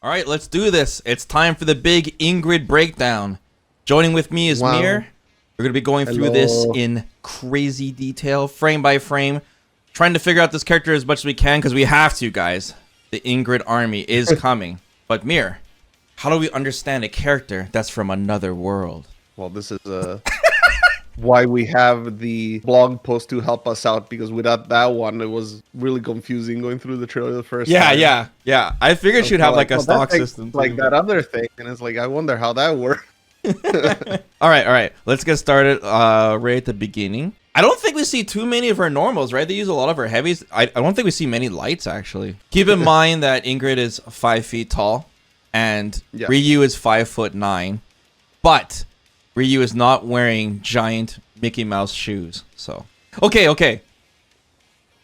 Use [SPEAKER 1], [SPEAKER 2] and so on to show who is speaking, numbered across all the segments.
[SPEAKER 1] All right, let's do this. It's time for the big Ingrid breakdown. Joining with me is Mir. We're going to be going through this in crazy detail, frame by frame, trying to figure out this character as much as we can because we have to, guys. The Ingrid army is coming. But Mir, how do we understand a character that's from another world?
[SPEAKER 2] Well, this is why we have the blog post to help us out, because without that one, it was really confusing going through the trailer the first time.
[SPEAKER 1] Yeah. I figured she'd have like a stock system.
[SPEAKER 2] Like that other thing, and it's like, I wonder how that works.
[SPEAKER 1] All right. Let's get started right at the beginning. I don't think we see too many of her normals, right? They use a lot of her heavies. I don't think we see many lights, actually. Keep in mind that Ingrid is 5 feet tall, and Ryu is 5'9", but Ryu is not wearing giant Mickey Mouse shoes. So, okay.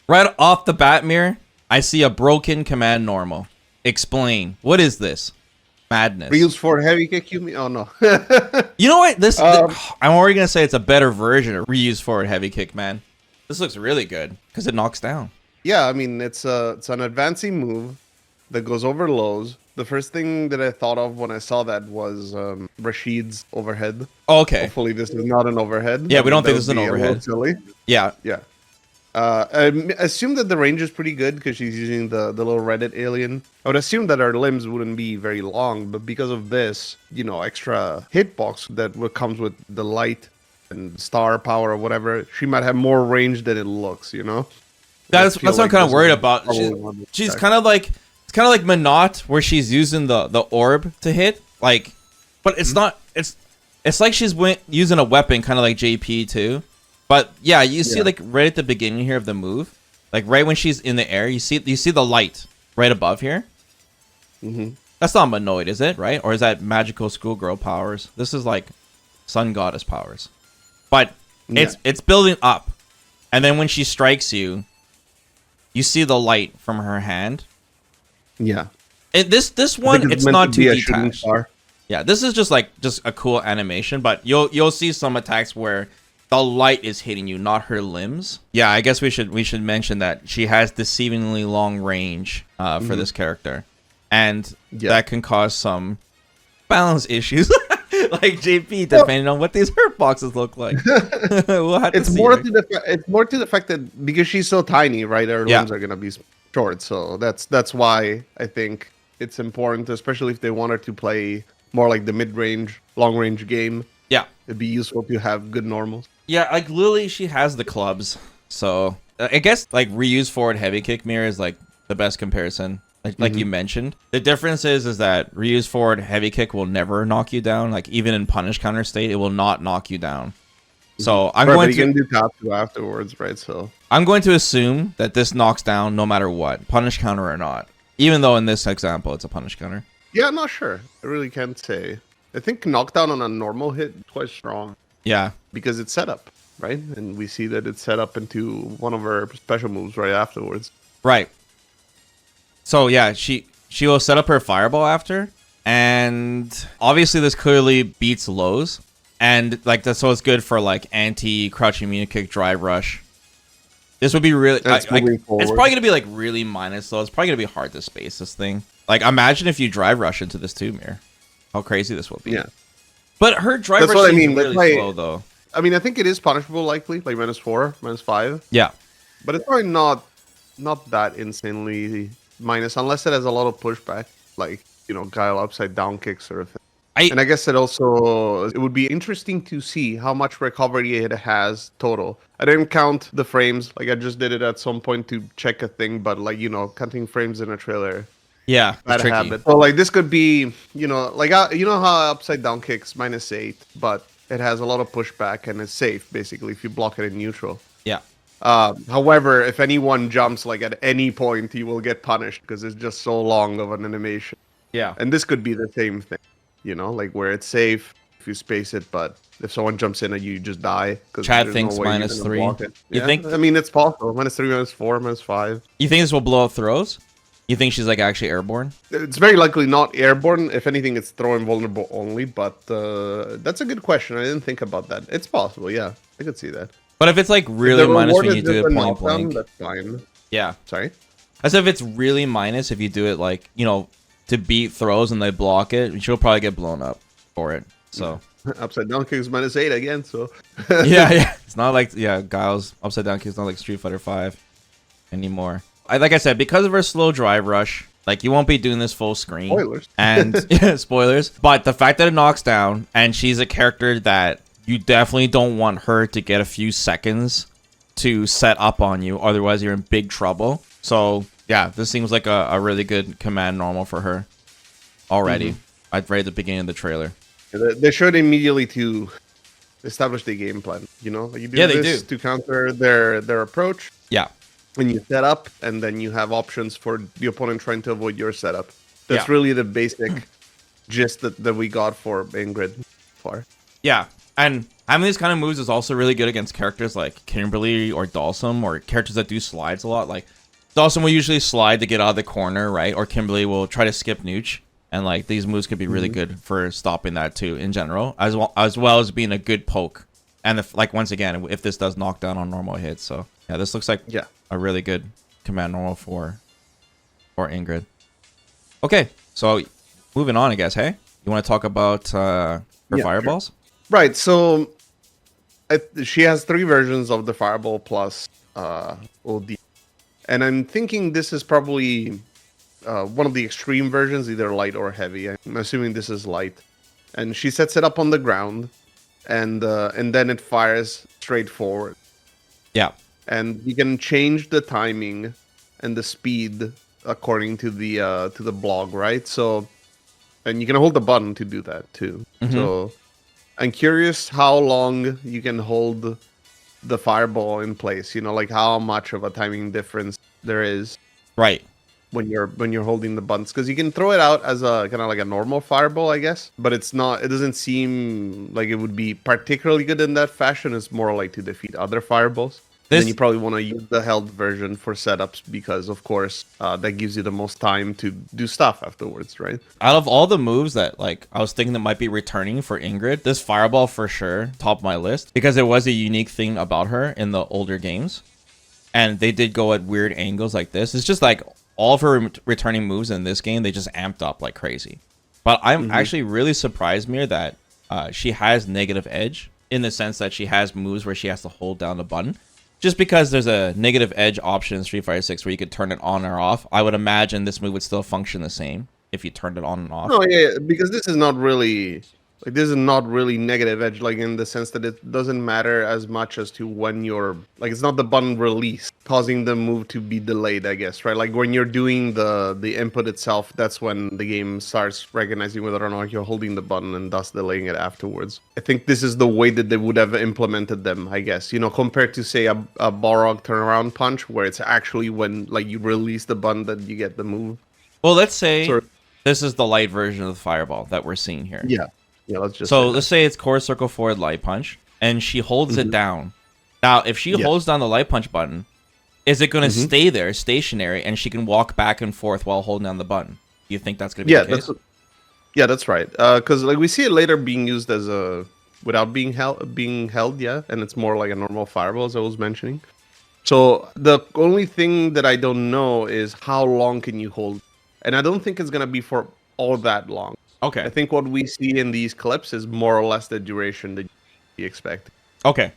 [SPEAKER 1] Right off the bat, Mir, I see a broken command normal. Explain. What is this? Madness.
[SPEAKER 2] Ryu's forward heavy kick, you mean? Oh, no.
[SPEAKER 1] You know what? I'm already going to say it's a better version of Ryu's forward heavy kick, man. This looks really good because it knocks down.
[SPEAKER 2] Yeah, I mean, it's an advancing move that goes over lows. The first thing that I thought of when I saw that was Rashid's overhead.
[SPEAKER 1] Oh, okay.
[SPEAKER 2] Hopefully this is not an overhead.
[SPEAKER 1] Yeah, we don't think this is an overhead.
[SPEAKER 2] Silly.
[SPEAKER 1] Yeah.
[SPEAKER 2] I assume that the range is pretty good because she's using the little Reddit alien. I would assume that her limbs wouldn't be very long, but because of this, extra hitbox that comes with the light and star power or whatever, she might have more range than it looks,
[SPEAKER 1] That's what I'm kind of worried about. She's kind of like... It's kind of like Minot, where she's using the orb to hit, but it's not. It's like she's using a weapon, kind of like JP too. But yeah, you see like right at the beginning here of the move, like right when she's in the air, you see the light right above here. That's not Minoid, is it? Right? Or is that magical schoolgirl powers? This is like sun goddess powers. But it's building up, and then when she strikes you, you see the light from her hand.
[SPEAKER 2] Yeah.
[SPEAKER 1] This one, it's not too detached. Yeah, this is just a cool animation, but you'll see some attacks where the light is hitting you, not her limbs. Yeah, I guess we should mention that she has deceivingly long range for this character, and that can cause some balance issues, like JP, depending on what these hurt boxes look like. We'll have to
[SPEAKER 2] it's
[SPEAKER 1] see,
[SPEAKER 2] more
[SPEAKER 1] right?
[SPEAKER 2] it's more to the fact that because she's so tiny, right? Her limbs are gonna be short, so that's why I think it's important, especially if they want her to play more like the mid-range, long-range game. Yeah, it'd be useful to have good normals.
[SPEAKER 1] Yeah, like Lily, she has the clubs, so I guess like Ryu's forward heavy kick mirror is like the best comparison. Like you mentioned, the difference is that Ryu's forward heavy kick will never knock you down. Like even in punish counter state, it will not knock you down. So I'm going to
[SPEAKER 2] do top two afterwards, right? So
[SPEAKER 1] I'm going to assume that this knocks down no matter what, punish counter or not. Even though in this example it's a punish counter.
[SPEAKER 2] Yeah, I'm not sure. I really can't say. I think knockdown on a normal hit is quite strong.
[SPEAKER 1] Yeah,
[SPEAKER 2] because it's set up, right? And we see that it's set up into one of her special moves right afterwards.
[SPEAKER 1] Right. So yeah, she will set up her fireball after, and obviously this clearly beats lows. And like that's so it's good for like anti crouching immunity kick drive rush. This would be really it's probably gonna be like really minus though. It's probably gonna be hard to space this thing. Like imagine if you drive rush into this too, Mir. How crazy this will be.
[SPEAKER 2] Yeah.
[SPEAKER 1] But her drive rush is really slow though.
[SPEAKER 2] I mean I think it is punishable likely, like -4, -5.
[SPEAKER 1] Yeah.
[SPEAKER 2] But it's probably not that insanely minus unless it has a lot of pushback, like guile upside down kicks or a thing. And I guess it would be interesting to see how much recovery it has total. I didn't count the frames, like I just did it at some point to check a thing, but like, counting frames in a trailer.
[SPEAKER 1] Yeah,
[SPEAKER 2] bad habit. So like this could be, like, how upside down kicks -8, but it has a lot of pushback and it's safe basically if you block it in neutral.
[SPEAKER 1] Yeah.
[SPEAKER 2] However, if anyone jumps like at any point, you will get punished because it's just so long of an animation.
[SPEAKER 1] Yeah.
[SPEAKER 2] And this could be the same thing. Like where it's safe if you space it, but if someone jumps in and you just die.
[SPEAKER 1] Chad thinks -3. You think?
[SPEAKER 2] I mean, it's possible. -3, -4, -5.
[SPEAKER 1] You think this will blow up throws? You think she's like actually airborne?
[SPEAKER 2] It's very likely not airborne. If anything, it's throw invulnerable only. But that's a good question. I didn't think about that. It's possible. Yeah, I could see that.
[SPEAKER 1] But if it's like really minus when you do it point blank,
[SPEAKER 2] that's fine.
[SPEAKER 1] Yeah.
[SPEAKER 2] Sorry.
[SPEAKER 1] As if it's really minus if you do it like to to beat throws and they block it, she'll probably get blown up for it. So
[SPEAKER 2] upside down kicks -8 again. So
[SPEAKER 1] yeah, it's not like Guile's upside down kicks not like Street Fighter 5 anymore. Like I said, because of her slow drive rush, like you won't be doing this full screen.
[SPEAKER 2] Spoilers.
[SPEAKER 1] And spoilers. But the fact that it knocks down, and she's a character that you definitely don't want her to get a few seconds to set up on you, otherwise you're in big trouble. So yeah, this seems like a really good command normal for her already. Right at the beginning of the trailer.
[SPEAKER 2] They showed immediately to establish the game plan. You know, you do this to counter their approach.
[SPEAKER 1] Yeah.
[SPEAKER 2] And you set up, and then you have options for the opponent trying to avoid your setup. That's really the basic gist that we got for Ingrid far.
[SPEAKER 1] Yeah, and having these kind of moves is also really good against characters like Kimberly or Dalsum, or characters that do slides a lot. Like Dalsum will usually slide to get out of the corner, right? Or Kimberly will try to skip nooch. And like these moves could be really good for stopping that too in general, as well as being a good poke. And like once again, if this does knock down on normal hits, so yeah, this looks like a really good command normal for Ingrid. Okay, so moving on, I guess. Hey, you want to talk about her fireballs?
[SPEAKER 2] Sure. Right. So she has 3 versions of the fireball plus OD, and I'm thinking this is probably one of the extreme versions, either light or heavy. I'm assuming this is light. And she sets it up on the ground, and then it fires straight forward.
[SPEAKER 1] Yeah.
[SPEAKER 2] And you can change the timing and the speed according to the blog, right? So, and you can hold the button to do that too. So, I'm curious how long you can hold the fireball in place. You know, like how much of a timing difference there is.
[SPEAKER 1] Right.
[SPEAKER 2] When you're holding the buttons, because you can throw it out as a kind of like a normal fireball, I guess, but it doesn't seem like it would be particularly good in that fashion. It's more like to defeat other fireballs. Then you probably want to use the held version for setups, because of course that gives you the most time to do stuff afterwards, right?
[SPEAKER 1] Out of all the moves that like I was thinking that might be returning for Ingrid, this fireball for sure top my list, because it was a unique thing about her in the older games, and they did go at weird angles like this. It's just like all of her returning moves in this game, they just amped up like crazy. But I'm actually really surprised, Mir, that she has negative edge, in the sense that she has moves where she has to hold down the button. Just because there's a negative edge option in Street Fighter 6 where you could turn it on or off, I would imagine this move would still function the same if you turned it on and off.
[SPEAKER 2] No, yeah, because this is not really negative edge, like in the sense that it doesn't matter as much as to when you're like, it's not the button release causing the move to be delayed, I guess, right? Like when you're doing the input itself, that's when the game starts recognizing whether or not you're holding the button and thus delaying it afterwards. I think this is the way that they would have implemented them, I guess, you know, compared to say a Balrog turnaround punch, where it's actually when like you release the button that you get the move.
[SPEAKER 1] Well, let's say this is the light version of the fireball that we're seeing here.
[SPEAKER 2] Yeah, let's
[SPEAKER 1] say it's core circle forward light punch, and she holds it down. Now, if she holds down the light punch button, is it going to stay there stationary, and she can walk back and forth while holding down the button? Do you think that's going to be the case?
[SPEAKER 2] That's right. Because like we see it later being used as a without being held, and it's more like a normal fireball, as I was mentioning. So the only thing that I don't know is how long can you hold, and I don't think it's going to be for all that long.
[SPEAKER 1] Okay.
[SPEAKER 2] I think what we see in these clips is more or less the duration that you expect.
[SPEAKER 1] Okay.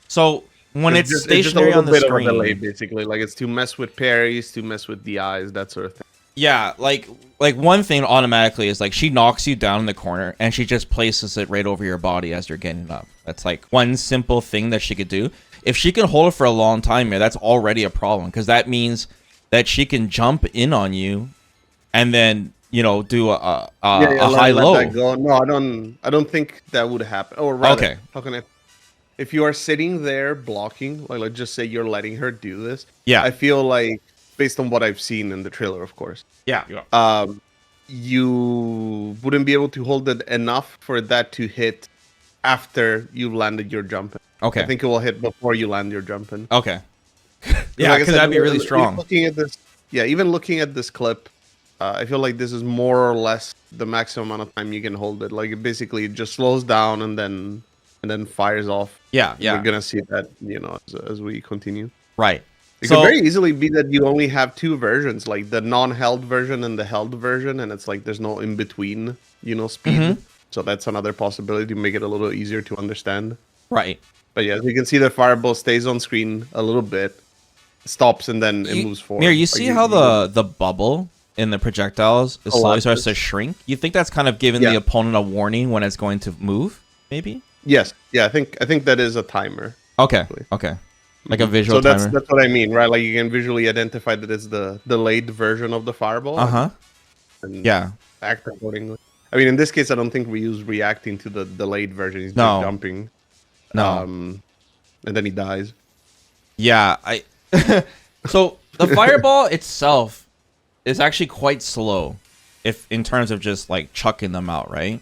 [SPEAKER 1] So when it's stationary on the screen,
[SPEAKER 2] delay, basically, like it's to mess with parries, to mess with the eyes, that sort of thing.
[SPEAKER 1] Yeah, like one thing automatically is like she knocks you down in the corner and she just places it right over your body as you're getting up. That's like one simple thing that she could do. If she can hold it for a long time, that's already a problem, because that means that she can jump in on you and then, you know, do a high low.
[SPEAKER 2] No, I don't think that would happen. Or rather, how can I? If you are sitting there blocking, like let's just say you're letting her do this.
[SPEAKER 1] Yeah.
[SPEAKER 2] I feel like, based on what I've seen in the trailer, of course.
[SPEAKER 1] Yeah.
[SPEAKER 2] You wouldn't be able to hold it enough for that to hit after you landed your jump in.
[SPEAKER 1] Okay.
[SPEAKER 2] I think it will hit before you land your jump in.
[SPEAKER 1] Okay. Yeah, because that'd be really strong.
[SPEAKER 2] Even looking at this clip, I feel like this is more or less the maximum amount of time you can hold it. Like it basically just slows down and then fires off.
[SPEAKER 1] Yeah.
[SPEAKER 2] We're gonna see that, you know, as we continue.
[SPEAKER 1] Right.
[SPEAKER 2] It could very easily be that you only have two versions, like the non-held version and the held version, and it's like there's no in between, speed. So that's another possibility to make it a little easier to understand.
[SPEAKER 1] Right.
[SPEAKER 2] But yeah, as you can see, the fireball stays on screen a little bit, stops, and then it moves forward.
[SPEAKER 1] Mirror, you see how the bubble in the projectiles slowly starts to shrink? You think that's kind of giving the opponent a warning when it's going to move, maybe?
[SPEAKER 2] Yes. Yeah, I think that is a timer.
[SPEAKER 1] Okay. Actually. Okay. Like a visual
[SPEAKER 2] timer.
[SPEAKER 1] So
[SPEAKER 2] that's what I mean, right? Like you can visually identify that it's the delayed version of the fireball. And act accordingly. I mean, in this case, I don't think we use reacting to the delayed version. He's just jumping.
[SPEAKER 1] No.
[SPEAKER 2] And then he dies.
[SPEAKER 1] Yeah, So the fireball itself is actually quite slow, if in terms of just like chucking them out, right?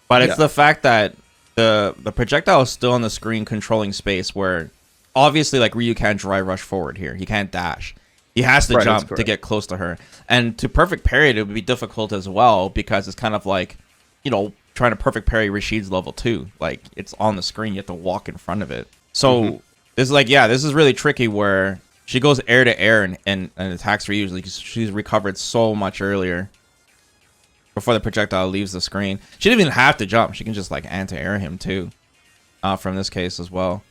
[SPEAKER 1] But it's the fact that the projectile is still on the screen controlling space, where obviously like Ryu can't dry rush forward here. He can't dash. He has to jump to get close to her. And to perfect parry it would be difficult as well, because it's kind of like, trying to perfect parry Rashid's level 2. Like, it's on the screen. You have to walk in front of it. So, this is like, this is really tricky, where she goes air to air and attacks Ryu. Like, she's recovered so much earlier before the projectile leaves the screen. She didn't even have to jump. She can just, like, anti-air him, too, from this case as well.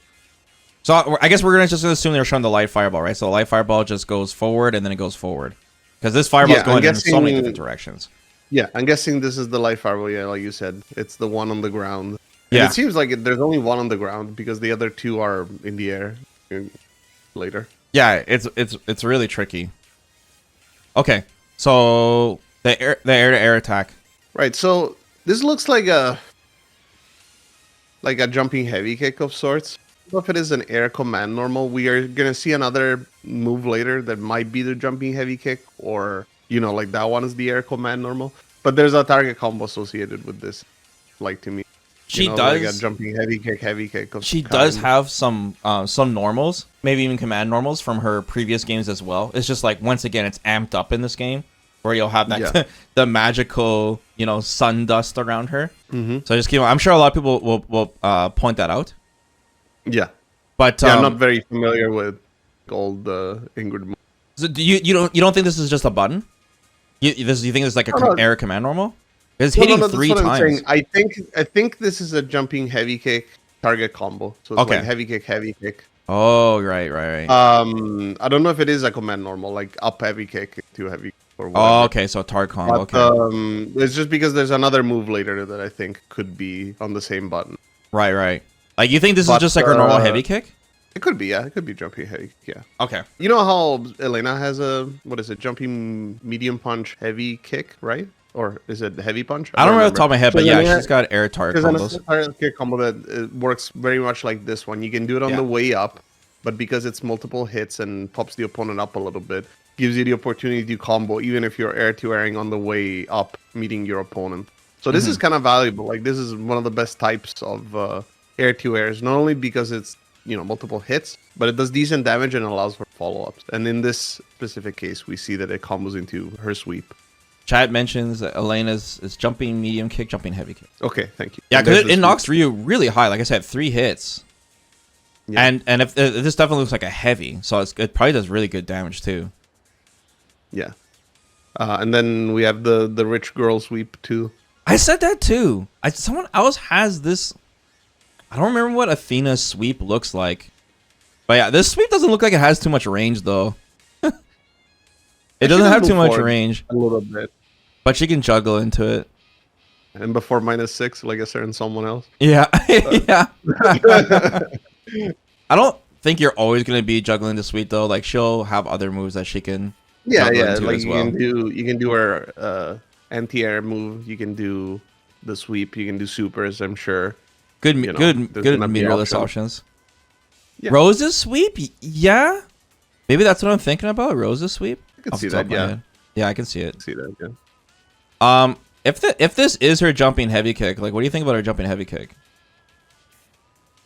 [SPEAKER 1] So I guess we're just going to assume they're showing the light fireball, right? So the light fireball just goes forward, and then it goes forward. Because this fireball is going in so many different directions.
[SPEAKER 2] Yeah, I'm guessing this is the light fireball, like you said. It's the one on the ground. And it seems like there's only one on the ground, because the other two are in the air later.
[SPEAKER 1] Yeah, it's really tricky. Okay, so the air-to-air attack.
[SPEAKER 2] Right, so this looks like a jumping heavy kick of sorts. I don't know if it is an air command normal. We are going to see another move later that might be the jumping heavy kick, or, like that one is the air command normal. But there's a target combo associated with this, like, to me.
[SPEAKER 1] She does.
[SPEAKER 2] Like a jumping heavy kick.
[SPEAKER 1] She does have some normals, maybe even command normals from her previous games as well. It's just like, once again, it's amped up in this game, where you'll have that the magical, sun dust around her. So just keep on. I'm sure a lot of people will point that out.
[SPEAKER 2] Yeah,
[SPEAKER 1] but
[SPEAKER 2] I'm not very familiar with old Ingrid.
[SPEAKER 1] So do you don't think this is just a button? You think it's like a air command normal? It's hitting 3 times.
[SPEAKER 2] I think this is a jumping heavy kick target combo. So it's like heavy kick.
[SPEAKER 1] Oh, right.
[SPEAKER 2] I don't know if it is a command normal, like up heavy kick to heavy kick or whatever.
[SPEAKER 1] Oh, okay, so target combo. Okay.
[SPEAKER 2] It's just because there's another move later that I think could be on the same button.
[SPEAKER 1] Right. Like, you think this is just like her normal heavy kick?
[SPEAKER 2] It could be, yeah. It could be jumping heavy, yeah.
[SPEAKER 1] Okay.
[SPEAKER 2] You know how Elena has a, jumping medium punch heavy kick, right? Or is it heavy punch?
[SPEAKER 1] I don't remember off the top of my head, but yeah, she's got air target combos.
[SPEAKER 2] There's a target kick combo that works very much like this one. You can do it on the way up, but because it's multiple hits and pops the opponent up a little bit, gives you the opportunity to combo even if you're air-to-airing on the way up, meeting your opponent. So this is kind of valuable. Like, this is one of the best types of air-to-airs, not only because it's multiple hits, but it does decent damage and allows for follow-ups. And in this specific case, we see that it combos into her sweep.
[SPEAKER 1] Chat mentions that Elena's is jumping medium kick, jumping heavy kick.
[SPEAKER 2] Okay, thank you.
[SPEAKER 1] Yeah, because it knocks Ryu really high. Like I said, 3 hits. Yeah. And if this definitely looks like a heavy, so it probably does really good damage too.
[SPEAKER 2] Yeah. And then we have the rich girl sweep too.
[SPEAKER 1] I said that too. Someone else has this. I don't remember what Athena's sweep looks like. But yeah, this sweep doesn't look like it has too much range, though. It doesn't have too much range.
[SPEAKER 2] A little bit.
[SPEAKER 1] But she can juggle into it.
[SPEAKER 2] And before -6, like a certain someone else.
[SPEAKER 1] Yeah. Yeah. I don't think you're always going to be juggling the sweep, though. Like, she'll have other moves that she can juggle into
[SPEAKER 2] like
[SPEAKER 1] as well.
[SPEAKER 2] You can do her anti-air move. You can do the sweep. You can do supers, I'm sure.
[SPEAKER 1] Good meterless options. Yeah. Rose's sweep? Yeah. Maybe that's what I'm thinking about. Rose's sweep?
[SPEAKER 2] I can see that, yeah.
[SPEAKER 1] Yeah, I can see it.
[SPEAKER 2] See that, yeah.
[SPEAKER 1] If this is her jumping heavy kick, like, what do you think about her jumping heavy kick?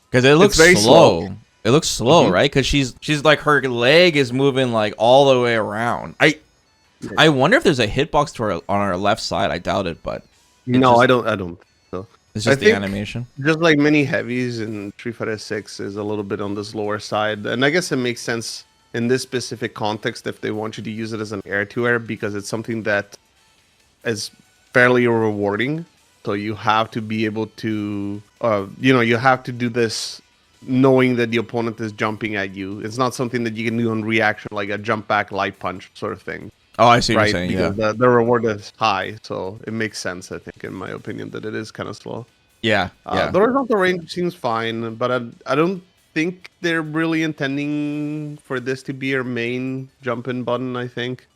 [SPEAKER 1] Because it looks very slow. It looks slow, right? Because she's like, her leg is moving like all the way around. I wonder if there's a hitbox to her on her left side. I doubt it, but
[SPEAKER 2] no, I don't. So
[SPEAKER 1] it's just the animation.
[SPEAKER 2] Just like many heavies in Street Fighter 6 is a little bit on the slower side, and I guess it makes sense in this specific context, if they want you to use it as an air-to-air, because it's something that is fairly rewarding. So you have to be able to, you have to do this knowing that the opponent is jumping at you. It's not something that you can do on reaction, like a jump back light punch sort of thing.
[SPEAKER 1] Oh, I see what you're saying,
[SPEAKER 2] because the reward is high, so it makes sense, I think, in my opinion, that it is kind of slow.
[SPEAKER 1] Yeah.
[SPEAKER 2] The horizontal range seems fine, but I don't think they're really intending for this to be her main jump-in button, I think.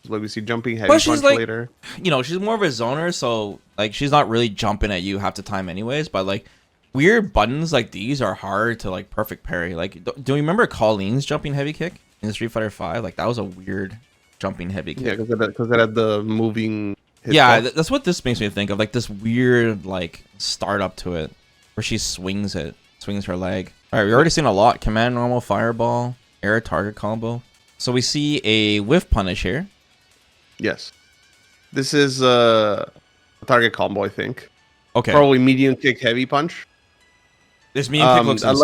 [SPEAKER 2] Like we see jumping heavy punch later.
[SPEAKER 1] She's more of a zoner, so like she's not really jumping at you half the time anyways, but like weird buttons like these are hard to like perfect parry. Like, do you remember Colleen's jumping heavy kick in Street Fighter 5? Like that was a weird jumping heavy kick.
[SPEAKER 2] Yeah, because it had the moving
[SPEAKER 1] that's what this makes me think of, like this weird like startup to it where she swings her leg. All right, we already seen a lot. Command normal, fireball, air target combo. So we see a whiff punish here.
[SPEAKER 2] Yes. This is a target combo, I think.
[SPEAKER 1] Okay.
[SPEAKER 2] Probably medium kick, heavy punch.
[SPEAKER 1] This medium kick looks insane.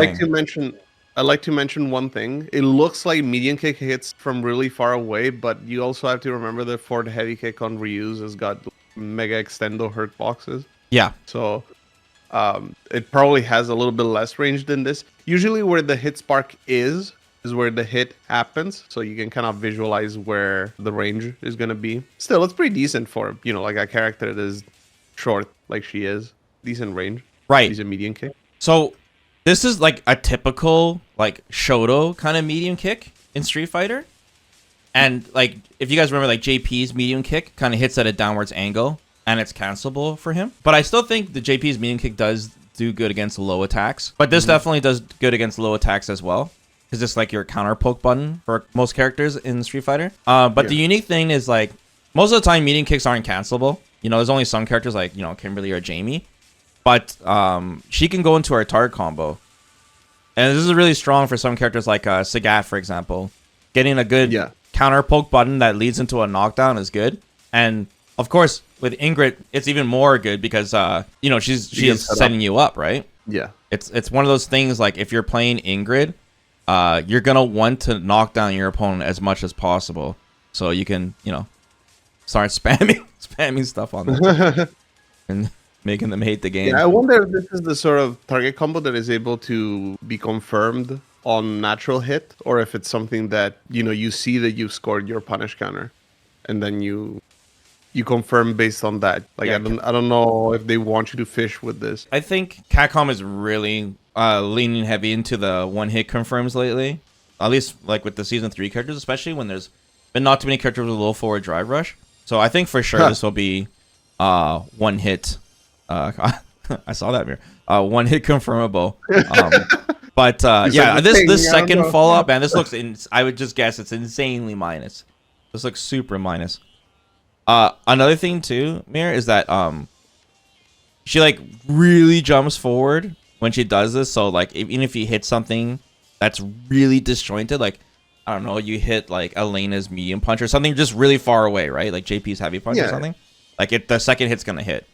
[SPEAKER 2] I'd like to mention one thing. It looks like medium kick hits from really far away, but you also have to remember that for the heavy kick on Ryu's has got mega extendo hurt boxes.
[SPEAKER 1] Yeah.
[SPEAKER 2] So it probably has a little bit less range than this. Usually where the hit spark is where the hit happens, so you can kind of visualize where the range is going to be. Still, it's pretty decent for, like a character that is short like she is. Decent range.
[SPEAKER 1] Right.
[SPEAKER 2] Decent medium kick.
[SPEAKER 1] So this is like a typical like Shoto kind of medium kick in Street Fighter. And like if you guys remember, like JP's medium kick kind of hits at a downwards angle and it's cancelable for him. But I still think the JP's medium kick does do good against low attacks. But this definitely does good against low attacks as well. Because it's like your counter poke button for most characters in Street Fighter. But the unique thing is like most of the time medium kicks aren't cancelable. There's only some characters like, Kimberly or Jamie. But she can go into her target combo. And this is really strong for some characters like Sagat, for example. Getting a good counter poke button that leads into a knockdown is good. And of course, with Ingrid, it's even more good because she's setting you up, right?
[SPEAKER 2] Yeah.
[SPEAKER 1] It's one of those things like if you're playing Ingrid, you're gonna want to knock down your opponent as much as possible, so you can, start spamming stuff on them and making them hate the game.
[SPEAKER 2] Yeah, I wonder if this is the sort of target combo that is able to be confirmed on natural hit, or if it's something that you see that you scored your punish counter, and then you confirm based on that. Like I don't know if they want you to fish with this.
[SPEAKER 1] I think Capcom is really leaning heavy into the one hit confirms lately, at least like with the season 3 characters, especially when there's been not too many characters with a low forward drive rush. So I think for sure this will be one hit. I saw that mirror. One hit confirmable. But this second follow up, man, this looks I would just guess it's insanely minus. This looks super minus. Another thing too, Mir, is that she like really jumps forward when she does this. So like even if you hit something that's really disjointed, like I don't know, you hit like Elena's medium punch or something just really far away, right? Like JP's heavy punch or something. Like the second hit's gonna hit.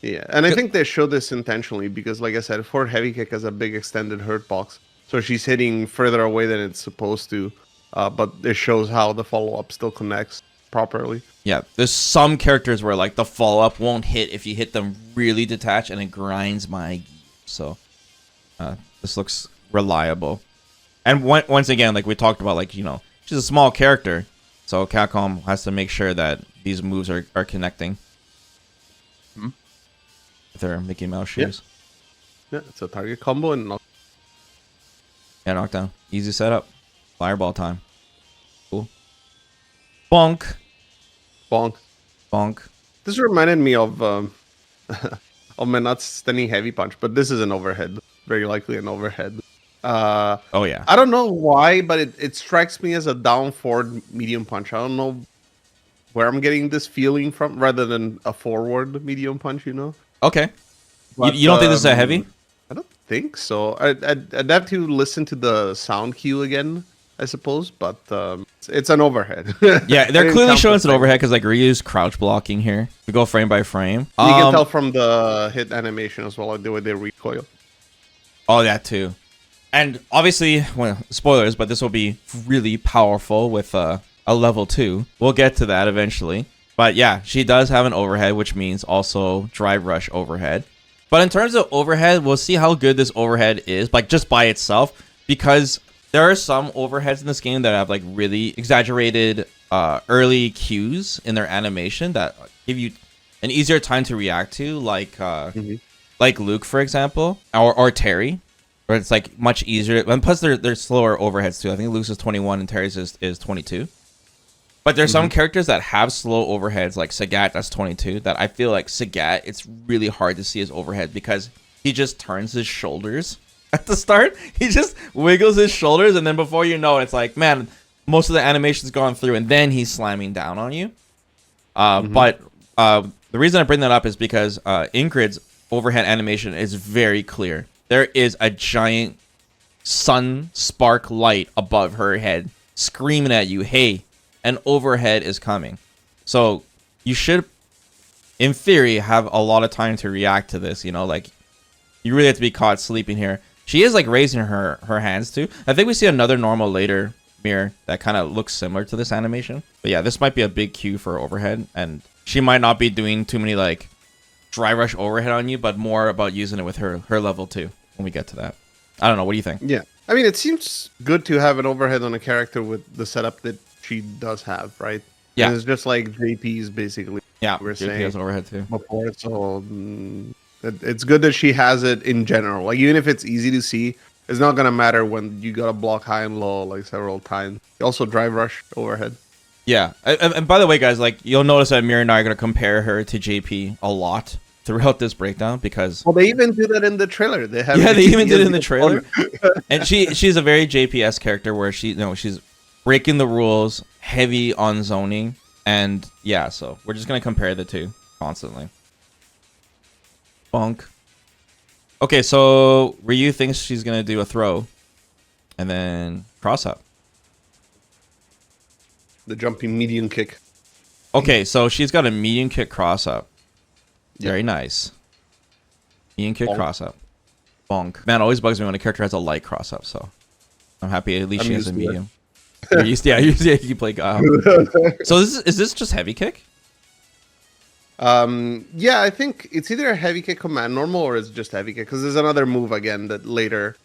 [SPEAKER 2] Yeah, and I think they show this intentionally because, like I said, Ford Heavy Kick has a big extended hurt box, so she's hitting further away than it's supposed to. But it shows how the follow up still connects properly.
[SPEAKER 1] Yeah, there's some characters where like the follow up won't hit if you hit them really detached, and it grinds my gear. So this looks reliable. And once again, like we talked about, like she's a small character, so Capcom has to make sure that these moves are connecting. With their Mickey Mouse shoes.
[SPEAKER 2] Yeah, it's a target combo and
[SPEAKER 1] knockdown. Easy setup. Fireball time. Cool. Bonk.
[SPEAKER 2] This reminded me of of my not standing heavy punch, but this is an overhead. Very likely an overhead.
[SPEAKER 1] Oh yeah.
[SPEAKER 2] I don't know why, but it strikes me as a down forward medium punch. I don't know where I'm getting this feeling from, rather than a forward medium punch.
[SPEAKER 1] Okay.
[SPEAKER 2] But,
[SPEAKER 1] you don't think this is a heavy?
[SPEAKER 2] I don't think so. I'd have to listen to the sound cue again, I suppose, but it's an overhead.
[SPEAKER 1] Yeah, they're clearly showing it's an overhead because like Ryu's crouch blocking here. We go frame by frame.
[SPEAKER 2] You can tell from the hit animation as well, like the way they recoil.
[SPEAKER 1] Oh, that too. And obviously, well, spoilers, but this will be really powerful with a level 2. We'll get to that eventually. But yeah, she does have an overhead, which means also drive rush overhead. But in terms of overhead, we'll see how good this overhead is, like just by itself, because there are some overheads in this game that have like really exaggerated early cues in their animation that give you an easier time to react to, like Luke, for example, or Terry, where it's like much easier. And plus, they're slower overheads too. I think Luke's is 21 and Terry's is 22. But there's some characters that have slow overheads, like Sagat, that's 22, that I feel like Sagat, it's really hard to see his overhead because he just turns his shoulders at the start. He just wiggles his shoulders, and then before you know it, it's like, man, most of the animation's gone through, and then he's slamming down on you. But the reason I bring that up is because Ingrid's overhead animation is very clear. There is a giant sun spark light above her head screaming at you, hey, an overhead is coming. So you should, in theory, have a lot of time to react to this. You know, like, you really have to be caught sleeping here. She is like raising her hands too. I think we see another normal later mirror that kind of looks similar to this animation. But yeah, this might be a big cue for overhead, and she might not be doing too many like dry rush overhead on you, but more about using it with her level 2 when we get to that. I don't know. What do you think?
[SPEAKER 2] Yeah, I mean, it seems good to have an overhead on a character with the setup that she does have, right?
[SPEAKER 1] Yeah,
[SPEAKER 2] and it's just like JP's basically.
[SPEAKER 1] Yeah,
[SPEAKER 2] we're
[SPEAKER 1] JP
[SPEAKER 2] saying
[SPEAKER 1] has overhead too
[SPEAKER 2] before, so it's good that she has it in general. Like, even if it's easy to see, it's not gonna matter when you gotta block high and low like several times. Also, drive rush overhead.
[SPEAKER 1] Yeah, and by the way, guys, like, you'll notice that Mira and I are gonna compare her to JP a lot throughout this breakdown because
[SPEAKER 2] they even do that in the trailer. They
[SPEAKER 1] even did it in the trailer. And she's a very JPS character where she's breaking the rules, heavy on zoning, and yeah, so we're just gonna compare the two constantly. Bonk. Okay, so Ryu thinks she's gonna do a throw, and then cross up.
[SPEAKER 2] The jumping medium kick.
[SPEAKER 1] Okay, so she's got a medium kick cross up. Very nice. Medium kick cross up. Bonk. Man, it always bugs me when a character has a light cross up, so I'm happy at least she has a medium. You're used to, you play Guile. So is this just heavy kick?
[SPEAKER 2] Yeah, I think it's either a heavy kick command normal or it's just heavy kick, because there's another move again that later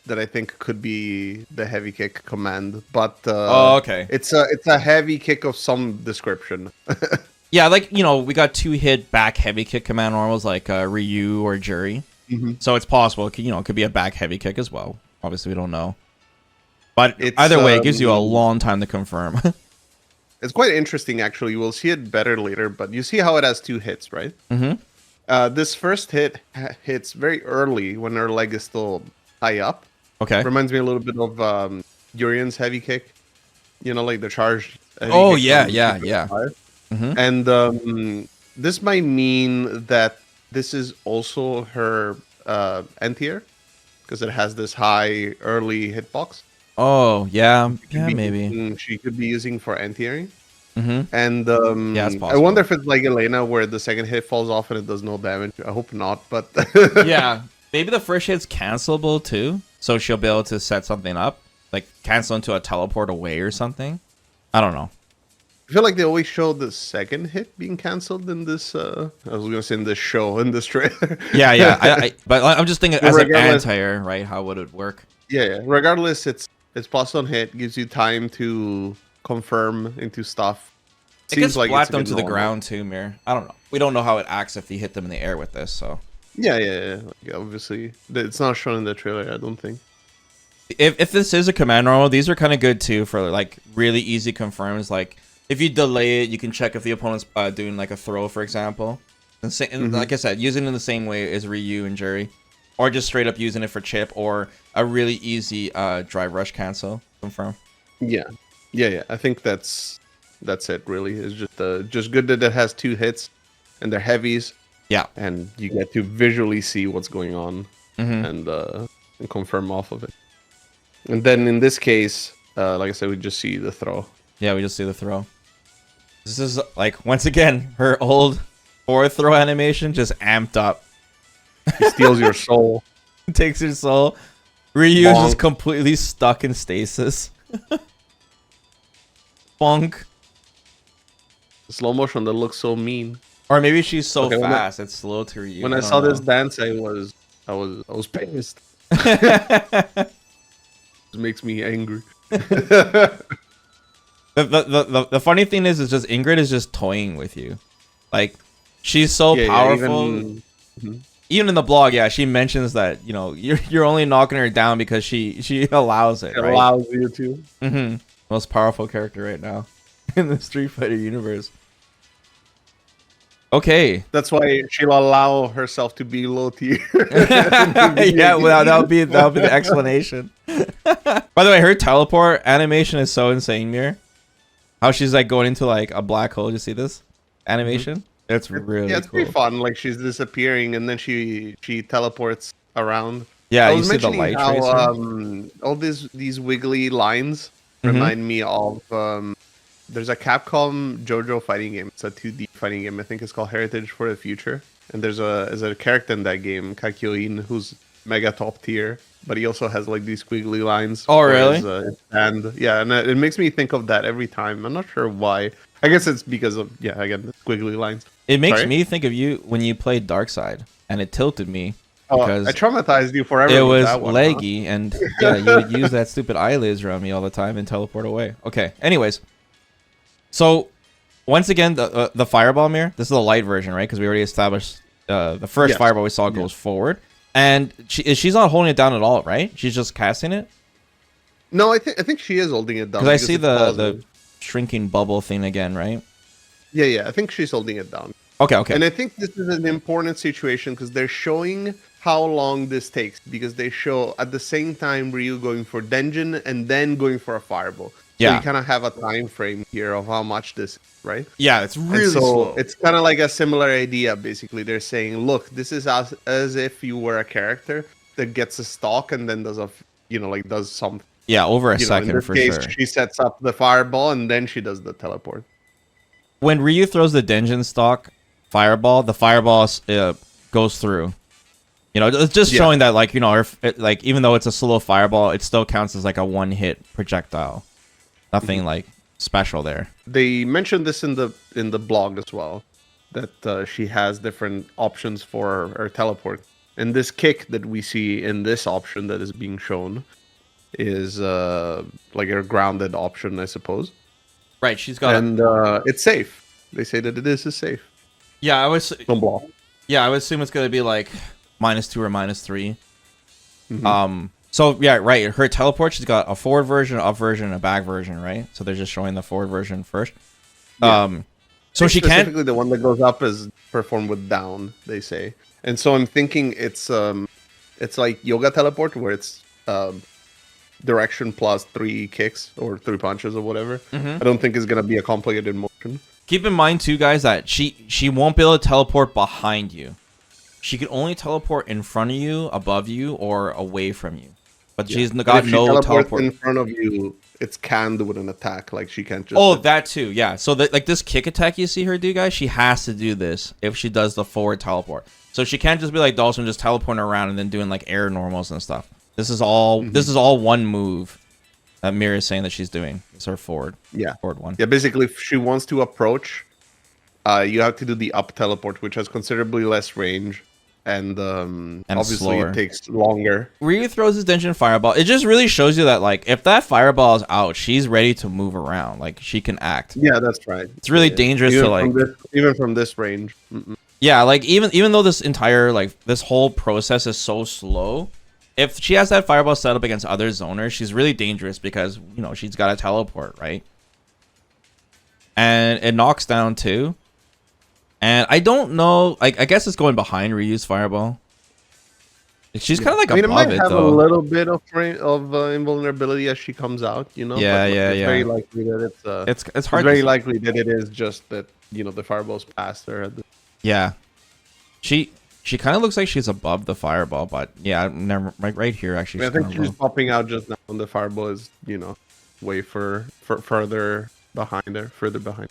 [SPEAKER 2] that I think could be the heavy kick command, but
[SPEAKER 1] okay,
[SPEAKER 2] it's a heavy kick of some description.
[SPEAKER 1] Yeah, like, we got 2-hit back heavy kick command normals like Ryu or Jury. So it's possible it could be a back heavy kick as well. Obviously we don't know, but either way it gives you a long time to confirm.
[SPEAKER 2] It's quite interesting, actually. We'll see it better later, but you see how it has 2 hits, right? This first hit hits very early when her leg is still high up.
[SPEAKER 1] Okay.
[SPEAKER 2] Reminds me a little bit of Urian's heavy kick. Like the charge.
[SPEAKER 1] Oh, yeah.
[SPEAKER 2] And this might mean that this is also her anti-air, because it has this high early hitbox.
[SPEAKER 1] Oh, yeah. Yeah, maybe.
[SPEAKER 2] She could be using for anti-airing.
[SPEAKER 1] Yeah,
[SPEAKER 2] And
[SPEAKER 1] it's possible.
[SPEAKER 2] I wonder if it's like Elena, where the second hit falls off and it does no damage. I hope not, but...
[SPEAKER 1] Yeah, maybe the first hit's cancelable too, so she'll be able to set something up, like cancel into a teleport away or something. I don't know.
[SPEAKER 2] I feel like they always show the second hit being canceled in this. I was gonna say in this show, in this trailer.
[SPEAKER 1] Yeah. But I'm just thinking as an anti-air, right? How would it work?
[SPEAKER 2] Yeah. Regardless, it's plus on hit, gives you time to confirm into stuff.
[SPEAKER 1] It can splat them to the ground too, Mir. I don't know. We don't know how it acts if you hit them in the air with this. So.
[SPEAKER 2] Yeah. Like, obviously, it's not shown in the trailer, I don't think.
[SPEAKER 1] If this is a command normal, these are kind of good too for like really easy confirms. Like, if you delay it, you can check if the opponent's doing like a throw, for example. And like I said, using it in the same way as Ryu and Jury, or just straight up using it for chip, or a really easy drive rush cancel confirm.
[SPEAKER 2] Yeah. I think that's it. Really, it's just good that it has 2 hits, and they're heavies.
[SPEAKER 1] Yeah,
[SPEAKER 2] and you get to visually see what's going on and confirm off of it. And then in this case, like I said, we just see the throw.
[SPEAKER 1] Yeah, we just see the throw. This is like, once again, her old 4th throw animation just amped up.
[SPEAKER 2] He steals your soul.
[SPEAKER 1] Takes your soul. Ryu is just completely stuck in stasis. Bonk.
[SPEAKER 2] Slow motion that looks so mean.
[SPEAKER 1] Or maybe she's so fast it's slow to Ryu.
[SPEAKER 2] When I saw this dance, I was pissed. It makes me angry.
[SPEAKER 1] The funny thing is just Ingrid is just toying with you. Like, she's so powerful. Even in the blog, she mentions that, you know, you're only knocking her down because she allows it. Right?
[SPEAKER 2] Allows you to.
[SPEAKER 1] Most powerful character right now in the Street Fighter universe. Okay.
[SPEAKER 2] That's why she'll allow herself to be low tier.
[SPEAKER 1] Yeah, well, that'll be the explanation. By the way, her teleport animation is so insane, Mir. How she's like going into like a black hole. You see this animation? It's really
[SPEAKER 2] it's
[SPEAKER 1] cool.
[SPEAKER 2] pretty fun. Like she's disappearing and then she teleports around.
[SPEAKER 1] Yeah,
[SPEAKER 2] I
[SPEAKER 1] you
[SPEAKER 2] was
[SPEAKER 1] see the
[SPEAKER 2] mentioning
[SPEAKER 1] light
[SPEAKER 2] how
[SPEAKER 1] tracer.
[SPEAKER 2] all these wiggly lines remind me of there's a Capcom JoJo fighting game. It's a 2D fighting game. I think it's called Heritage for the Future. And there's a character in that game, Kakyoin, who's mega top tier, but he also has like these squiggly lines.
[SPEAKER 1] Oh, really?
[SPEAKER 2] And yeah, and it makes me think of that every time. I'm not sure why. I guess it's because of again the squiggly lines.
[SPEAKER 1] It makes me think of you when you played Darkside, and it tilted me because
[SPEAKER 2] I traumatized you forever.
[SPEAKER 1] It was leggy, and you would use that stupid eyelids around me all the time and teleport away. Okay. Anyways, so once again, the fireball mirror. This is the light version, right? Because we already established the first fireball we saw goes forward. And she's not holding it down at all, right? She's just casting it.
[SPEAKER 2] No, I think she is holding it down.
[SPEAKER 1] Because I see the shrinking bubble thing again, right?
[SPEAKER 2] Yeah. I think she's holding it down.
[SPEAKER 1] Okay.
[SPEAKER 2] And I think this is an important situation because they're showing how long this takes. Because they show at the same time Ryu going for Denjin and then going for a fireball. So you kind of have a time frame here of how much this is, right? Yeah, it's really slow. It's kind of like a similar idea, basically. They're saying, look, this is as if you were a character that gets a stock and then does does something.
[SPEAKER 1] Yeah, over a second for sure.
[SPEAKER 2] She sets up the fireball and then she does the teleport.
[SPEAKER 1] When Ryu throws the Denjin stock fireball, the fireball goes through. You know, it's just showing that, like, you know, even though it's a slow fireball, it still counts as like a one-hit projectile. Nothing like special there. They
[SPEAKER 2] mentioned this in the blog as well, that she has different options for her teleport. And this kick that we see in this option that is being shown is like a grounded option, I suppose.
[SPEAKER 1] Right, she's got
[SPEAKER 2] it's safe. They say that it is safe.
[SPEAKER 1] Yeah, I was
[SPEAKER 2] block.
[SPEAKER 1] Yeah, I would assume it's gonna be like -2 or -3. So yeah, right. Her teleport, she's got a forward version, up version, and a back version, right? So they're just showing the forward version first.
[SPEAKER 2] Yeah.
[SPEAKER 1] So she can't.
[SPEAKER 2] Specifically, the one that goes up is performed with down, they say. And so I'm thinking it's like yoga teleport, where it's direction plus 3 kicks or 3 punches or whatever. I don't think it's gonna be a complicated motion.
[SPEAKER 1] Keep in mind too, guys, that she won't be able to teleport behind you. She can only teleport in front of you, above you, or away from you. But she's got no teleport
[SPEAKER 2] in front of you. It's canned with an attack. Like she can't just.
[SPEAKER 1] Oh, that too. Yeah. So like this kick attack you see her do, guys. She has to do this if she does the forward teleport. So she can't just be like Dawson, just teleporting around and then doing like air normals and stuff. This is all. This is all one move that Mira is saying that she's doing. It's her forward.
[SPEAKER 2] Yeah.
[SPEAKER 1] Forward one.
[SPEAKER 2] Yeah. Basically, if she wants to approach, you have to do the up teleport, which has considerably less range. And obviously slower. It takes longer.
[SPEAKER 1] Ryu throws his Denjin fireball. It just really shows you that, like, if that fireball is out, she's ready to move around. Like, she can act.
[SPEAKER 2] Yeah, that's right.
[SPEAKER 1] It's really dangerous
[SPEAKER 2] even
[SPEAKER 1] to like
[SPEAKER 2] even from this range.
[SPEAKER 1] Yeah, like even though this entire this whole process is so slow, if she has that fireball set up against other zoners, she's really dangerous because she's got to teleport, right? And it knocks down too. And I don't know. I guess it's going behind Ryu's fireball. She's kind of like above it, though.
[SPEAKER 2] It might have a little bit of invulnerability as she comes out.
[SPEAKER 1] Yeah.
[SPEAKER 2] It's very likely that
[SPEAKER 1] it's hard.
[SPEAKER 2] It's very likely that it is just that the fireball's past her.
[SPEAKER 1] Yeah, she kind of looks like she's above the fireball, but yeah, never right here actually.
[SPEAKER 2] I think she's popping out just now, and the fireball is way further behind her, further behind.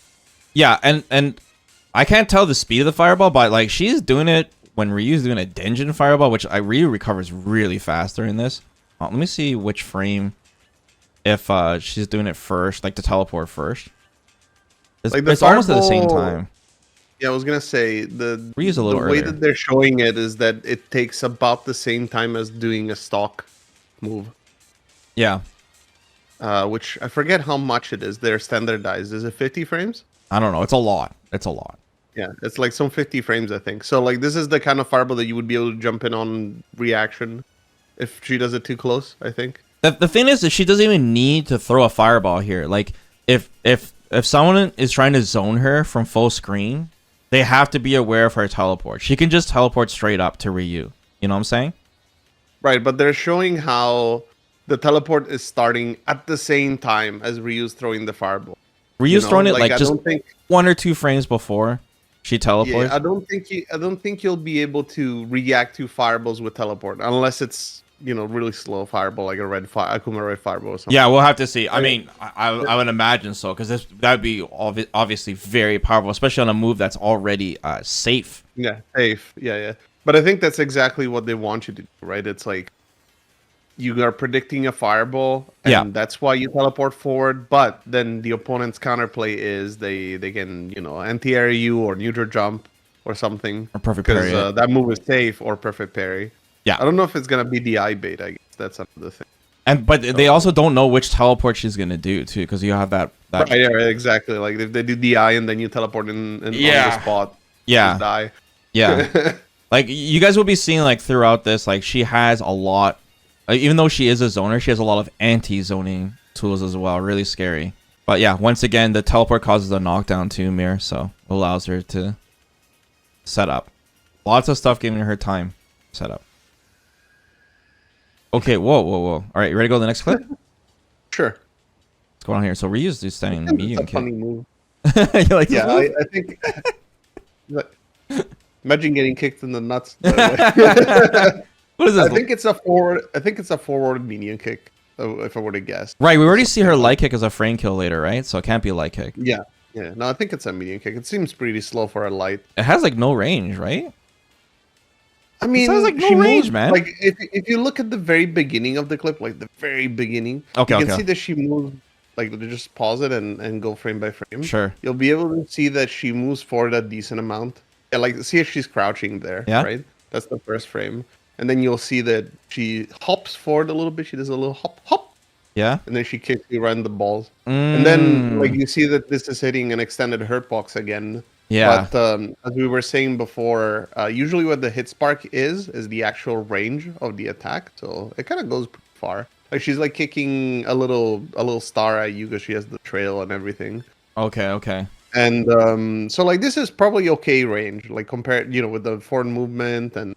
[SPEAKER 1] Yeah, and I can't tell the speed of the fireball, but like she's doing it when Ryu's doing a Denjin fireball, which Ryu recovers really fast during this. Let me see which frame. If she's doing it first, like to teleport first. It's almost at the same time.
[SPEAKER 2] Yeah, I was gonna say the
[SPEAKER 1] way
[SPEAKER 2] that they're showing it is that it takes about the same time as doing a stock move.
[SPEAKER 1] Yeah.
[SPEAKER 2] Which I forget how much it is. They're standardized. Is it 50 frames?
[SPEAKER 1] I don't know. It's a lot. It's a lot.
[SPEAKER 2] Yeah, it's like some 50 frames, I think. So like this is the kind of fireball that you would be able to jump in on reaction if she does it too close, I think.
[SPEAKER 1] The thing is that she doesn't even need to throw a fireball here. Like if someone is trying to zone her from full screen, they have to be aware of her teleport. She can just teleport straight up to Ryu. You know what I'm saying?
[SPEAKER 2] Right, but they're showing how the teleport is starting at the same time as Ryu's throwing the fireball.
[SPEAKER 1] Ryu's throwing it like just 1 or 2 frames before she teleports.
[SPEAKER 2] Yeah, I don't think you'll be able to react to fireballs with teleport unless it's really slow fireball like a Akuma red fireball or something.
[SPEAKER 1] Yeah, we'll have to see. I mean, I would imagine so because that would be obviously very powerful, especially on a move that's already safe.
[SPEAKER 2] Yeah, safe. Yeah. But I think that's exactly what they want you to do, right? It's like you are predicting a fireball, and that's why you teleport forward. But then the opponent's counterplay is they can anti-air you or neutral jump or something,
[SPEAKER 1] or perfect parry.
[SPEAKER 2] Because that move is safe or perfect parry.
[SPEAKER 1] Yeah,
[SPEAKER 2] I don't know if it's gonna be DI bait. I guess that's another thing.
[SPEAKER 1] But they also don't know which teleport she's gonna do too, because you have that.
[SPEAKER 2] Right, yeah, exactly. Like if they do DI and then you teleport in on the spot.
[SPEAKER 1] Yeah.
[SPEAKER 2] Die.
[SPEAKER 1] Yeah. Like you guys will be seeing like throughout this, like she has a lot. Even though she is a zoner, she has a lot of anti-zoning tools as well. Really scary. But yeah, once again, the teleport causes a knockdown too, Mir, so allows her to set up. Lots of stuff giving her time set up. Okay, whoa. All right, you ready to go to the next clip?
[SPEAKER 2] Sure.
[SPEAKER 1] What's going on here? So Ryu's just standing in the medium kick.
[SPEAKER 2] Funny move.
[SPEAKER 1] You like
[SPEAKER 2] yeah, I think. Imagine getting kicked in the nuts.
[SPEAKER 1] What is this?
[SPEAKER 2] I think it's a forward. I think it's a forward medium kick. If I were to guess.
[SPEAKER 1] Right, we already see her light kick as a frame kill later, right? So it can't be a light kick.
[SPEAKER 2] Yeah. No, I think it's a medium kick. It seems pretty slow for a light.
[SPEAKER 1] It has like no range, right?
[SPEAKER 2] I mean,
[SPEAKER 1] it sounds like no range, man.
[SPEAKER 2] Like if you look at the very beginning of the clip, like the very beginning, you can see that she moves. Like just pause it and go frame by frame.
[SPEAKER 1] Sure.
[SPEAKER 2] You'll be able to see that she moves forward a decent amount. Yeah, like see if she's crouching there. Yeah. Right. That's the first frame, and then you'll see that she hops forward a little bit. She does a little hop.
[SPEAKER 1] Yeah.
[SPEAKER 2] And then she kicks you right in the balls. And then like you see that this is hitting an extended hurt box again.
[SPEAKER 1] Yeah.
[SPEAKER 2] But as we were saying before, usually what the hit spark is the actual range of the attack. So it kind of goes pretty far. Like she's like kicking a little star at you because she has the trail and everything.
[SPEAKER 1] Okay.
[SPEAKER 2] And so like this is probably okay range, like compared with the forward movement and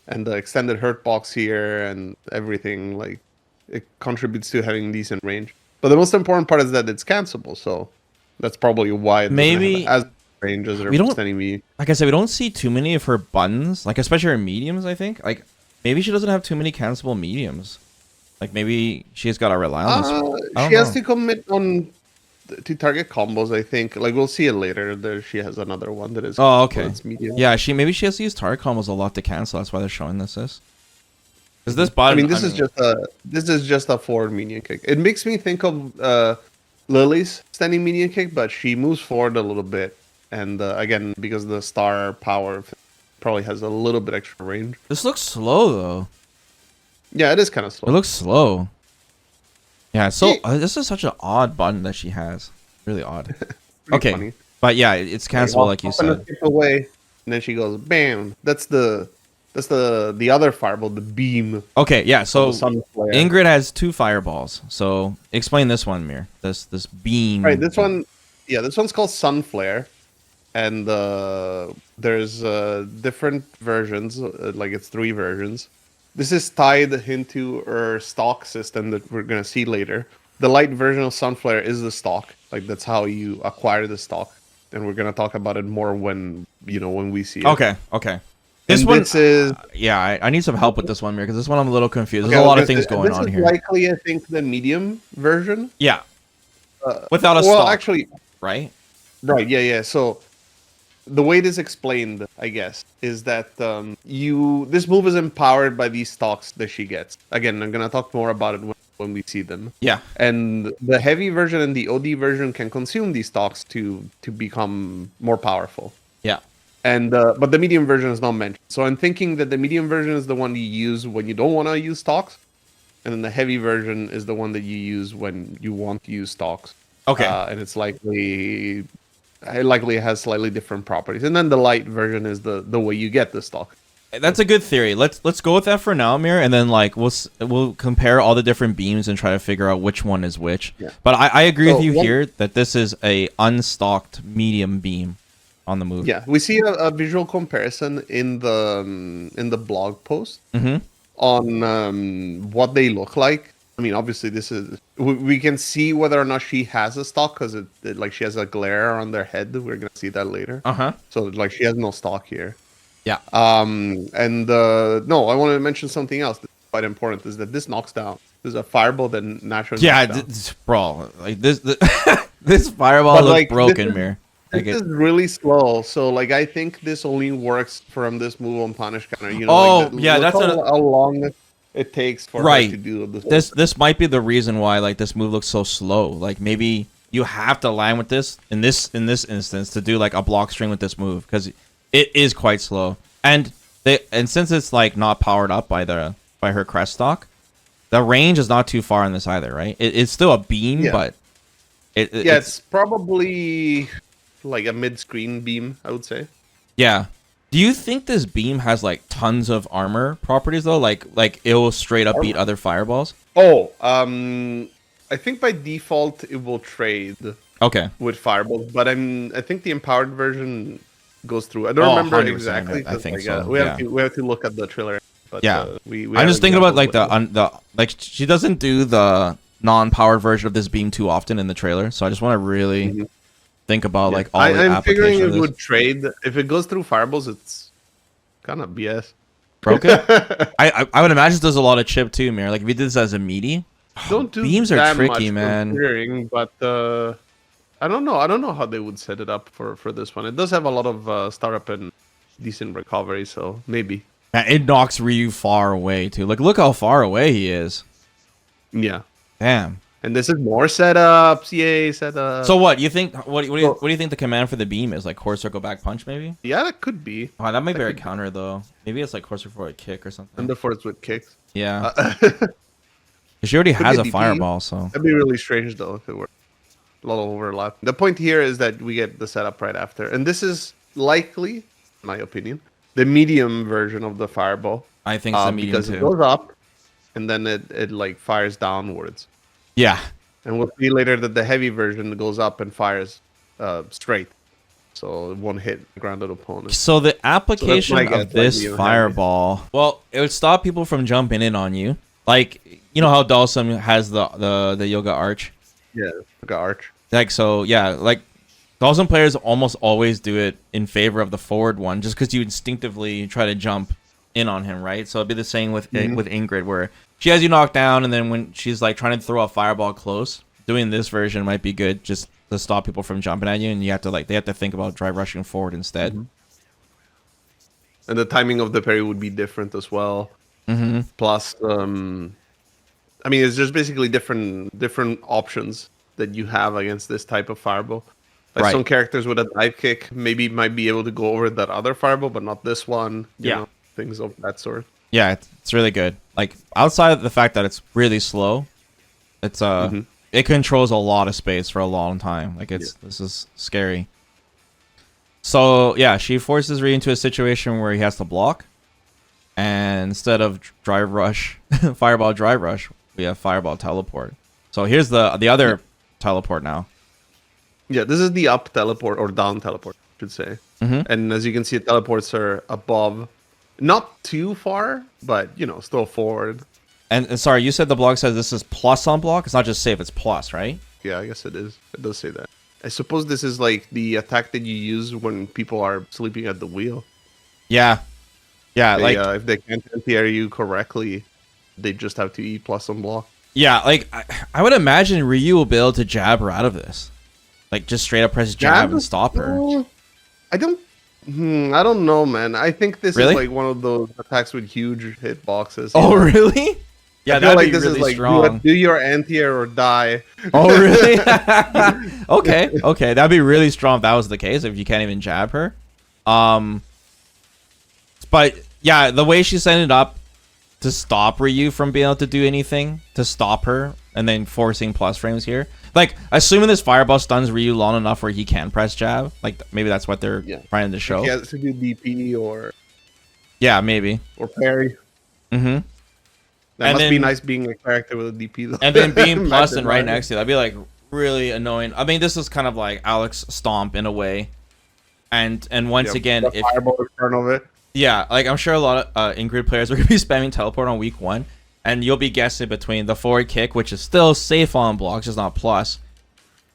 [SPEAKER 2] the extended hurt box here and everything. Like it contributes to having decent range. But the most important part is that it's cancelable. So that's probably why it
[SPEAKER 1] maybe
[SPEAKER 2] as range as standing me.
[SPEAKER 1] Like I said, we don't see too many of her buttons, like especially her mediums. I think like maybe she doesn't have too many cancelable mediums. Like maybe she's got to rely on this.
[SPEAKER 2] She has to commit on to target combos. I think. Like we'll see it later. There she has another one that is.
[SPEAKER 1] Oh, okay. Yeah, maybe she has to use target combos a lot to cancel. That's why they're showing this. Because this button.
[SPEAKER 2] I mean, this is just a forward medium kick. It makes me think of Lily's standing medium kick, but she moves forward a little bit, and again because the star power probably has a little bit extra range.
[SPEAKER 1] This looks slow though.
[SPEAKER 2] Yeah, it is kind of slow.
[SPEAKER 1] It looks slow. Yeah, so this is such an odd button that she has. Really odd. Okay, funny. But yeah, it's cancelable like you said.
[SPEAKER 2] Away, and then she goes, bam. That's the other fireball, the beam.
[SPEAKER 1] Okay, yeah. So Ingrid has 2 fireballs. So explain this one, Mir. This beam.
[SPEAKER 2] Right. This one. Yeah, this one's called Sunflare, and there's different versions. Like it's 3 versions. This is tied into her stock system that we're going to see later. The light version of Sunflare is the stock. Like, that's how you acquire the stock. And we're going to talk about it more when we see it.
[SPEAKER 1] Okay. This one is... I need some help with this one, Mir, because this one I'm a little confused. There's a lot of things going on here.
[SPEAKER 2] This is likely, I think, the medium version.
[SPEAKER 1] Yeah. Without a stock.
[SPEAKER 2] Well, actually...
[SPEAKER 1] Right?
[SPEAKER 2] Right, yeah. So the way it is explained, I guess, is that this move is empowered by these stocks that she gets. Again, I'm gonna talk more about it when we see them.
[SPEAKER 1] Yeah.
[SPEAKER 2] And the heavy version and the OD version can consume these stocks to become more powerful.
[SPEAKER 1] Yeah.
[SPEAKER 2] And but the medium version is not mentioned. So I'm thinking that the medium version is the one you use when you don't want to use stocks, and then the heavy version is the one that you use when you want to use stocks.
[SPEAKER 1] Okay.
[SPEAKER 2] And it's likely has slightly different properties. And then the light version is the way you get the stock.
[SPEAKER 1] That's a good theory. Let's go with that for now, Amir, and then like we'll compare all the different beams and try to figure out which one is which. Yeah. But I agree with you here that this is a unstocked medium beam on the move.
[SPEAKER 2] Yeah, we see a visual comparison in the blog post on what they look like. I mean, obviously, we can see whether or not she has a stock because like she has a glare on their head. We're gonna see that later. So like she has no stock here.
[SPEAKER 1] Yeah.
[SPEAKER 2] No, I want to mention something else that's quite important is that this knocks down. There's a fireball that naturally.
[SPEAKER 1] Yeah, bro, like this this fireball looks like, broken, Mir.
[SPEAKER 2] This is really slow, so like I think this only works from this move on punish counter. You know,
[SPEAKER 1] that's
[SPEAKER 2] how long it takes for her to do this.
[SPEAKER 1] This might be the reason why like this move looks so slow. Like maybe you have to land with this in this instance to do like a block string with this move because it is quite slow. And since it's like not powered up by her crest stock, the range is not too far on this either, right? It's still a beam, but it's probably
[SPEAKER 2] like a mid-screen beam, I would say.
[SPEAKER 1] Yeah. Do you think this beam has like tons of armor properties though? Like it will straight up beat other fireballs?
[SPEAKER 2] Oh, I think by default it will trade.
[SPEAKER 1] Okay.
[SPEAKER 2] With fireballs, but I think the empowered version goes through. I don't remember exactly.
[SPEAKER 1] I think
[SPEAKER 2] like,
[SPEAKER 1] so.
[SPEAKER 2] We have to look at the trailer. But,
[SPEAKER 1] I'm just thinking about like like she doesn't do the non-powered version of this beam too often in the trailer, so I just want to really think about like all the
[SPEAKER 2] I'm figuring
[SPEAKER 1] it
[SPEAKER 2] would trade if it goes through fireballs. It's kind of BS.
[SPEAKER 1] Broken. I would imagine there's a lot of chip too, Mir. Like if you did this as a meaty, beams are tricky, man.
[SPEAKER 2] But I don't know. I don't know how they would set it up for this one. It does have a lot of startup and decent recovery, so maybe.
[SPEAKER 1] Yeah, it knocks Ryu far away too. Like look how far away he is.
[SPEAKER 2] Yeah.
[SPEAKER 1] Damn.
[SPEAKER 2] And this is more setups. Yay, setups.
[SPEAKER 1] So what you think? What do you think the command for the beam is? Like core circle back punch, maybe?
[SPEAKER 2] Yeah, that could be.
[SPEAKER 1] Oh, that might be a counter though. Maybe it's like core circle forward kick or something.
[SPEAKER 2] And the forwards with kicks.
[SPEAKER 1] Yeah. She already has a fireball, so
[SPEAKER 2] that'd be really strange though if it were a lot of overlap. The point here is that we get the setup right after, and this is likely, in my opinion, the medium version of the fireball.
[SPEAKER 1] I think it's the medium
[SPEAKER 2] because
[SPEAKER 1] too.
[SPEAKER 2] It goes up, and then it like fires downwards.
[SPEAKER 1] Yeah.
[SPEAKER 2] And we'll see later that the heavy version goes up and fires straight. So it won't hit grounded opponent.
[SPEAKER 1] So the application of this fireball, well, it would stop people from jumping in on you. Like, you know how Dalsum has the yoga arch?
[SPEAKER 2] Yeah, yoga arch.
[SPEAKER 1] Like, so, yeah, like, Dalsum players almost always do it in favor of the forward one just because you instinctively try to jump in on him, right? So it'd be the same with Ingrid, where she has you knocked down, and then when she's like trying to throw a fireball close, doing this version might be good just to stop people from jumping at you, and you have to they have to think about drive rushing forward instead.
[SPEAKER 2] And the timing of the parry would be different as well. Plus, I mean, it's just basically different options that you have against this type of fireball. Like some characters with a dive kick might be able to go over that other fireball, but not this one. You know, things of that sort.
[SPEAKER 1] Yeah, it's really good. Like outside of the fact that it's really slow, it's it controls a lot of space for a long time. Like this is scary. So yeah, she forces Ryu into a situation where he has to block, and instead of drive rush, fireball drive rush, we have fireball teleport. So here's the other teleport now.
[SPEAKER 2] Yeah, this is the up teleport or down teleport, I should say. And as you can see, teleports are above. Not too far, but, you know, still forward.
[SPEAKER 1] And sorry, you said the blog says this is plus on block? It's not just safe, it's plus, right?
[SPEAKER 2] Yeah, I guess it is. It does say that. I suppose this is like the attack that you use when people are sleeping at the wheel.
[SPEAKER 1] Yeah. Yeah, like...
[SPEAKER 2] if they can't anti-air you correctly, they just have to E plus on block.
[SPEAKER 1] Yeah, like, I would imagine Ryu will be able to jab her out of this. Like, just straight up press jab and stop her.
[SPEAKER 2] I don't I don't know, man. I think this
[SPEAKER 1] Really?
[SPEAKER 2] is like one of those attacks with huge hitboxes.
[SPEAKER 1] Oh, really? Yeah,
[SPEAKER 2] I feel
[SPEAKER 1] that'd
[SPEAKER 2] like
[SPEAKER 1] be
[SPEAKER 2] this
[SPEAKER 1] really
[SPEAKER 2] is like
[SPEAKER 1] strong.
[SPEAKER 2] do your anti-air or die.
[SPEAKER 1] Oh, really? Okay, that'd be really strong if that was the case. If you can't even jab her, but yeah, the way she set it up to stop Ryu from being able to do anything, to stop her, and then forcing plus frames here. Like, assuming this fireball stuns Ryu long enough where he can press jab. Like, maybe that's what they're trying to show.
[SPEAKER 2] He has to do DP or...
[SPEAKER 1] Yeah, maybe.
[SPEAKER 2] Or parry.
[SPEAKER 1] Mm-hmm.
[SPEAKER 2] That must be nice being a character with a DP, though.
[SPEAKER 1] And then being plus and right next to you. That'd be, like, really annoying. I mean, this is kind of like Alex Stomp in a way. And once again...
[SPEAKER 2] if fireball in front of it.
[SPEAKER 1] Yeah, like, I'm sure a lot of Ingrid players are going to be spamming teleport on week 1. And you'll be guessing between the forward kick, which is still safe on blocks, just not plus,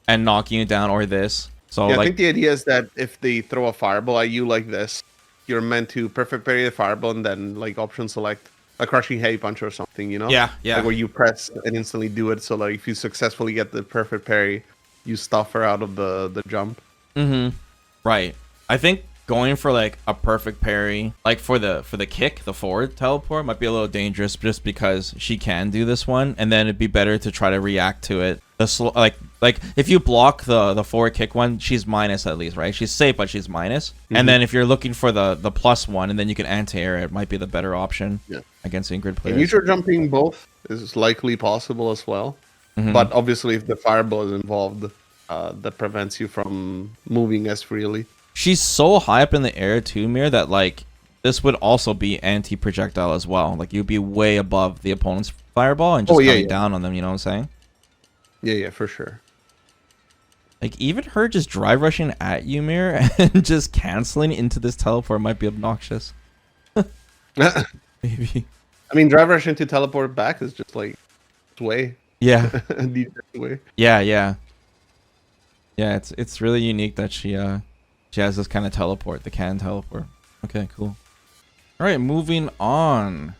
[SPEAKER 1] and knocking you down, or this. So
[SPEAKER 2] yeah,
[SPEAKER 1] like,
[SPEAKER 2] I think the idea is that if they throw a fireball at you like this, you're meant to perfect parry the fireball and then like option select a crushing heavy punch or something, you know?
[SPEAKER 1] Yeah.
[SPEAKER 2] Like where you press and instantly do it. So like if you successfully get the perfect parry, you stuff her out of the jump.
[SPEAKER 1] Mm-hmm. Right. I think going for like a perfect parry, like for the kick, the forward teleport might be a little dangerous just because she can do this one, and then it'd be better to try to react to it. Like if you block the forward kick one, she's minus at least, right? She's safe, but she's minus. Mm-hmm. And then if you're looking for the plus one, and then you can anti-air it, might be the better option against Ingrid players.
[SPEAKER 2] And neutral jumping both is likely possible as well, but obviously if the fireball is involved, that prevents you from moving as freely.
[SPEAKER 1] She's so high up in the air too, Mir, that like this would also be anti-projectile as well. Like you'd be way above the opponent's fireball and just coming down on them. You know what I'm saying?
[SPEAKER 2] Yeah, for sure.
[SPEAKER 1] Like even her just drive rushing at you, Mir, and just canceling into this teleport might be obnoxious. Maybe.
[SPEAKER 2] I mean, drive rush into teleport back is just like sway.
[SPEAKER 1] Yeah.
[SPEAKER 2] Way.
[SPEAKER 1] Yeah. It's really unique that she has this kind of teleport, the can teleport. Okay, cool. All right, moving on.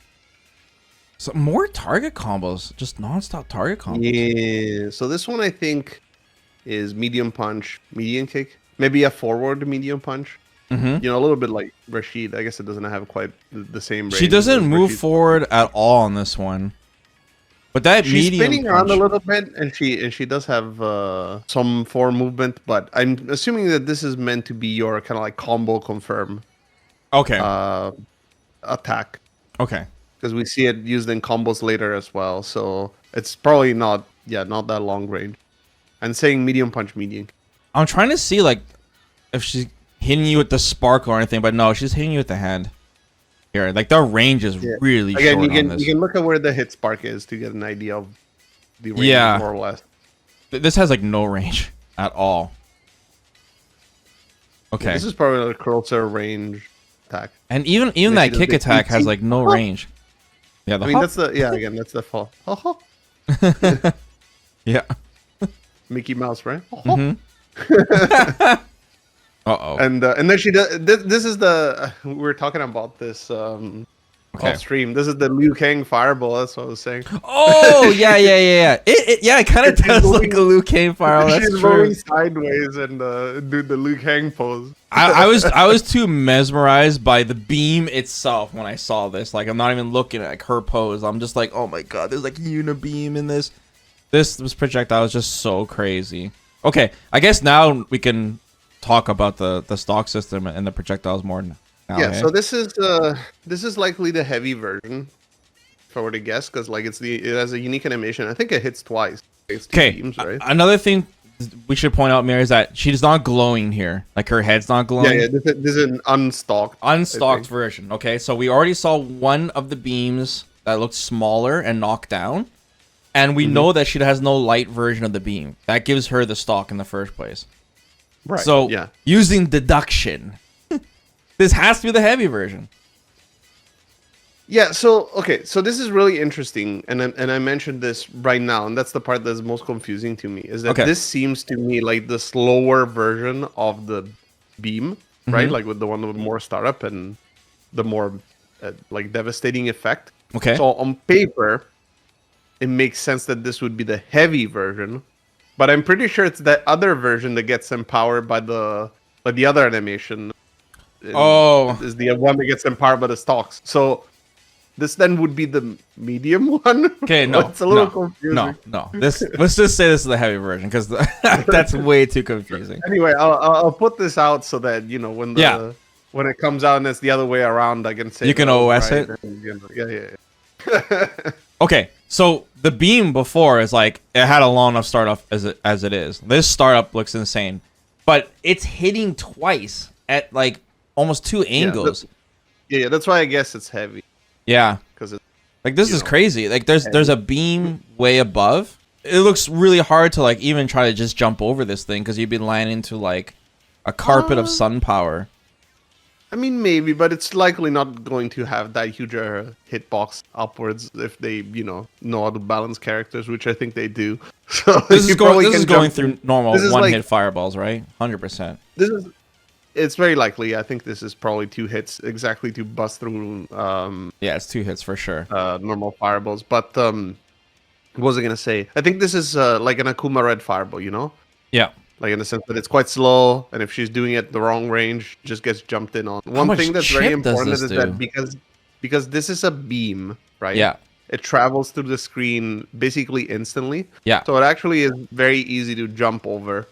[SPEAKER 1] So more target combos, just non-stop target combos.
[SPEAKER 2] Yeah. So this one I think is medium punch, medium kick, maybe a forward medium punch. You know, a little bit like Rashid. I guess it doesn't have quite the same range.
[SPEAKER 1] She doesn't move forward at all on this one. But that
[SPEAKER 2] she's
[SPEAKER 1] medium
[SPEAKER 2] spinning around a little bit, and she does have some forward movement. But I'm assuming that this is meant to be your kind of like combo confirm.
[SPEAKER 1] Okay.
[SPEAKER 2] Attack.
[SPEAKER 1] Okay.
[SPEAKER 2] Because we see it used in combos later as well, so it's probably not that long range. And saying medium punch, medium.
[SPEAKER 1] I'm trying to see like if she's hitting you with the sparkle or anything, but no, she's hitting you with the hand. Here, like the range is really
[SPEAKER 2] again,
[SPEAKER 1] short on this.
[SPEAKER 2] You can look at where the hit spark is to get an idea of the range more or less.
[SPEAKER 1] This has like no range at all. Okay.
[SPEAKER 2] This is probably a closer range attack.
[SPEAKER 1] And even that kick attack has like no range. Yeah,
[SPEAKER 2] I mean that's the fall.
[SPEAKER 1] Yeah.
[SPEAKER 2] Mickey Mouse, right?
[SPEAKER 1] Uh-oh.
[SPEAKER 2] And then she does. This is the we were talking about this off stream. This is the Liu Kang fireball. That's what I was saying.
[SPEAKER 1] Oh yeah. It kind of does like a Liu Kang fireball. That's
[SPEAKER 2] she's
[SPEAKER 1] true.
[SPEAKER 2] rolling sideways and do the Liu Kang pose.
[SPEAKER 1] I was too mesmerized by the beam itself when I saw this. Like I'm not even looking at like, her pose. I'm just like, oh my god, there's like unibeam in this. This projectile is just so crazy. Okay, I guess now we can talk about the stock system and the projectiles more now.
[SPEAKER 2] Yeah, so this is likely the heavy version, if I were to guess, because like it has a unique animation. I think it hits twice.
[SPEAKER 1] Okay,
[SPEAKER 2] beams, right?
[SPEAKER 1] Another thing we should point out, Mary, is that she's not glowing here. Like her head's not glowing.
[SPEAKER 2] Yeah. This is an unstocked
[SPEAKER 1] version. Okay, so we already saw one of the beams that looked smaller and knocked down, and we know that she has no light version of the beam. That gives her the stock in the first place.
[SPEAKER 2] Right.
[SPEAKER 1] So using deduction, this has to be the heavy version.
[SPEAKER 2] Yeah. So so this is really interesting, and I mentioned this right now, and that's the part that's most confusing to me. Is that this seems to me like the slower version of the beam, right? Like with the one with more startup and the more like devastating effect.
[SPEAKER 1] Okay.
[SPEAKER 2] So on paper, it makes sense that this would be the heavy version. But I'm pretty sure it's that other version that gets empowered by the other animation.
[SPEAKER 1] Oh,
[SPEAKER 2] is the one that gets empowered by the stalks. So this then would be the medium one.
[SPEAKER 1] Okay, no,
[SPEAKER 2] it's a little confusing.
[SPEAKER 1] No. Let's just say this is the heavy version because that's way too confusing.
[SPEAKER 2] Anyway, I'll put this out so that when it comes out and it's the other way around, I can say
[SPEAKER 1] you can OS it.
[SPEAKER 2] And, yeah.
[SPEAKER 1] Okay, so the beam before is like it had a long enough startup as it is. This startup looks insane, but it's hitting twice at like almost two angles.
[SPEAKER 2] Yeah, that's why I guess it's heavy.
[SPEAKER 1] Yeah,
[SPEAKER 2] because it's
[SPEAKER 1] like this is crazy. Like there's a beam way above. It looks really hard to like even try to just jump over this thing because you'd be landing into like a carpet of sun power.
[SPEAKER 2] I mean, maybe, but it's likely not going to have that huge hitbox upwards if they, know how to balance characters, which I think they do. So
[SPEAKER 1] this is going through normal one-hit fireballs, right? 100%.
[SPEAKER 2] It's very likely. I think this is probably 2 hits exactly to bust through.
[SPEAKER 1] Yeah, it's 2 hits for sure.
[SPEAKER 2] Normal fireballs, but what was I gonna say? I think this is like an Akuma Red fireball,
[SPEAKER 1] Yeah.
[SPEAKER 2] Like in the sense that it's quite slow, and if she's doing it the wrong range, just gets jumped in on. One thing that's very important is that because this is a beam, right?
[SPEAKER 1] Yeah.
[SPEAKER 2] It travels through the screen basically instantly.
[SPEAKER 1] Yeah.
[SPEAKER 2] So it actually is very easy to jump over,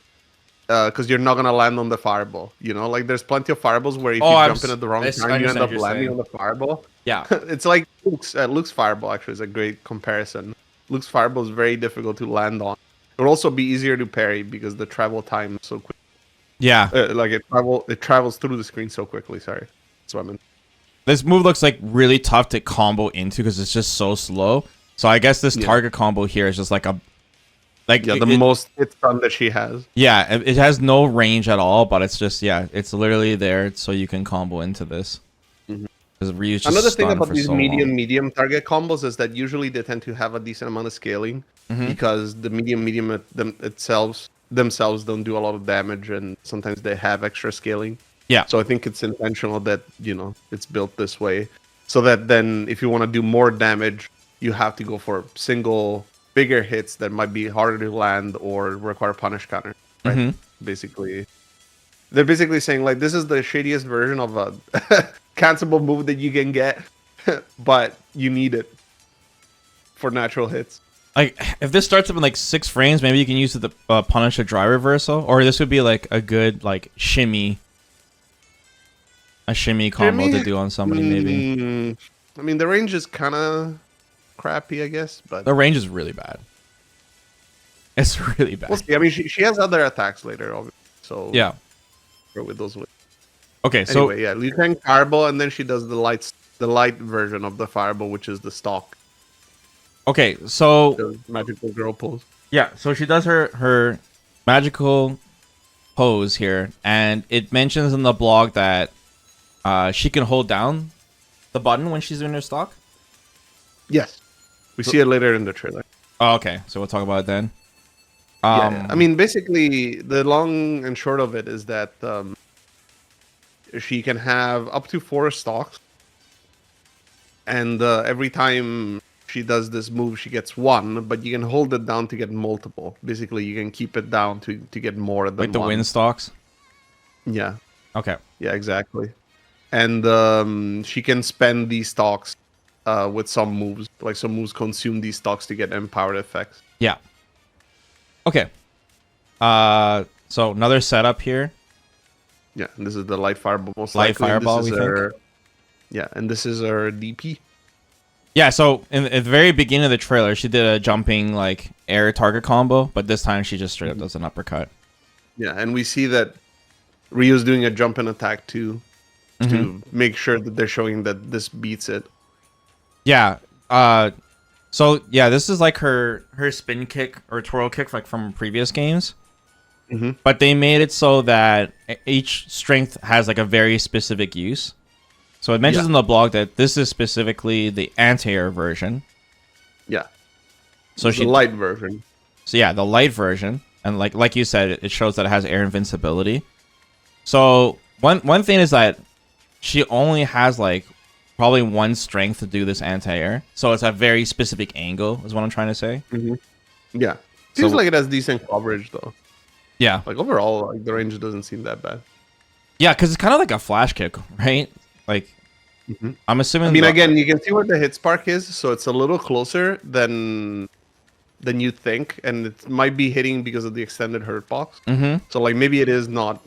[SPEAKER 2] because you're not gonna land on the fireball. Like there's plenty of fireballs where if you jump in at the wrong time, you end up landing on the fireball.
[SPEAKER 1] Yeah.
[SPEAKER 2] It's like Luke's fireball actually is a great comparison. Luke's fireball is very difficult to land on. It would also be easier to parry because the travel time is so quick.
[SPEAKER 1] Yeah.
[SPEAKER 2] Like it travels through the screen so quickly. Sorry. That's what I meant.
[SPEAKER 1] This move looks like really tough to combo into because it's just so slow. So I guess this target combo here is just like the
[SPEAKER 2] most hit stun that she has.
[SPEAKER 1] Yeah, it has no range at all, but it's just it's literally there so you can combo into this. Ryu's just
[SPEAKER 2] another thing about these
[SPEAKER 1] so
[SPEAKER 2] medium target combos is that usually they tend to have a decent amount of scaling because the medium themselves don't do a lot of damage, and sometimes they have extra scaling.
[SPEAKER 1] Yeah.
[SPEAKER 2] So I think it's intentional that it's built this way, so that then if you want to do more damage, you have to go for single bigger hits that might be harder to land or require punish counter. Right. Basically, they're basically saying like this is the shadiest version of a cancelable move that you can get, but you need it for natural hits.
[SPEAKER 1] Like if this starts up in like 6 frames, maybe you can use it to punish a dry reversal, or this would be like a good like shimmy combo to do on somebody. Maybe.
[SPEAKER 2] I mean, the range is kind of crappy, I guess, but
[SPEAKER 1] the range is really bad. It's really bad.
[SPEAKER 2] We'll see. I mean, she has other attacks later, obviously, so
[SPEAKER 1] yeah.
[SPEAKER 2] With those.
[SPEAKER 1] Okay, so
[SPEAKER 2] anyway, yeah, Liu Kang fireball, and then she does the light version of the fireball, which is the stalk.
[SPEAKER 1] Okay, so
[SPEAKER 2] the magical girl pose.
[SPEAKER 1] Yeah, so she does her magical pose here, and it mentions in the blog that she can hold down the button when she's doing her stalk.
[SPEAKER 2] Yes, we see it later in the trailer.
[SPEAKER 1] Oh, okay, so we'll talk about it then.
[SPEAKER 2] Yeah. I mean, basically, the long and short of it is that she can have up to 4 stalks, and every time she does this move, she gets 1, but you can hold it down to get multiple. Basically, you can keep it down to get more than 1.
[SPEAKER 1] Like the wind stalks?
[SPEAKER 2] Yeah.
[SPEAKER 1] Okay.
[SPEAKER 2] Yeah, exactly. And she can spend these stalks with some moves. Like some moves consume these stalks to get empowered effects.
[SPEAKER 1] Yeah. Okay. So another setup here.
[SPEAKER 2] Yeah, and this is the light fireball. Most
[SPEAKER 1] light
[SPEAKER 2] likely.
[SPEAKER 1] fireball, we think.
[SPEAKER 2] Yeah, and this is our DP.
[SPEAKER 1] Yeah, so at the very beginning of the trailer, she did a jumping like air target combo, but this time she just straight up does an uppercut.
[SPEAKER 2] Yeah, and we see that Ryu's doing a jump and attack too, to make sure that they're showing that this beats it.
[SPEAKER 1] Yeah. So yeah, this is like her spin kick or twirl kick like from previous games. But they made it so that each strength has like a very specific use. So it mentions in the blog that this is specifically the anti-air version.
[SPEAKER 2] Yeah.
[SPEAKER 1] So
[SPEAKER 2] the light version.
[SPEAKER 1] So yeah, the light version, and like you said, it shows that it has air invincibility. So one thing is that she only has like probably 1 strength to do this anti-air. So it's a very specific angle, is what I'm trying to say.
[SPEAKER 2] Yeah. Seems like it has decent coverage though.
[SPEAKER 1] Yeah.
[SPEAKER 2] Like overall, like the range doesn't seem that bad.
[SPEAKER 1] Yeah, because it's kind of like a flash kick, right? Like, I'm assuming.
[SPEAKER 2] I mean, again, you can see where the hit spark is, so it's a little closer than you think, and it might be hitting because of the extended hurt box. So like maybe it is not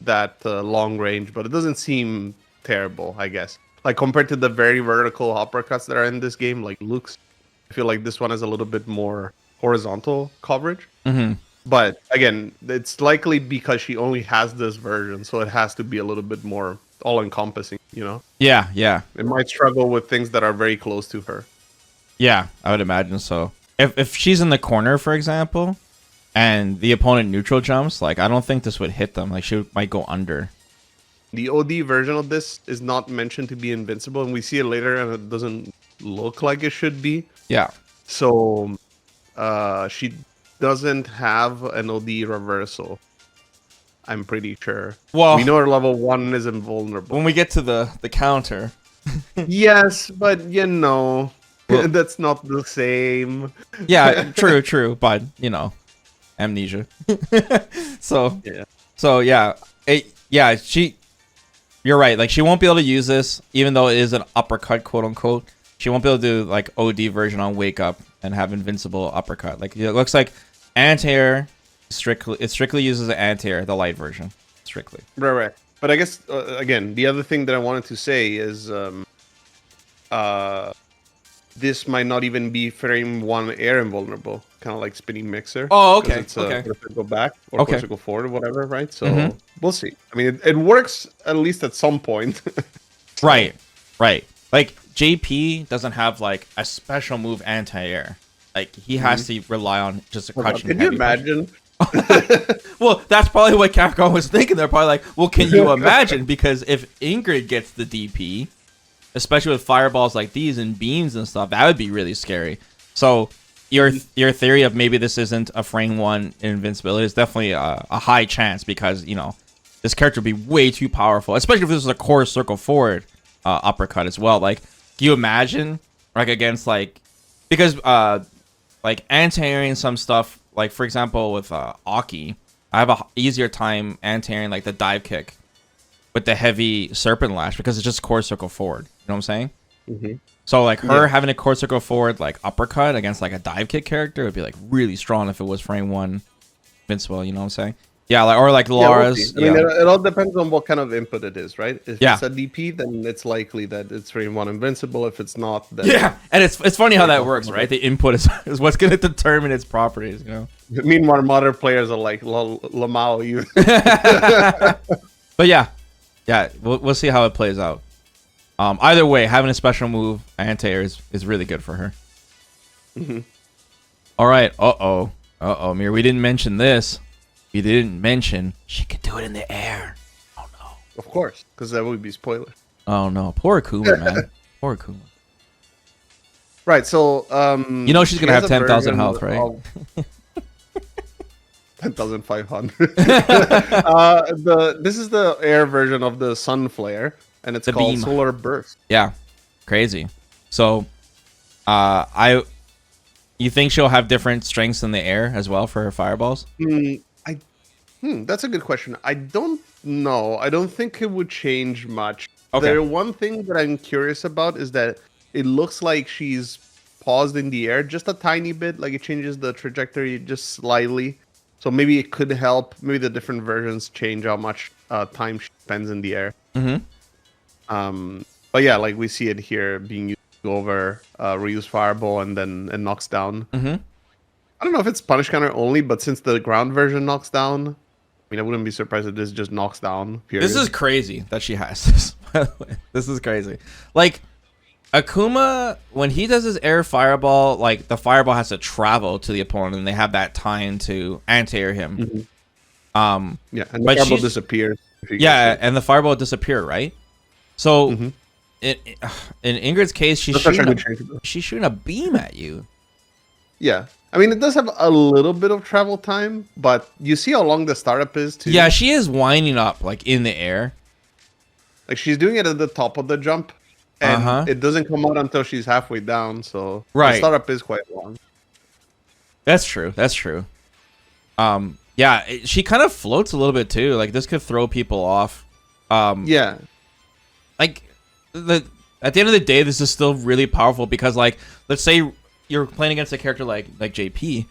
[SPEAKER 2] that long range, but it doesn't seem terrible, I guess. Like compared to the very vertical uppercuts that are in this game, like Luke's, I feel like this one has a little bit more horizontal coverage. But again, it's likely because she only has this version, so it has to be a little bit more all-encompassing, you know?
[SPEAKER 1] Yeah, yeah.
[SPEAKER 2] It might struggle with things that are very close to her.
[SPEAKER 1] Yeah, I would imagine so. If she's in the corner, for example, and the opponent neutral jumps, like, I don't think this would hit them. Like, she might go under.
[SPEAKER 2] The OD version of this is not mentioned to be invincible, and we see it later, and it doesn't look like it should be.
[SPEAKER 1] Yeah.
[SPEAKER 2] So, she doesn't have an OD reversal. I'm pretty sure.
[SPEAKER 1] Well,
[SPEAKER 2] we know her level 1 is invulnerable.
[SPEAKER 1] When we get to the counter.
[SPEAKER 2] Yes, but you know, well, that's not the same.
[SPEAKER 1] Yeah, true. But, you know, amnesia. So yeah, you're right. Like, she won't be able to use this, even though it is an uppercut, quote unquote. She won't be able to do like OD version on Wake Up and have invincible uppercut. Like, it looks like anti-air strictly uses an anti-air, the light version, strictly.
[SPEAKER 2] Right. But I guess again, the other thing that I wanted to say is this might not even be frame 1 air invulnerable, kind of like spinning mixer.
[SPEAKER 1] Oh, okay.
[SPEAKER 2] It's
[SPEAKER 1] okay.
[SPEAKER 2] go back or go forward or whatever, right? So we'll see. I mean, it works at least at some point.
[SPEAKER 1] So. Right. Like, JP doesn't have like a special move anti-air. Like, he has to rely on just a crouching.
[SPEAKER 2] Can you imagine?
[SPEAKER 1] Well, that's probably what Capcom was thinking. They're probably like, well, can you imagine? Because if Ingrid gets the DP, especially with fireballs like these and beams and stuff, that would be really scary. So your theory of maybe this isn't a frame 1 invincibility is definitely a high chance, because, you know, this character would be way too powerful, especially if this was a core circle forward uppercut as well. Like, can you imagine, like, against, like, because like anti-airing some stuff, like, for example, with Aki, I have a easier time anti-airing like the dive kick with the heavy serpent lash, because it's just core circle forward. You know what I'm saying? So like her having a core circle forward like uppercut against like a dive kick character would be like really strong if it was frame 1 invincible. You know what I'm saying? Yeah, like, or like Laura's.
[SPEAKER 2] We'll I mean, it all depends on what kind of input it is, right? If it's a DP, then it's likely that it's frame 1 invincible. If it's not, then
[SPEAKER 1] and it's funny how that works, right? The input is what's going to determine its properties, you know.
[SPEAKER 2] Meanwhile, modern players are like Lamau you.
[SPEAKER 1] But yeah, we'll see how it plays out. Either way, having a special move anti-air is really good for her. All right. Mir, we didn't mention this. We didn't mention she could do it in the air. Oh no.
[SPEAKER 2] Of course, because that would be spoiler.
[SPEAKER 1] Oh no, poor Akuma, man. Poor Akuma.
[SPEAKER 2] Right. So
[SPEAKER 1] you know she's gonna have 10,000 health, right?
[SPEAKER 2] 10,500. This is the air version of the Sunflare, and it's called Solar Burst.
[SPEAKER 1] Yeah, crazy. So, you think she'll have different strengths in the air as well for her fireballs?
[SPEAKER 2] That's a good question. I don't know. I don't think it would change much.
[SPEAKER 1] Okay.
[SPEAKER 2] The one thing that I'm curious about is that it looks like she's paused in the air just a tiny bit. Like, it changes the trajectory just slightly. So maybe it could help. Maybe the different versions change how much time she spends in the air. But yeah, like we see it here being used over reuse fireball and then it knocks down. I don't know if it's punish counter only, but since the ground version knocks down, I mean, I wouldn't be surprised if this just knocks down. Period.
[SPEAKER 1] This is crazy that she has this. By the way, this is crazy. Like, Akuma, when he does his air fireball, like, the fireball has to travel to the opponent, and they have that time to anti-air him.
[SPEAKER 2] And the fireball disappears.
[SPEAKER 1] Yeah, and the fireball will disappear, right? So, in Ingrid's case, she's shooting a beam at you.
[SPEAKER 2] Yeah. I mean, it does have a little bit of travel time, but you see how long the startup is, too?
[SPEAKER 1] Yeah, she is winding up, like, in the air.
[SPEAKER 2] Like, she's doing it at the top of the jump, and it doesn't come out until she's halfway down, so the startup is quite long.
[SPEAKER 1] That's true. Yeah, she kind of floats a little bit, too. Like, this could throw people off.
[SPEAKER 2] Yeah.
[SPEAKER 1] Like at the end of the day, this is still really powerful because, like, let's say you're playing against a character like JP,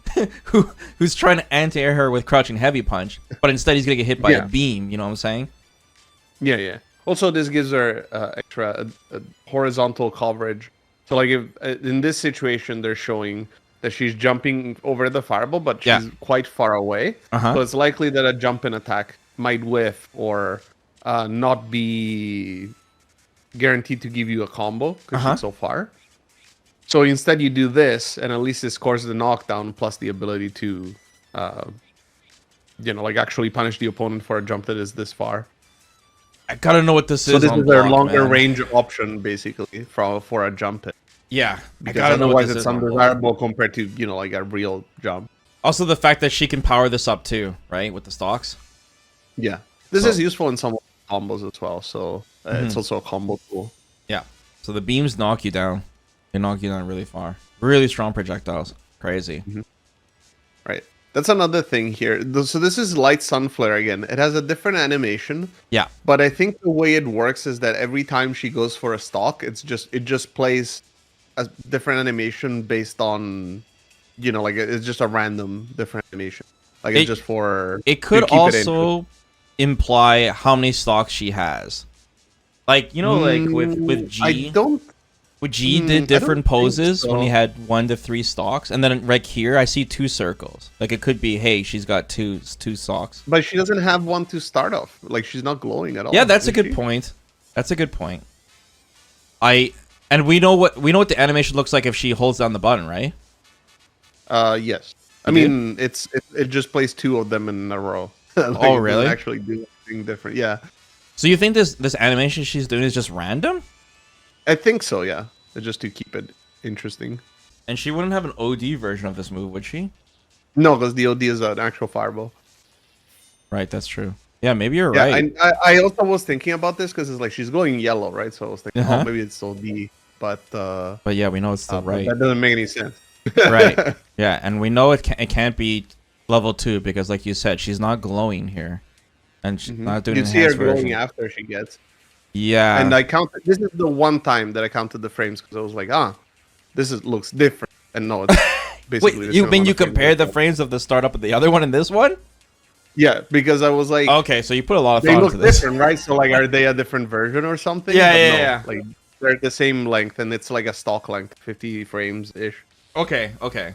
[SPEAKER 1] who's trying to anti-air her with crouching heavy punch, but instead he's gonna get hit by a beam. You know what I'm saying?
[SPEAKER 2] Yeah, yeah. Also, this gives her extra horizontal coverage. So, like, if in this situation, they're showing that she's jumping over the fireball, but she's quite far away. So it's likely that a jump in attack might whiff or not be guaranteed to give you a combo because she's so far. So instead, you do this, and at least it scores the knockdown plus the ability to, like actually punish the opponent for a jump that is this far.
[SPEAKER 1] I gotta know what this is.
[SPEAKER 2] So this is their longer range option, basically, for a jump hit.
[SPEAKER 1] Yeah,
[SPEAKER 2] because I gotta know what this it's undesirable compared to like a real jump.
[SPEAKER 1] Also, the fact that she can power this up too, right, with the stocks.
[SPEAKER 2] Yeah, this is useful in some combos as well. So it's also a combo tool.
[SPEAKER 1] Yeah. So the beams knock you down. They knock you down really far. Really strong projectiles. Crazy.
[SPEAKER 2] Right. That's another thing here. So this is Light Sunflare again. It has a different animation.
[SPEAKER 1] Yeah.
[SPEAKER 2] But I think the way it works is that every time she goes for a stock, it just plays a different animation based on, like it's just a random different animation. Like it's just for.
[SPEAKER 1] It could also imply how many stocks she has. Like, like with G.
[SPEAKER 2] I don't.
[SPEAKER 1] With G did different poses when he had 1 to 3 stocks, and then right here I see 2 circles. Like it could be, hey, she's got two stocks.
[SPEAKER 2] But she doesn't have one to start off. Like she's not glowing at all.
[SPEAKER 1] Yeah, that's a good point. That's a good point. And we know what the animation looks like if she holds down the button, right?
[SPEAKER 2] Yes. I mean, it just plays 2 of them in a row. Like,
[SPEAKER 1] oh, really?
[SPEAKER 2] Actually do something different. Yeah.
[SPEAKER 1] So you think this animation she's doing is just random?
[SPEAKER 2] I think so, yeah. Just to keep it interesting.
[SPEAKER 1] And she wouldn't have an OD version of this move, would she?
[SPEAKER 2] No, because the OD is an actual fireball.
[SPEAKER 1] Right, that's true. Yeah, maybe you're right.
[SPEAKER 2] I also was thinking about this because it's like she's glowing yellow, right? So I was thinking, oh, maybe it's OD. But
[SPEAKER 1] yeah, we know it's still right.
[SPEAKER 2] That doesn't make any sense.
[SPEAKER 1] Right. Yeah, and we know it can't be level 2 because, like you said, she's not glowing here. And she's not doing
[SPEAKER 2] enhanced version. You see her glowing after she gets.
[SPEAKER 1] Yeah.
[SPEAKER 2] And I counted. This is the one time that I counted the frames because I was like, this looks different. And no, it's basically.
[SPEAKER 1] Wait, you mean you compared the frames of the startup of the other one and this one?
[SPEAKER 2] Yeah, because I was like,
[SPEAKER 1] okay, so you put a lot of thought into this.
[SPEAKER 2] They look different, right? So like, are they a different version or something?
[SPEAKER 1] Yeah.
[SPEAKER 2] Like they're the same length, and it's like a stock length, 50 frames ish.
[SPEAKER 1] Okay.
[SPEAKER 2] I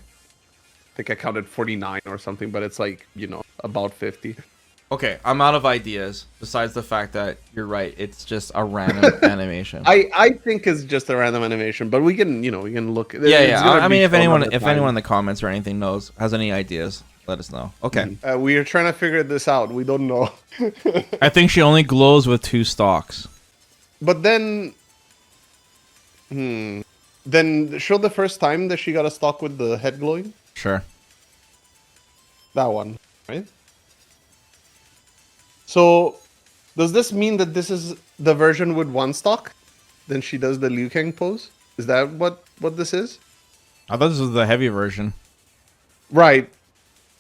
[SPEAKER 2] think I counted 49 or something, but it's like about 50.
[SPEAKER 1] Okay, I'm out of ideas. Besides the fact that you're right, it's just a random animation.
[SPEAKER 2] I think it's just a random animation, but we can look.
[SPEAKER 1] Yeah. I mean, if anyone in the comments or anything has any ideas, let us know. Okay.
[SPEAKER 2] We are trying to figure this out. We don't know.
[SPEAKER 1] I think she only glows with 2 stocks.
[SPEAKER 2] But then, then show the first time that she got a stock with the head glowing.
[SPEAKER 1] Sure.
[SPEAKER 2] That one, right? So, does this mean that this is the version with 1 stock? Then she does the Liu Kang pose? Is that what this is?
[SPEAKER 1] I thought this was the heavy version.
[SPEAKER 2] Right.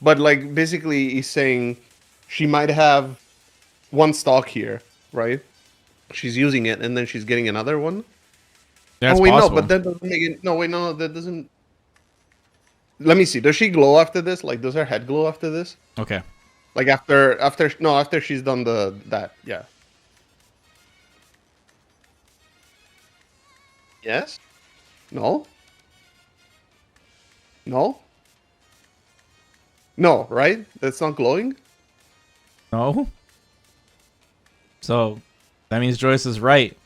[SPEAKER 2] But, like, basically, he's saying she might have 1 stock here, right? She's using it, and then she's getting another one?
[SPEAKER 1] Yeah, it's
[SPEAKER 2] wait,
[SPEAKER 1] possible.
[SPEAKER 2] no, but that doesn't make it... No, wait, no, that doesn't... Let me see. Does she glow after this? Like, does her head glow after this?
[SPEAKER 1] Okay.
[SPEAKER 2] Like after she's done that, yeah. Yes? No? No? No, right? That's not glowing?
[SPEAKER 1] No. So that means Joyce is right.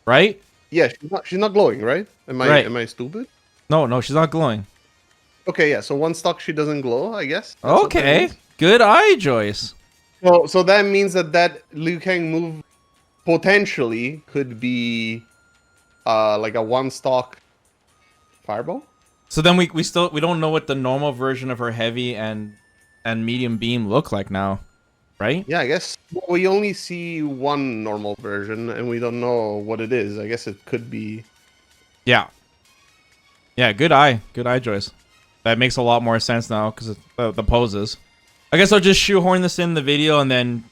[SPEAKER 1] Right?
[SPEAKER 2] Yeah, she's not glowing, right? Am I stupid?
[SPEAKER 1] No, she's not glowing.
[SPEAKER 2] Okay, yeah, so 1 stock she doesn't glow, I guess.
[SPEAKER 1] Okay, good eye, Joyce.
[SPEAKER 2] So that means that Liu Kang move potentially could be like a 1 stock fireball.
[SPEAKER 1] So then we don't know what the normal version of her heavy and medium beam look like now, right?
[SPEAKER 2] Yeah, I guess we only see 1 normal version and we don't know what it is. I guess it could be.
[SPEAKER 1] Yeah. Yeah, good eye, Joyce. That makes a lot more sense now because of the poses. I guess I'll just shoehorn this in the video and then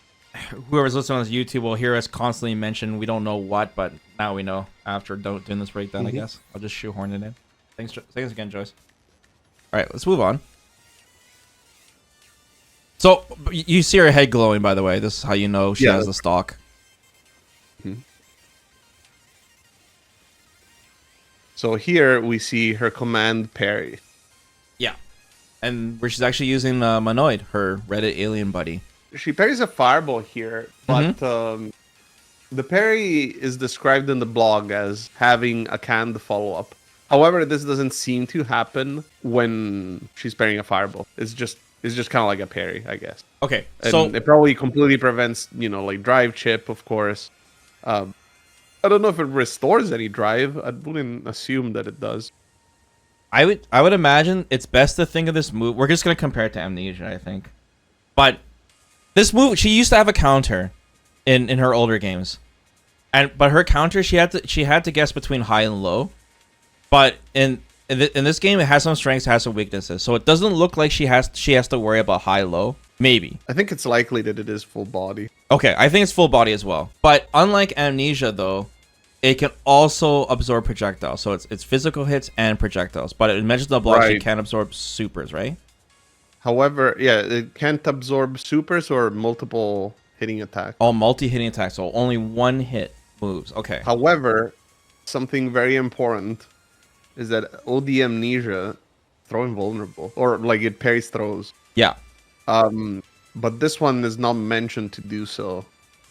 [SPEAKER 1] whoever's listening on YouTube will hear us constantly mention we don't know what, but now we know after doing this breakdown. I guess I'll just shoehorn it in. Thanks again, Joyce. All right, let's move on. So you see her head glowing, by the way. This is how you know she has the stock.
[SPEAKER 2] So here we see her command parry.
[SPEAKER 1] Yeah, and where she's actually using Manoid, her Reddit alien buddy.
[SPEAKER 2] She parries a fireball here, but the parry is described in the blog as having a canned follow-up. However, this doesn't seem to happen when she's parrying a fireball. It's just kind of like a parry, I guess.
[SPEAKER 1] Okay,
[SPEAKER 2] and
[SPEAKER 1] so
[SPEAKER 2] it probably completely prevents, like drive chip, of course. I don't know if it restores any drive. I wouldn't assume that it does.
[SPEAKER 1] I would imagine it's best to think of this move. We're just gonna compare it to Amnesia, I think. But this move, she used to have a counter in her older games, but her counter she had to guess between high and low. But in this game, it has some strengths, it has some weaknesses, so it doesn't look like she has to worry about high low. Maybe.
[SPEAKER 2] I think it's likely that it is full body.
[SPEAKER 1] Okay, I think it's full body as well. But unlike Amnesia, though, it can also absorb projectiles. So it's physical hits and projectiles. But it mentions the block she can absorb supers, right?
[SPEAKER 2] However, yeah, it can't absorb supers or multiple hitting attacks.
[SPEAKER 1] Oh, multi-hitting attacks, so only one hit moves. Okay.
[SPEAKER 2] However, something very important is that OD Amnesia throw invulnerable. Or like it parries throws.
[SPEAKER 1] Yeah.
[SPEAKER 2] But this one is not mentioned to do so.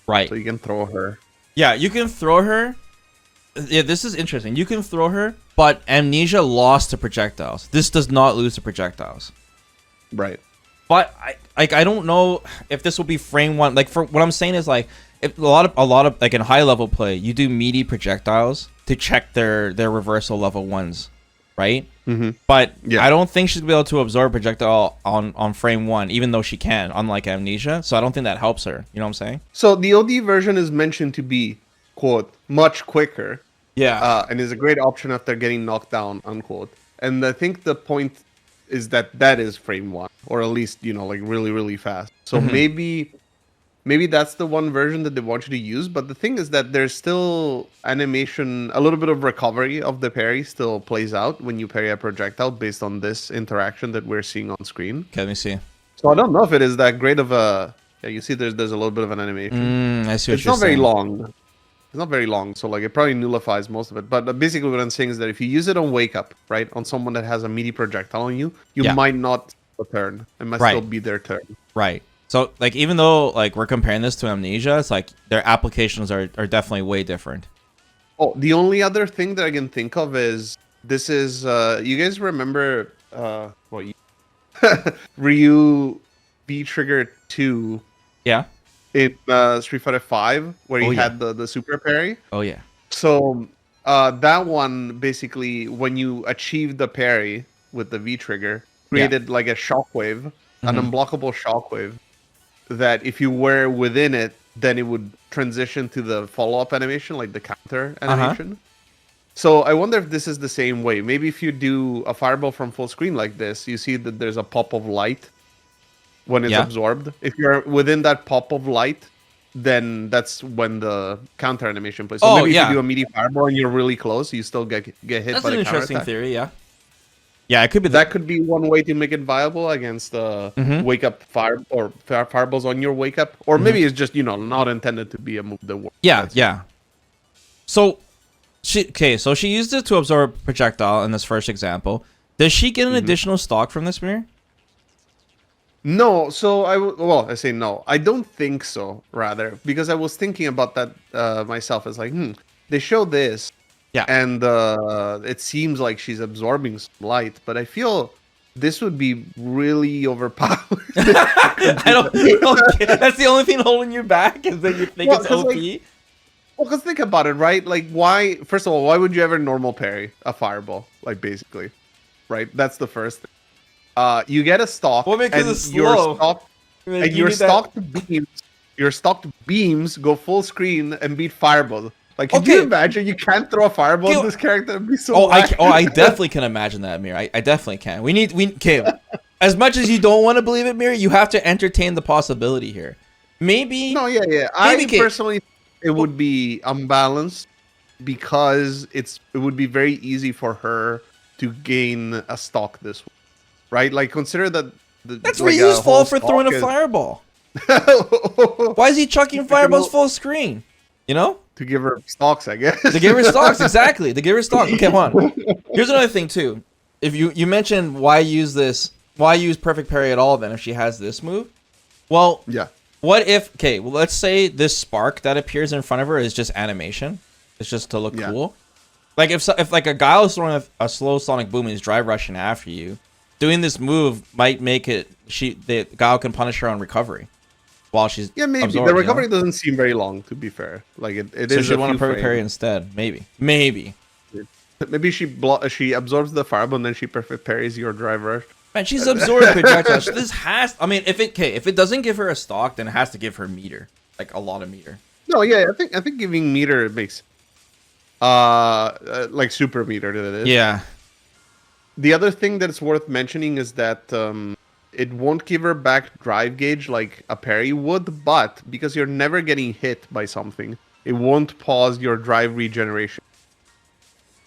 [SPEAKER 1] Right.
[SPEAKER 2] So you can throw her.
[SPEAKER 1] Yeah, you can throw her. Yeah, this is interesting. You can throw her, but Amnesia lost to projectiles. This does not lose to projectiles.
[SPEAKER 2] Right.
[SPEAKER 1] But I don't know if this will be frame one. Like, for what I'm saying is, like, if a lot of like in high level play, you do meaty projectiles to check their reversal level ones, right? But I don't think she's gonna be able to absorb projectile on frame one, even though she can, unlike Amnesia. So I don't think that helps her. You know what I'm saying?
[SPEAKER 2] So the OD version is mentioned to be, quote, much quicker.
[SPEAKER 1] Yeah.
[SPEAKER 2] And is a great option after getting knocked down, unquote. And I think the point is that is frame one, or at least, like really, really fast. So maybe that's the one version that they want you to use. But the thing is that there's still animation, a little bit of recovery of the parry still plays out when you parry a projectile based on this interaction that we're seeing on screen.
[SPEAKER 1] Okay, let me see.
[SPEAKER 2] So I don't know if it is that great of a... Yeah, you see there's a little bit of an animation.
[SPEAKER 1] I see what
[SPEAKER 2] it's
[SPEAKER 1] you're
[SPEAKER 2] not very
[SPEAKER 1] saying.
[SPEAKER 2] long. It's not very long, so like it probably nullifies most of it. But basically what I'm saying is that if you use it on wake up, right, on someone that has a meaty projectile on you, you might not a turn. It might still be their turn.
[SPEAKER 1] Right. So, like, even though, like, we're comparing this to Amnesia, it's like their applications are definitely way different.
[SPEAKER 2] Oh, the only other thing that I can think of is this is, you guys remember, Ryu V-Trigger 2?
[SPEAKER 1] Yeah.
[SPEAKER 2] In Street Fighter 5, where he had the super parry?
[SPEAKER 1] Oh, yeah.
[SPEAKER 2] So, that one, basically, when you achieved the parry with the V-Trigger, created, like, a shockwave, an unblockable shockwave, that if you were within it, then it would transition to the follow-up animation, like the counter animation. So I wonder if this is the same way. Maybe if you do a fireball from full screen like this, you see that there's a pop of light when it's absorbed. If you're within that pop of light, then that's when the counter animation plays. So maybe if you do a meaty fireball and you're really close, you still get hit by the counter attack. That's an
[SPEAKER 1] interesting theory, yeah. Yeah, it could be
[SPEAKER 2] that could be one way to make it viable against wake up fireballs on your wake up, or maybe it's just not intended to be a move that works.
[SPEAKER 1] Yeah. So she used it to absorb projectile in this first example. Does she get an additional stock from this mirror?
[SPEAKER 2] No. So I say no. I don't think so. Rather, because I was thinking about that myself. It's like they show this.
[SPEAKER 1] Yeah.
[SPEAKER 2] And it seems like she's absorbing some light, but I feel this would be really overpowered.
[SPEAKER 1] I don't. Okay. That's the only thing holding you back is that you think it's OP.
[SPEAKER 2] Because think about it, right? Like, why? First of all, why would you ever normal parry a fireball? Like, basically, right? That's the first thing. You get a stock,
[SPEAKER 1] because it's slow.
[SPEAKER 2] Your stocked beams go full screen and beat fireballs. Like, can you imagine you can't throw a fireball at this character? It'd be so
[SPEAKER 1] I definitely can imagine that, Mir. I definitely can. We as much as you don't want to believe it, Mir, you have to entertain the possibility here. Maybe.
[SPEAKER 2] No, yeah. I personally, it would be unbalanced because it would be very easy for her to gain a stock this way, right? Like consider that.
[SPEAKER 1] That's Ryu's fault for throwing a fireball. Why is he chucking fireballs full screen? You know?
[SPEAKER 2] To give her stocks, I guess.
[SPEAKER 1] To give her stocks, exactly. To give her stocks. Okay, hold on. Here's another thing too. If you mentioned why use perfect parry at all then if she has this move? Well,
[SPEAKER 2] yeah.
[SPEAKER 1] What if let's say this spark that appears in front of her is just animation. It's just to look cool. Like if like a guy is throwing a slow sonic boom and he's drive rushing after you, doing this move might make it the guy can punish her on recovery while she's
[SPEAKER 2] maybe
[SPEAKER 1] absorbed,
[SPEAKER 2] the recovery doesn't seem very long, to be fair. Like it
[SPEAKER 1] so
[SPEAKER 2] is.
[SPEAKER 1] So she want to perfect parry instead. Maybe
[SPEAKER 2] she absorbs the fireball and then she perfect parries your drive rush.
[SPEAKER 1] Man, she's absorbed projectiles. This has. I mean, if it doesn't give her a stock, then it has to give her meter, like a lot of meter.
[SPEAKER 2] No, yeah, I think giving meter makes, like super meter that it is.
[SPEAKER 1] Yeah.
[SPEAKER 2] The other thing that's worth mentioning is that it won't give her back drive gauge like a parry would, but because you're never getting hit by something, it won't pause your drive regeneration.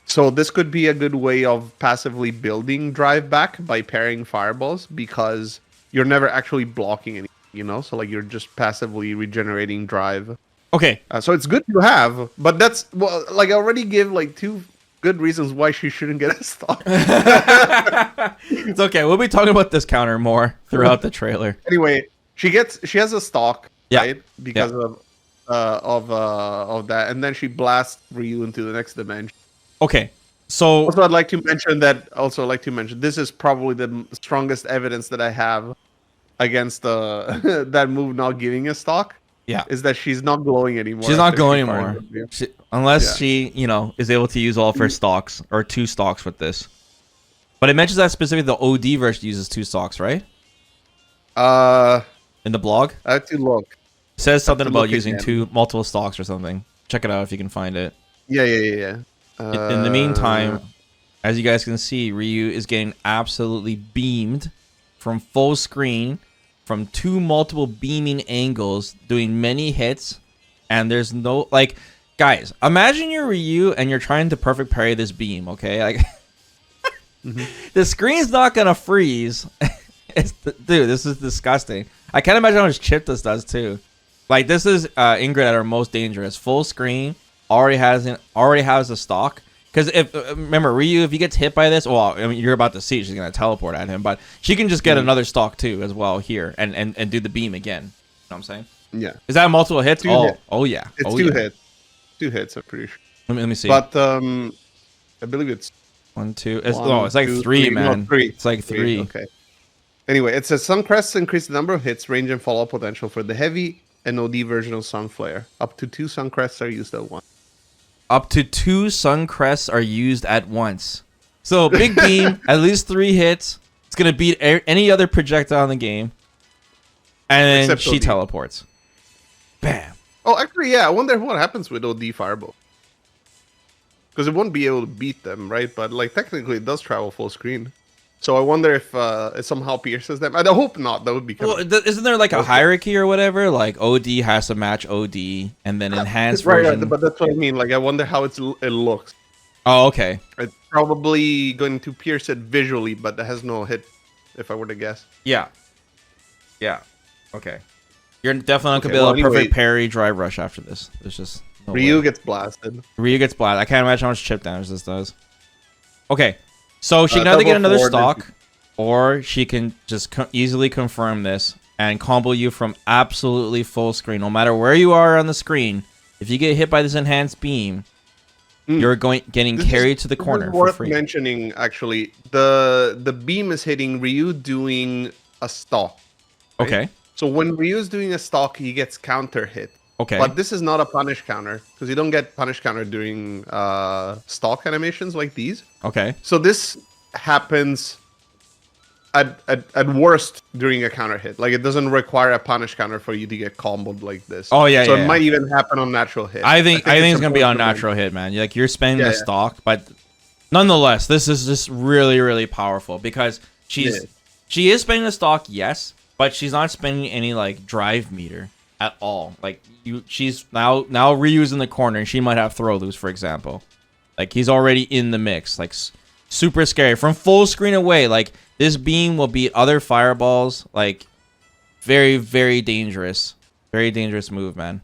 [SPEAKER 2] So this could be a good way of passively building drive back by parrying fireballs because you're never actually blocking anything, you know? So like you're just passively regenerating drive.
[SPEAKER 1] Okay.
[SPEAKER 2] So it's good to have, but that's, well, like I already give like 2 good reasons why she shouldn't get a stock.
[SPEAKER 1] It's okay. We'll be talking about this counter more throughout the trailer.
[SPEAKER 2] Anyway, she has a stock, right? Because of that, and then she blasts Ryu into the next dimension.
[SPEAKER 1] Okay, so
[SPEAKER 2] also I'd like to mention this is probably the strongest evidence that I have against that move not giving a stock.
[SPEAKER 1] Yeah,
[SPEAKER 2] is that she's not glowing anymore.
[SPEAKER 1] She's not glowing anymore, unless she is able to use all of her stocks or 2 stocks with this. But it mentions that specifically the OD version uses 2 stocks, right? In the blog,
[SPEAKER 2] I have to look.
[SPEAKER 1] It says something about using multiple stocks or something. Check it out if you can find it.
[SPEAKER 2] Yeah.
[SPEAKER 1] In the meantime, as you guys can see, Ryu is getting absolutely beamed from full screen, from 2 multiple beaming angles, doing many hits, and there's no, like, guys, imagine you're Ryu and you're trying to perfect parry this beam, okay? Like, the screen's not gonna freeze. Dude, this is disgusting. I can't imagine how much chip this does, too. Like, this is Ingrid at her most dangerous. Full screen. Already has a stock, because remember Ryu, if he gets hit by this, well, I mean, you're about to see she's gonna teleport at him, but she can just get another stock too as well here and do the beam again. You know what I'm saying?
[SPEAKER 2] Yeah.
[SPEAKER 1] Is that multiple hits? Oh yeah.
[SPEAKER 2] It's 2 hits. 2 hits, I'm pretty sure.
[SPEAKER 1] Let me see.
[SPEAKER 2] But I believe it's
[SPEAKER 1] 1, 2. It's like 3, man.
[SPEAKER 2] No, 3.
[SPEAKER 1] It's like 3.
[SPEAKER 2] Okay. Anyway, it says some crests increase the number of hits, range, and follow-up potential for the heavy and OD version of Sunflare. Up to 2 sun crests are used at once.
[SPEAKER 1] Up to 2 sun crests are used at once. So big beam, at least 3 hits. It's gonna beat any other projectile in the game, and then she teleports. Bam.
[SPEAKER 2] Oh, actually, yeah. I wonder what happens with OD Fireball, because it won't be able to beat them, right? But like technically, it does travel full screen. So I wonder if it somehow pierces them. I hope not. That would be.
[SPEAKER 1] Well, isn't there like a hierarchy or whatever? Like OD has to match OD, and then enhanced version.
[SPEAKER 2] Right, but that's what I mean. Like I wonder how it looks.
[SPEAKER 1] Oh, okay.
[SPEAKER 2] It's probably going to pierce it visually, but it has no hit. If I were to guess.
[SPEAKER 1] Yeah. Okay. You're definitely not gonna be able to perfect parry drive rush after this. There's just no
[SPEAKER 2] Ryu gets blasted.
[SPEAKER 1] I can't imagine how much chip damage this does. Okay. So she can either get another stock, or she can just easily confirm this and combo you from absolutely full screen. No matter where you are on the screen, if you get hit by this enhanced beam, you're getting carried to the corner for free.
[SPEAKER 2] Worth mentioning, actually, the beam is hitting Ryu doing a stock. Right?
[SPEAKER 1] Okay.
[SPEAKER 2] So when Ryu is doing a stock, he gets counter hit.
[SPEAKER 1] Okay.
[SPEAKER 2] But this is not a punish counter, because you don't get punish counter during stock animations like these.
[SPEAKER 1] Okay.
[SPEAKER 2] So this happens at worst during a counter hit. Like it doesn't require a punish counter for you to get comboed like this.
[SPEAKER 1] Oh yeah.
[SPEAKER 2] So it might even happen on natural hit.
[SPEAKER 1] I think it's gonna be on natural hit, man. Like you're spending the stock, but nonetheless, this is just really, really powerful because she is spending the stock, yes, but she's not spending any like drive meter. at all. Like she's now Ryu's in the corner and she might have throw loose, for example. Like he's already in the mix. Like super scary from full screen away. Like this beam will beat other fireballs. Like very, very dangerous. Very dangerous move, man.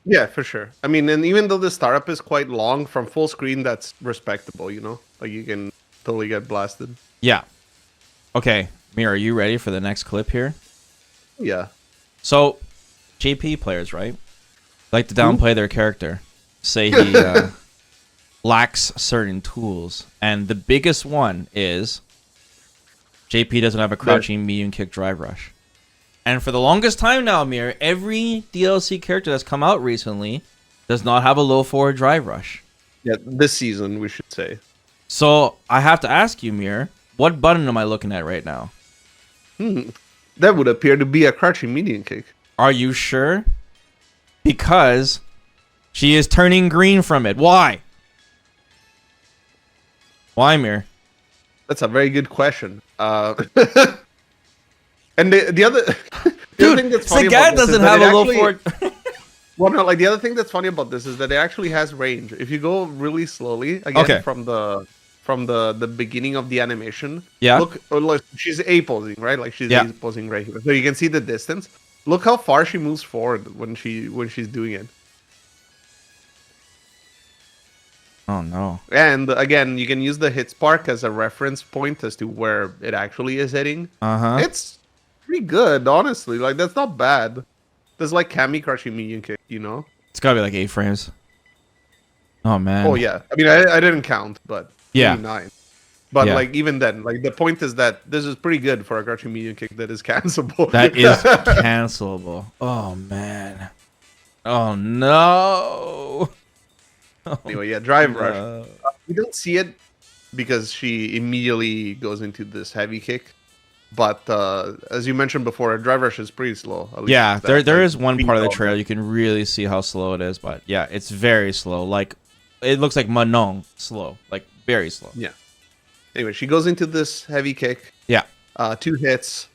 [SPEAKER 2] Yeah, for sure. I mean, and even though the startup is quite long, from full screen, that's respectable, you know? Like, you can totally get blasted.
[SPEAKER 1] Yeah. Okay, Mir, are you ready for the next clip here?
[SPEAKER 2] Yeah.
[SPEAKER 1] So, JP players, right? Like to downplay their character. Say he lacks certain tools. And the biggest one is JP doesn't have a crouching medium kick drive rush. And for the longest time now, Mir, every DLC character that's come out recently does not have a low forward drive rush.
[SPEAKER 2] Yeah, this season, we should say.
[SPEAKER 1] So I have to ask you, Mir, what button am I looking at right now?
[SPEAKER 2] That would appear to be a crouching medium kick.
[SPEAKER 1] Are you sure? Because she is turning green from it. Why? Why, Mir?
[SPEAKER 2] That's a very good question. And the other,
[SPEAKER 1] dude,
[SPEAKER 2] thing that's funny
[SPEAKER 1] Sagat doesn't have a low forward.
[SPEAKER 2] Well, no, like the other thing that's funny about this is that it actually has range. If you go really slowly, again, from the beginning of the animation, look, she's A posing, right? Like she's A posing right here, so you can see the distance. Look how far she moves forward when she's doing it.
[SPEAKER 1] Oh no!
[SPEAKER 2] And again, you can use the hit spark as a reference point as to where it actually is hitting. It's pretty good, honestly. Like that's not bad. There's like Kami crushing medium kick, you know.
[SPEAKER 1] It's gotta be like 8 frames. Oh man.
[SPEAKER 2] Oh yeah. I mean, I didn't count, but
[SPEAKER 1] yeah,
[SPEAKER 2] 9. But like even then, like the point is that this is pretty good for a crouching medium kick that is cancelable.
[SPEAKER 1] That is cancelable. Oh man. Oh no.
[SPEAKER 2] Anyway, yeah, drive rush. We don't see it because she immediately goes into this heavy kick. But as you mentioned before, a drive rush is pretty slow.
[SPEAKER 1] Yeah, there is one part of the trail you can really see how slow it is. But yeah, it's very slow. Like it looks like Manon slow, like very slow.
[SPEAKER 2] Yeah. Anyway, she goes into this heavy kick.
[SPEAKER 1] Yeah.
[SPEAKER 2] 2 hits.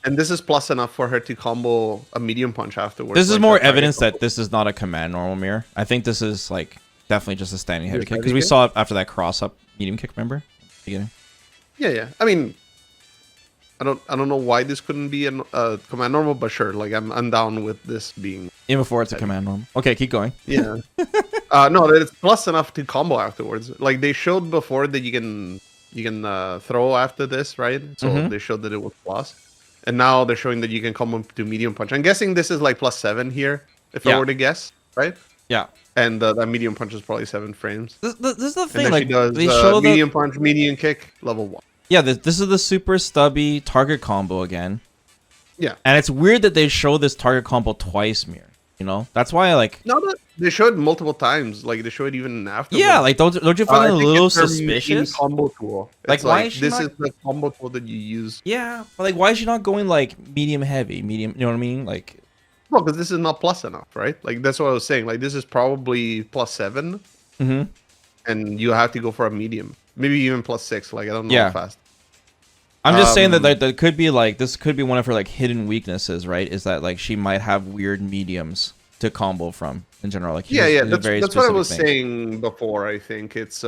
[SPEAKER 2] And this is plus enough for her to combo a medium punch afterwards.
[SPEAKER 1] This is more evidence that this is not a command normal mirror. I think this is like definitely just a standing heavy kick because we saw it after that cross up medium kick. Remember? Beginning.
[SPEAKER 2] Yeah. I mean, I don't know why this couldn't be a command normal, but sure. Like I'm down with this being
[SPEAKER 1] even before it's a command normal. Okay, keep going.
[SPEAKER 2] Yeah. No, it's plus enough to combo afterwards. Like they showed before that you can throw after this, right? So they showed that it was plus. And now they're showing that you can combo to medium punch. I'm guessing this is like +7 here, if I were to guess, right?
[SPEAKER 1] Yeah.
[SPEAKER 2] And that medium punch is probably 7 frames.
[SPEAKER 1] This is the thing.
[SPEAKER 2] And then
[SPEAKER 1] like
[SPEAKER 2] she does
[SPEAKER 1] they show
[SPEAKER 2] medium punch, medium kick, level 1.
[SPEAKER 1] Yeah, this is the super stubby target combo again.
[SPEAKER 2] Yeah.
[SPEAKER 1] And it's weird that they show this target combo twice, Mir. You know? That's why I like...
[SPEAKER 2] No, they showed it multiple times. Like, they show it even afterwards.
[SPEAKER 1] Yeah, like, don't you find it a little suspicious?
[SPEAKER 2] Combo tool.
[SPEAKER 1] Like, why is she
[SPEAKER 2] this
[SPEAKER 1] not...
[SPEAKER 2] is the combo tool that you use.
[SPEAKER 1] Yeah, but like, why is she not going, like, medium heavy? Medium, you know what I mean? Like...
[SPEAKER 2] Well, because this is not plus enough, right? Like, that's what I was saying. Like, this is probably +7. And you have to go for a medium. Maybe even +6. Like, I don't know how fast.
[SPEAKER 1] I'm just saying that that could be like this could be one of her like hidden weaknesses, right? Is that like she might have weird mediums to combo from in general. Like
[SPEAKER 2] that's what I was saying before. I think it's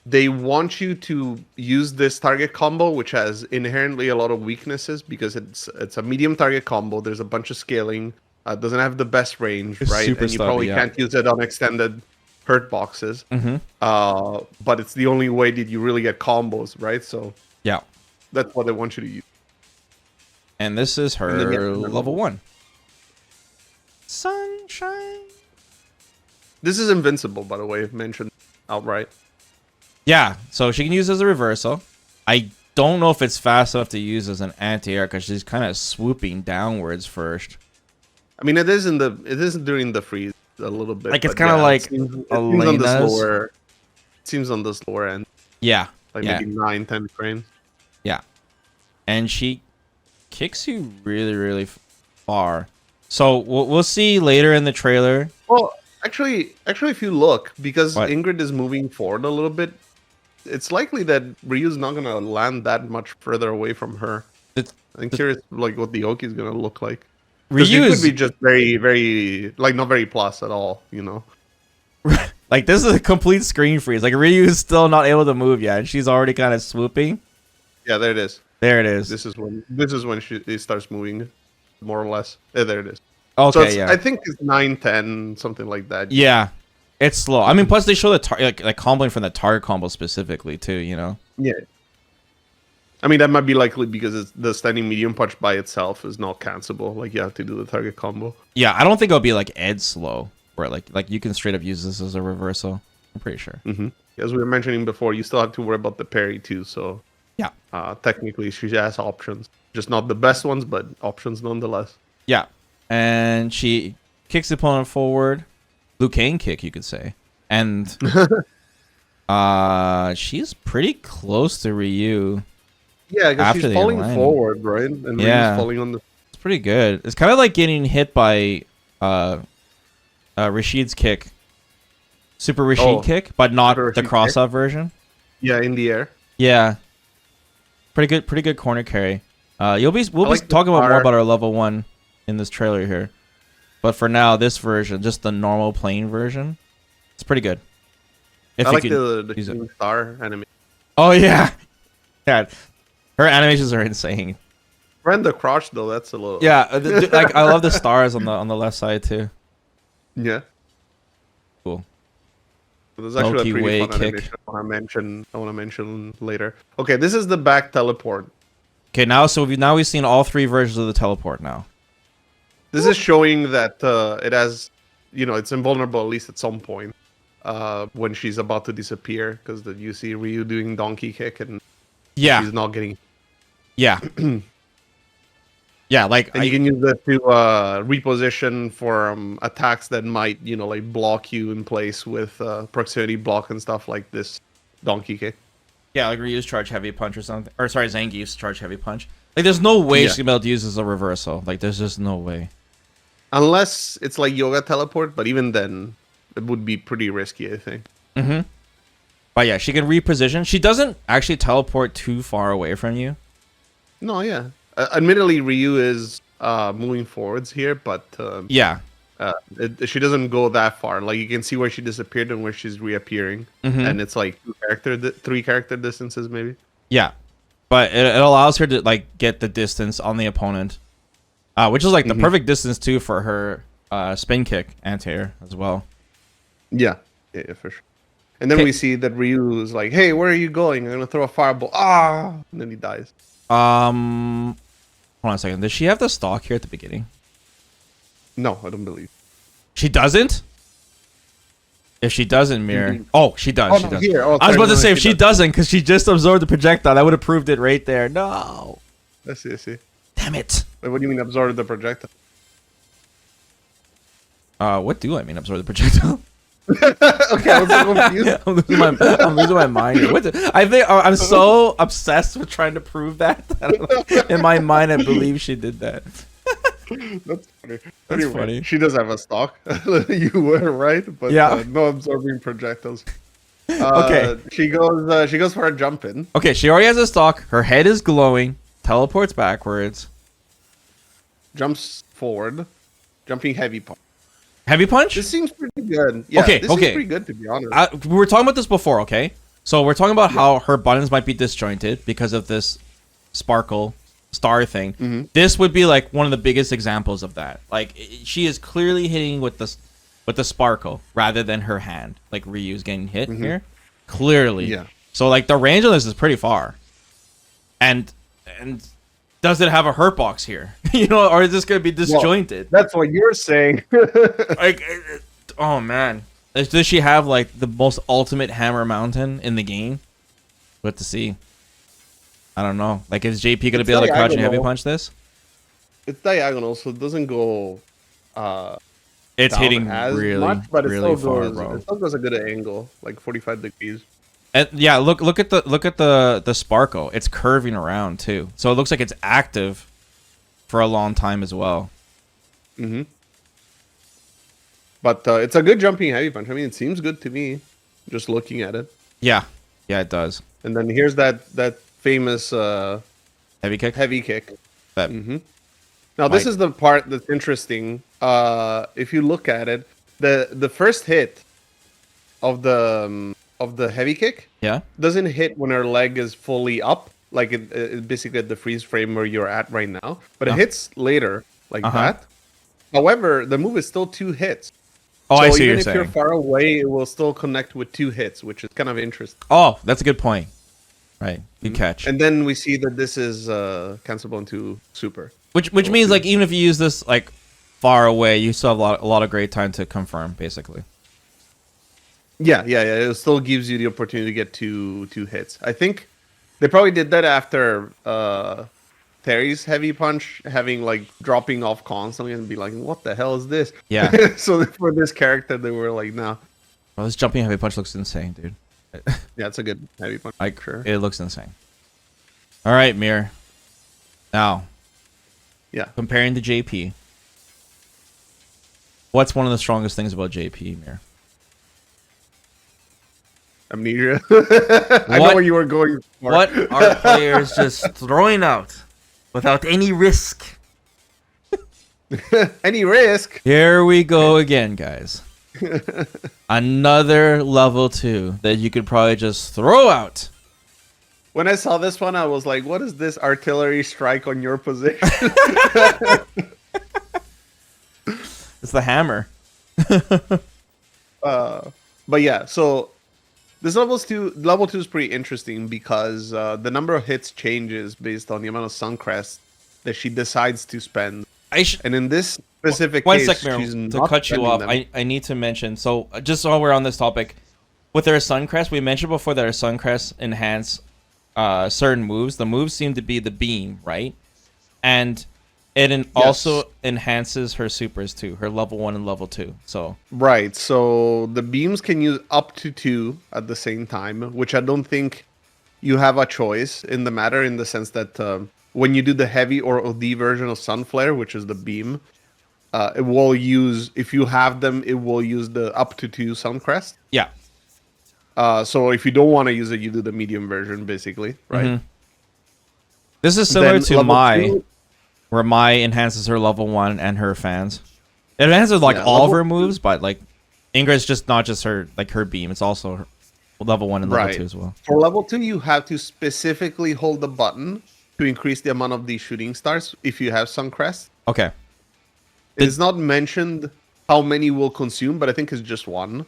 [SPEAKER 2] they want you to use this target combo, which has inherently a lot of weaknesses because it's a medium target combo. There's a bunch of scaling. Doesn't have the best range, right? And you probably can't use it on extended hurt boxes. But it's the only way that you really get combos, right? So
[SPEAKER 1] yeah.
[SPEAKER 2] That's what they want you to use.
[SPEAKER 1] And this is her level 1. Sunshine.
[SPEAKER 2] This is invincible, by the way, mentioned outright.
[SPEAKER 1] Yeah, so she can use as a reversal. I don't know if it's fast enough to use as an anti-air because she's kind of swooping downwards first.
[SPEAKER 2] I mean, it is during the freeze a little bit.
[SPEAKER 1] Like it's kind of like
[SPEAKER 2] it seems on the slower end.
[SPEAKER 1] Yeah.
[SPEAKER 2] Like maybe 9-10 frames.
[SPEAKER 1] Yeah. And she kicks you really, really far. So we'll see later in the trailer.
[SPEAKER 2] Well, actually, if you look, because Ingrid is moving forward a little bit, it's likely that Ryu's not going to land that much further away from her. I'm curious, like, what the Oki is going to look like. Ryu could be just very, very, like, not very plus at all, you know?
[SPEAKER 1] Like, this is a complete screen freeze. Like, Ryu is still not able to move yet, and she's already kind of swooping.
[SPEAKER 2] Yeah, there it is.
[SPEAKER 1] There it is.
[SPEAKER 2] This is when it starts moving, more or less. Yeah, there it is.
[SPEAKER 1] Okay,
[SPEAKER 2] so I think it's 9-10, something like that.
[SPEAKER 1] Yeah, it's slow. I mean, plus they show the like comboing from the target combo specifically too. You know.
[SPEAKER 2] Yeah. I mean, that might be likely because the standing medium punch by itself is not cancelable. Like, you have to do the target combo.
[SPEAKER 1] Yeah, I don't think it'll be like Ed slow, where like you can straight up use this as a reversal. I'm pretty sure.
[SPEAKER 2] As we were mentioning before, you still have to worry about the parry too. So
[SPEAKER 1] yeah,
[SPEAKER 2] technically she has options, just not the best ones, but options nonetheless.
[SPEAKER 1] Yeah, and she kicks the opponent forward, Liu Kang kick, you could say, and she's pretty close to Ryu.
[SPEAKER 2] Yeah, because she's falling forward, right? And Ryu's falling on the.
[SPEAKER 1] It's pretty good. It's kind of like getting hit by Rashid's kick, Super Rashid kick, but not the cross-up version.
[SPEAKER 2] Yeah, in the air.
[SPEAKER 1] Yeah, pretty good corner carry. We'll be talking about more about our level 1 in this trailer here, but for now, this version, just the normal plain version, it's pretty good.
[SPEAKER 2] If I like the star animation.
[SPEAKER 1] Oh yeah, yeah. Her animations are insane.
[SPEAKER 2] Friend the crotch though, that's a little.
[SPEAKER 1] Yeah, like I love the stars on the left side too.
[SPEAKER 2] Yeah.
[SPEAKER 1] Cool.
[SPEAKER 2] There's actually a pretty fun animation I want to mention later. Okay, this is the back teleport.
[SPEAKER 1] Okay, now we've seen all 3 versions of the teleport now.
[SPEAKER 2] This is showing that it has, it's invulnerable at least at some point when she's about to disappear, because you see Ryu doing donkey kick and she's not getting.
[SPEAKER 1] Yeah. Yeah, like
[SPEAKER 2] and you can use that to reposition for attacks that might, like block you in place with proximity block and stuff like this donkey kick.
[SPEAKER 1] Yeah, like Ryu's charge heavy punch or something. Or sorry, Zangief's charge heavy punch. Like there's no way she's gonna be able to use this as a reversal. Like there's just no way.
[SPEAKER 2] Unless it's like Yoga Teleport, but even then it would be pretty risky, I think.
[SPEAKER 1] But yeah, she can reposition. She doesn't actually teleport too far away from you.
[SPEAKER 2] No, yeah. Admittedly, Ryu is moving forwards here, but she doesn't go that far. Like you can see where she disappeared and where she's reappearing, and it's like 3 character distances maybe. Yeah,
[SPEAKER 1] but it allows her to like get the distance on the opponent, which is like the perfect distance too for her spin kick anti-air as well.
[SPEAKER 2] Yeah, for sure. And then we see that Ryu is like, "Hey, where are you going? I'm gonna throw a fireball." And then he dies.
[SPEAKER 1] Hold on a second. Does she have the stock here at the beginning?
[SPEAKER 2] No, I don't believe.
[SPEAKER 1] She doesn't? If she doesn't, Mirror. Oh, she does. She does.
[SPEAKER 2] Here.
[SPEAKER 1] I was about to say, if she doesn't, because she just absorbed the projectile, that would have proved it right there. No.
[SPEAKER 2] I see.
[SPEAKER 1] Damn it.
[SPEAKER 2] Wait, what do you mean absorbed the projectile?
[SPEAKER 1] What do I mean absorb the projectile?
[SPEAKER 2] Okay, I was so confused.
[SPEAKER 1] I'm losing my mind here. I think I'm so obsessed with trying to prove that. In my mind, I believe she did that.
[SPEAKER 2] That's funny. Anyway, funny. She does have a stock. You were right, but no absorbing projectiles.
[SPEAKER 1] Okay.
[SPEAKER 2] She goes for a jump in.
[SPEAKER 1] Okay, she already has a stock. Her head is glowing. Teleports backwards.
[SPEAKER 2] Jumps forward. Jumping heavy punch.
[SPEAKER 1] Heavy punch?
[SPEAKER 2] This seems pretty good. Yeah, this is pretty good, to be honest.
[SPEAKER 1] We were talking about this before, okay? So we're talking about how her buttons might be disjointed because of this sparkle star thing. This would be like one of the biggest examples of that. Like she is clearly hitting with the sparkle rather than her hand. Like Ryu's getting hit here. Clearly. Yeah. So like the range of this is pretty far. And does it have a hurt box here? Or is this going to be disjointed?
[SPEAKER 2] Well, that's what you're saying.
[SPEAKER 1] Like, oh man. Does she have like the most ultimate hammer mountain in the game? We'll have to see. I don't know. Like, is JP going to be able to crouch and heavy punch this?
[SPEAKER 2] It's diagonal, so it doesn't go.
[SPEAKER 1] It's hitting really, much, but really far, bro.
[SPEAKER 2] It still goes a good angle, like 45 degrees.
[SPEAKER 1] And yeah, look at the sparkle. It's curving around too, so it looks like it's active for a long time as well.
[SPEAKER 2] But it's a good jumping heavy punch. I mean, it seems good to me, just looking at it.
[SPEAKER 1] Yeah, it does.
[SPEAKER 2] And then here's that famous
[SPEAKER 1] heavy kick.
[SPEAKER 2] That. And Now, this is the part that's interesting. If you look at it, the first hit of the heavy kick doesn't hit when her leg is fully up, like it basically at the freeze frame where you're at right now, but it hits later like that. However, the move is still 2 hits.
[SPEAKER 1] Oh,
[SPEAKER 2] so
[SPEAKER 1] I see
[SPEAKER 2] even
[SPEAKER 1] what you're
[SPEAKER 2] if
[SPEAKER 1] saying.
[SPEAKER 2] you're far away, it will still connect with 2 hits, which is kind of interesting.
[SPEAKER 1] Oh, that's a good point. Right, good catch.
[SPEAKER 2] And then we see that this is cancelable into super.
[SPEAKER 1] Which means like even if you use this like far away, you still have a lot of great time to confirm, basically.
[SPEAKER 2] Yeah. It still gives you the opportunity to get two hits. I think they probably did that after Terry's heavy punch, having like dropping off constantly and be like, "What the hell is this?"
[SPEAKER 1] Yeah.
[SPEAKER 2] So for this character, they were like, "No."
[SPEAKER 1] Well, this jumping heavy punch looks insane, dude.
[SPEAKER 2] Yeah, it's a good heavy punch.
[SPEAKER 1] Like,
[SPEAKER 2] sure.
[SPEAKER 1] It looks insane. All right, Mir. Now, comparing to JP, what's one of the strongest things about JP, Mir?
[SPEAKER 2] Amnesia. I know where you were going for.
[SPEAKER 1] What are players just throwing out without any risk?
[SPEAKER 2] Any risk?
[SPEAKER 1] Here we go again, guys. Another level 2 that you could probably just throw out.
[SPEAKER 2] When I saw this one, I was like, what is this artillery strike on your position?
[SPEAKER 1] It's the hammer.
[SPEAKER 2] But yeah, so this level 2 is pretty interesting because the number of hits changes based on the amount of Suncrest that she decides to spend. And in this specific case, she's
[SPEAKER 1] to
[SPEAKER 2] not
[SPEAKER 1] cut you off,
[SPEAKER 2] them.
[SPEAKER 1] I need to mention, so just while we're on this topic, with their Suncrest, we mentioned before that our Suncrest enhance certain moves. The moves seem to be the beam, right? And it also enhances her supers too, her level 1 and level 2. So
[SPEAKER 2] right, so the beams can use up to 2 at the same time, which I don't think you have a choice in the matter, in the sense that when you do the heavy or OD version of Sunflare, which is the beam, it will use, if you have them, it will use the up to 2 Suncrest.
[SPEAKER 1] Yeah.
[SPEAKER 2] So if you don't want to use it, you do the medium version, basically, right?
[SPEAKER 1] Mm-hmm. This is similar to Mai, where Mai enhances her level 1 and her fans. It enhances like all of her moves, but like Ingrid's just not just her beam. It's also her level 1 and level 2 as well.
[SPEAKER 2] For level 2, you have to specifically hold the button to increase the amount of these shooting stars if you have Suncrest.
[SPEAKER 1] Okay.
[SPEAKER 2] It's not mentioned how many will consume, but I think it's just 1.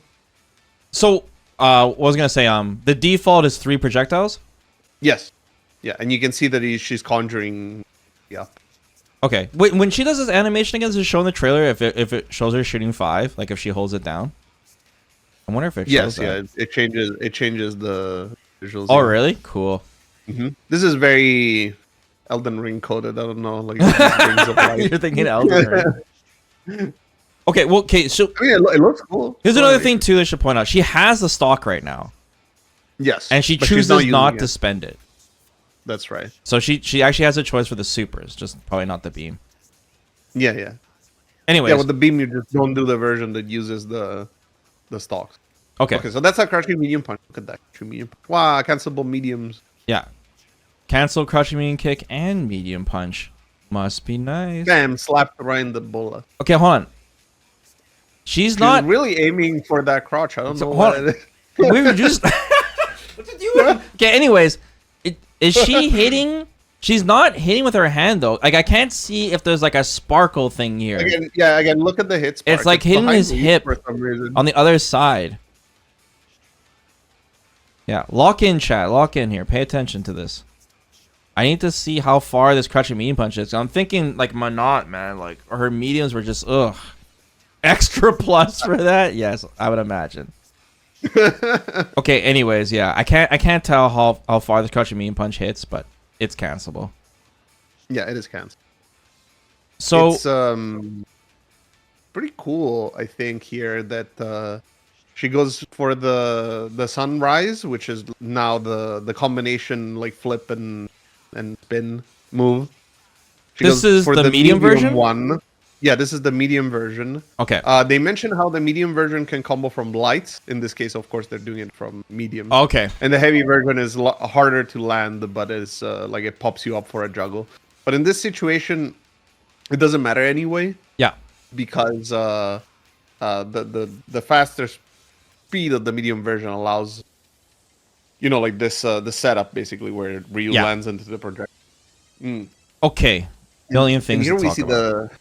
[SPEAKER 1] So, what was I gonna say? The default is 3 projectiles.
[SPEAKER 2] Yes. Yeah, and you can see that she's conjuring. Yeah.
[SPEAKER 1] Okay. Wait, when she does this animation again, does it show in the trailer if it shows her shooting 5, like if she holds it down? I wonder if it shows that.
[SPEAKER 2] It changes the visuals.
[SPEAKER 1] Oh, really? Cool.
[SPEAKER 2] Mm-hmm. This is very Elden Ring coded. I don't know. Like brings up light.
[SPEAKER 1] You're thinking Elden Ring. Okay, well, so
[SPEAKER 2] I mean, it looks cool.
[SPEAKER 1] Here's another thing too that I should point out. She has the stock right now.
[SPEAKER 2] Yes.
[SPEAKER 1] And she chooses not to spend it.
[SPEAKER 2] That's right.
[SPEAKER 1] So she actually has a choice for the supers, just probably not the beam.
[SPEAKER 2] Yeah.
[SPEAKER 1] Anyways.
[SPEAKER 2] Yeah, with the beam, you just don't do the version that uses the stocks.
[SPEAKER 1] Okay,
[SPEAKER 2] so that's a crushing medium punch. Look at that. Medium punch. Wow, cancelable mediums.
[SPEAKER 1] Yeah. Cancel crushing medium kick and medium punch. Must be nice.
[SPEAKER 2] Bam, slapped right in the bullet.
[SPEAKER 1] Okay, hold on. She's not
[SPEAKER 2] really aiming for that crotch. I don't know what it is.
[SPEAKER 1] We were just What's it doing? Okay, anyways, is she hitting? She's not hitting with her hand though. Like I can't see if there's like a sparkle thing here.
[SPEAKER 2] Again, look at the hit spark.
[SPEAKER 1] It's like hitting his hip for some reason. On the other side. Yeah, lock in, chat. Lock in here. Pay attention to this. I need to see how far this crushing medium punch is. I'm thinking like Manat, man. Like her mediums were just extra plus for that. Yes, I would imagine. Okay. Anyways, yeah, I can't tell how far this crushing medium punch hits, but it's cancelable.
[SPEAKER 2] Yeah, it is cancelable.
[SPEAKER 1] So
[SPEAKER 2] it's pretty cool. I think here that she goes for the sunrise, which is now the combination like flip and spin move.
[SPEAKER 1] This is the medium version?
[SPEAKER 2] One. Yeah, this is the medium version.
[SPEAKER 1] Okay.
[SPEAKER 2] They mentioned how the medium version can combo from lights. In this case, of course, they're doing it from medium.
[SPEAKER 1] Okay.
[SPEAKER 2] And the heavy version is harder to land, but it's like it pops you up for a juggle. But in this situation, it doesn't matter anyway.
[SPEAKER 1] Yeah.
[SPEAKER 2] Because the faster speed of the medium version allows, like this the setup basically where Ryu lands into the projectile.
[SPEAKER 1] Okay. Million things to talk about.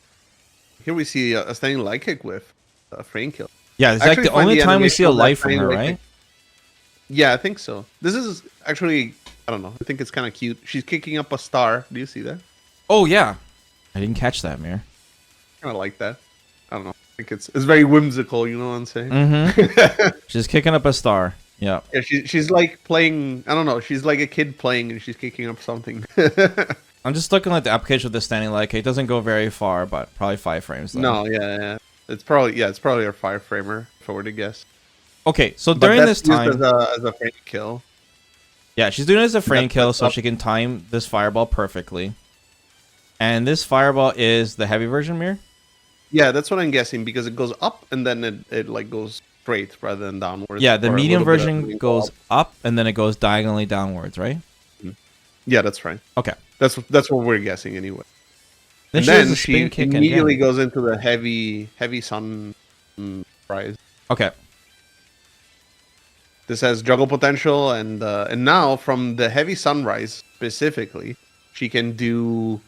[SPEAKER 2] Here we see a standing light kick with a frame kill.
[SPEAKER 1] Yeah, it's like the only time we see a light from her, right?
[SPEAKER 2] Yeah, I think so. This is actually, I don't know. I think it's kind of cute. She's kicking up a star. Do you see that?
[SPEAKER 1] Oh, yeah. I didn't catch that, Mir.
[SPEAKER 2] Kind of like that. I don't know. I think it's very whimsical, you know what I'm saying?
[SPEAKER 1] Mm-hmm. She's kicking up a star. Yeah.
[SPEAKER 2] Yeah, she's like playing, I don't know. She's like a kid playing and she's kicking up something.
[SPEAKER 1] I'm just looking at the application of the standing light kick. It doesn't go very far, but probably 5 frames. Though.
[SPEAKER 2] No, yeah. It's probably a 5 framer, if I were to guess.
[SPEAKER 1] Okay, so during this time,
[SPEAKER 2] as a frame kill.
[SPEAKER 1] Yeah, she's doing it as a frame kill, so she can time this fireball perfectly. And this fireball is the heavy version, Mir?
[SPEAKER 2] Yeah, that's what I'm guessing because it goes up and then it like goes straight rather than downwards.
[SPEAKER 1] Yeah, the medium version goes up and then it goes diagonally downwards, right?
[SPEAKER 2] Yeah, that's right.
[SPEAKER 1] Okay,
[SPEAKER 2] that's what we're guessing anyway.
[SPEAKER 1] Then
[SPEAKER 2] she immediately goes into the heavy sun rise.
[SPEAKER 1] Okay.
[SPEAKER 2] This has juggle potential, and now from the heavy sunrise specifically, she can do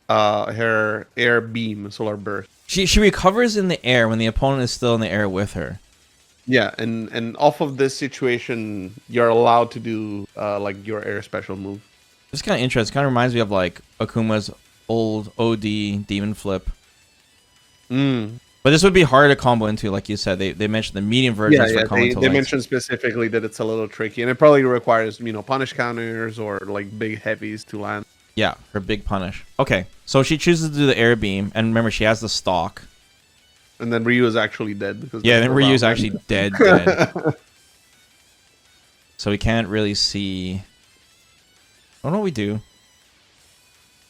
[SPEAKER 2] her air beam, solar burst.
[SPEAKER 1] She recovers in the air when the opponent is still in the air with her.
[SPEAKER 2] Yeah, and off of this situation, you're allowed to do like your air special move.
[SPEAKER 1] It's kind of interesting. Kind of reminds me of like Akuma's old OD demon flip. But this would be hard to combo into, like you said. They mentioned the medium versions for combo.
[SPEAKER 2] They mentioned specifically that it's a little tricky, and it probably requires punish counters or like big heavies to land.
[SPEAKER 1] Yeah, her big punish. Okay, so she chooses to do the air beam, and remember she has the stock.
[SPEAKER 2] And then Ryu is actually dead because
[SPEAKER 1] then Ryu is actually dead. So we can't really see. I don't know what we do.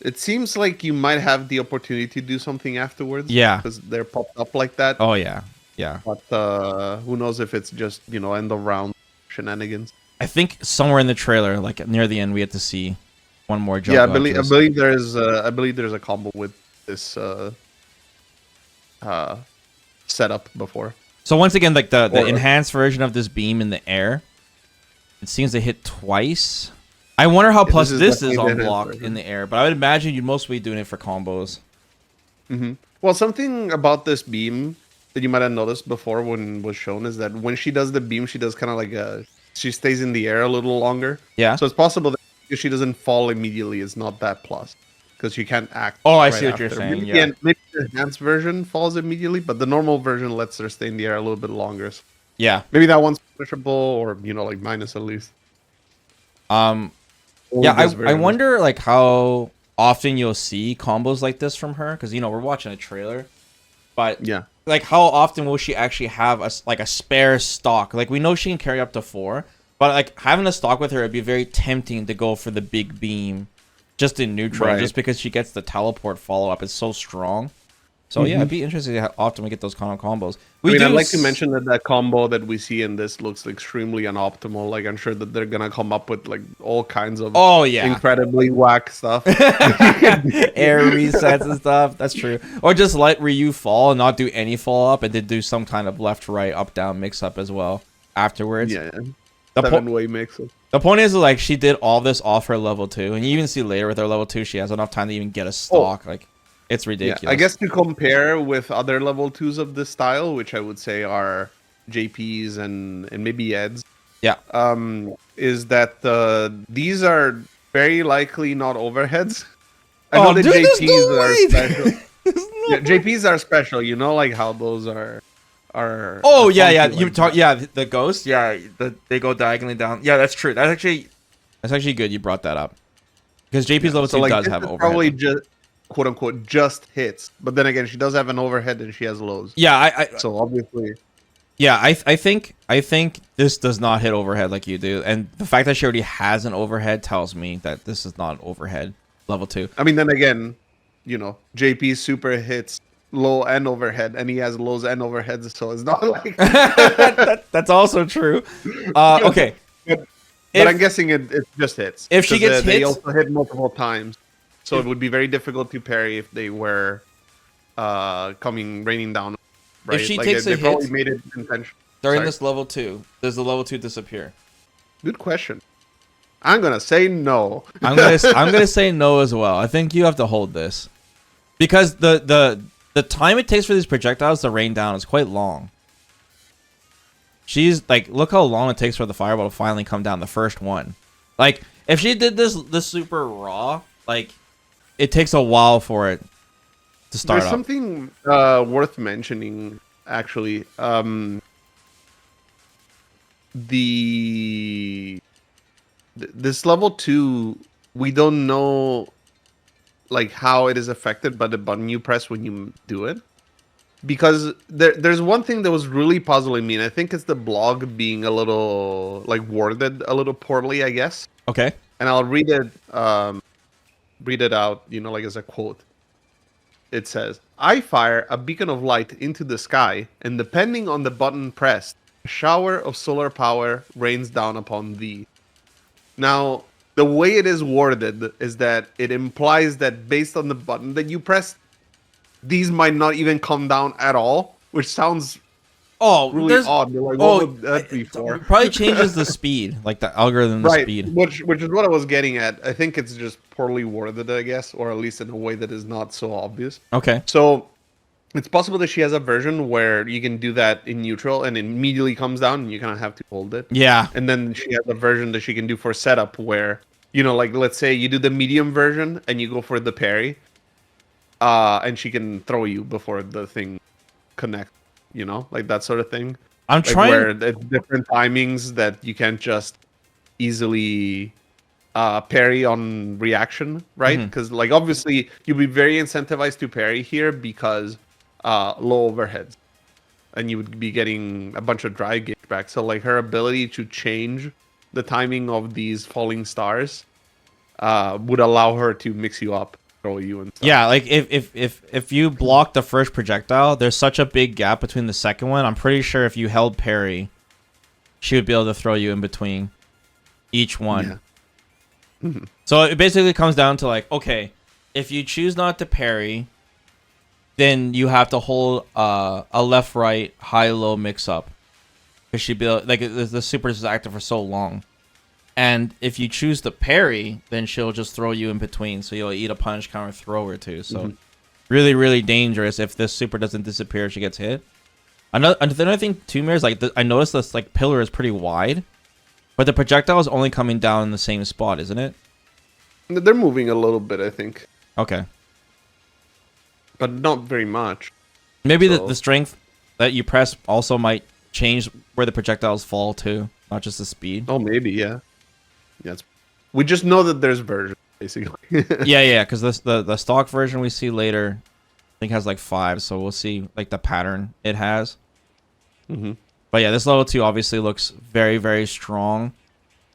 [SPEAKER 2] It seems like you might have the opportunity to do something afterwards.
[SPEAKER 1] Yeah.
[SPEAKER 2] Because they're popped up like that.
[SPEAKER 1] Oh, yeah. Yeah.
[SPEAKER 2] But who knows if it's just, end of round shenanigans.
[SPEAKER 1] I think somewhere in the trailer, like near the end, we had to see one more jump.
[SPEAKER 2] Yeah, I believe there's a combo with this setup before.
[SPEAKER 1] So once again, like the enhanced version of this beam in the air, it seems to hit twice. I wonder how plus this is on block in the air, but I would imagine you'd mostly be doing it for combos.
[SPEAKER 2] Well, something about this beam that you might have noticed before when it was shown is that when she does the beam, she does kind of like she stays in the air a little longer.
[SPEAKER 1] Yeah.
[SPEAKER 2] So it's possible that if she doesn't fall immediately, it's not that plus because she can't act.
[SPEAKER 1] Oh, I see what you're saying.
[SPEAKER 2] Maybe the enhanced version falls immediately, but the normal version lets her stay in the air a little bit longer. So
[SPEAKER 1] yeah.
[SPEAKER 2] Maybe that one's punishable or like minus at least.
[SPEAKER 1] Yeah, I wonder like how often you'll see combos like this from her because we're watching a trailer, but
[SPEAKER 2] yeah,
[SPEAKER 1] like how often will she actually have a spare stock? Like we know she can carry up to 4, but like having a stock with her would be very tempting to go for the big beam, just in neutral, just because she gets the teleport follow up. It's so strong. So yeah, it'd be interesting how often we get those kind of combos.
[SPEAKER 2] I'd like to mention that combo that we see in this looks extremely unoptimal. Like I'm sure that they're gonna come up with like all kinds of incredibly whack stuff,
[SPEAKER 1] air resets and stuff. That's true. Or just let Ryu fall and not do any follow up, and then do some kind of left, right, up, down mix up as well afterwards.
[SPEAKER 2] Yeah, 7-way mix up.
[SPEAKER 1] The point is like she did all this off her level 2, and you even see later with her level 2, she has enough time to even get a stock. Like. It's ridiculous.
[SPEAKER 2] Yeah, I guess to compare with other level 2s of this style, which I would say are JPs and maybe Eds.
[SPEAKER 1] Yeah.
[SPEAKER 2] Is that these are very likely not overheads. I know that JPs are special. JPs are special. Like how those are.
[SPEAKER 1] Oh yeah. You talk. Yeah, the ghosts. Yeah, they go diagonally down. Yeah, that's true. That's actually good. You brought that up because JP's level 2 does have overhead.
[SPEAKER 2] Probably just. "Quote unquote" just hits, but then again, she does have an overhead and she has lows.
[SPEAKER 1] Yeah,
[SPEAKER 2] so obviously,
[SPEAKER 1] yeah, I think this does not hit overhead like you do, and the fact that she already has an overhead tells me that this is not overhead level 2.
[SPEAKER 2] I mean, then again, JP super hits low and overhead, and he has lows and overheads, so it's not like
[SPEAKER 1] that's also true. Okay,
[SPEAKER 2] but I'm guessing it just hits.
[SPEAKER 1] If she gets hit,
[SPEAKER 2] they also hit multiple times. So it would be very difficult to parry if they were raining down. Right?
[SPEAKER 1] If she takes a hit,
[SPEAKER 2] probably made it intentional.
[SPEAKER 1] During this level 2, does the level 2 disappear?
[SPEAKER 2] Good question. I'm gonna say no.
[SPEAKER 1] I'm gonna say no as well. I think you have to hold this because the time it takes for these projectiles to rain down is quite long. She's like, look how long it takes for the fireball to finally come down. The first one, like if she did this super raw, like it takes a while for it to start.
[SPEAKER 2] There's something worth mentioning actually. This level 2, we don't know like how it is affected by the button you press when you do it, because there's one thing that was really puzzling me, and I think it's the blog being a little like worded a little poorly, I guess.
[SPEAKER 1] Okay.
[SPEAKER 2] And I'll read it out, you know, like as a quote. It says, "I fire a beacon of light into the sky, and depending on the button pressed, a shower of solar power rains down upon thee." Now, the way it is worded is that it implies that based on the button that you press, these might not even come down at all, which sounds really odd. Like, what would that be for?
[SPEAKER 1] It probably changes the speed, like the algorithm, the speed.
[SPEAKER 2] Which is what I was getting at. I think it's just poorly worded, I guess, or at least in a way that is not so obvious.
[SPEAKER 1] Okay.
[SPEAKER 2] So it's possible that she has a version where you can do that in neutral and it immediately comes down and you kind of have to hold it.
[SPEAKER 1] Yeah.
[SPEAKER 2] And then she has a version that she can do for setup where, you know, like let's say you do the medium version and you go for the parry, and she can throw you before the thing connects, you know, like that sort of thing.
[SPEAKER 1] I'm
[SPEAKER 2] like
[SPEAKER 1] trying
[SPEAKER 2] where it's different timings that you can't just easily parry on reaction, right? Because like obviously you'll be very incentivized to parry here because low overheads, and you would be getting a bunch of drive gauge back. So like her ability to change the timing of these falling stars would allow her to mix you up, throw you and stuff.
[SPEAKER 1] Yeah, like if you block the first projectile, there's such a big gap between the second one. I'm pretty sure if you held parry, she would be able to throw you in between each one. Yeah. So it basically comes down to like, okay, if you choose not to parry, then you have to hold a left-right high-low mix-up, because she'd be like, the super is active for so long. And if you choose to parry, then she'll just throw you in between, so you'll eat a punch, counter, throw or two. So really, really dangerous if this super doesn't disappear if she gets hit. Another thing too, Mir, is like I noticed this like pillar is pretty wide, but the projectile is only coming down in the same spot, isn't it?
[SPEAKER 2] They're moving a little bit, I think.
[SPEAKER 1] Okay.
[SPEAKER 2] But not very much.
[SPEAKER 1] Maybe the strength that you press also might change where the projectiles fall to, not just the speed.
[SPEAKER 2] Oh, maybe, yeah. Yes. We just know that there's versions, basically.
[SPEAKER 1] yeah, because the stock version we see later, I think has like 5, so we'll see like the pattern it has. But yeah, this level 2 obviously looks very, very strong.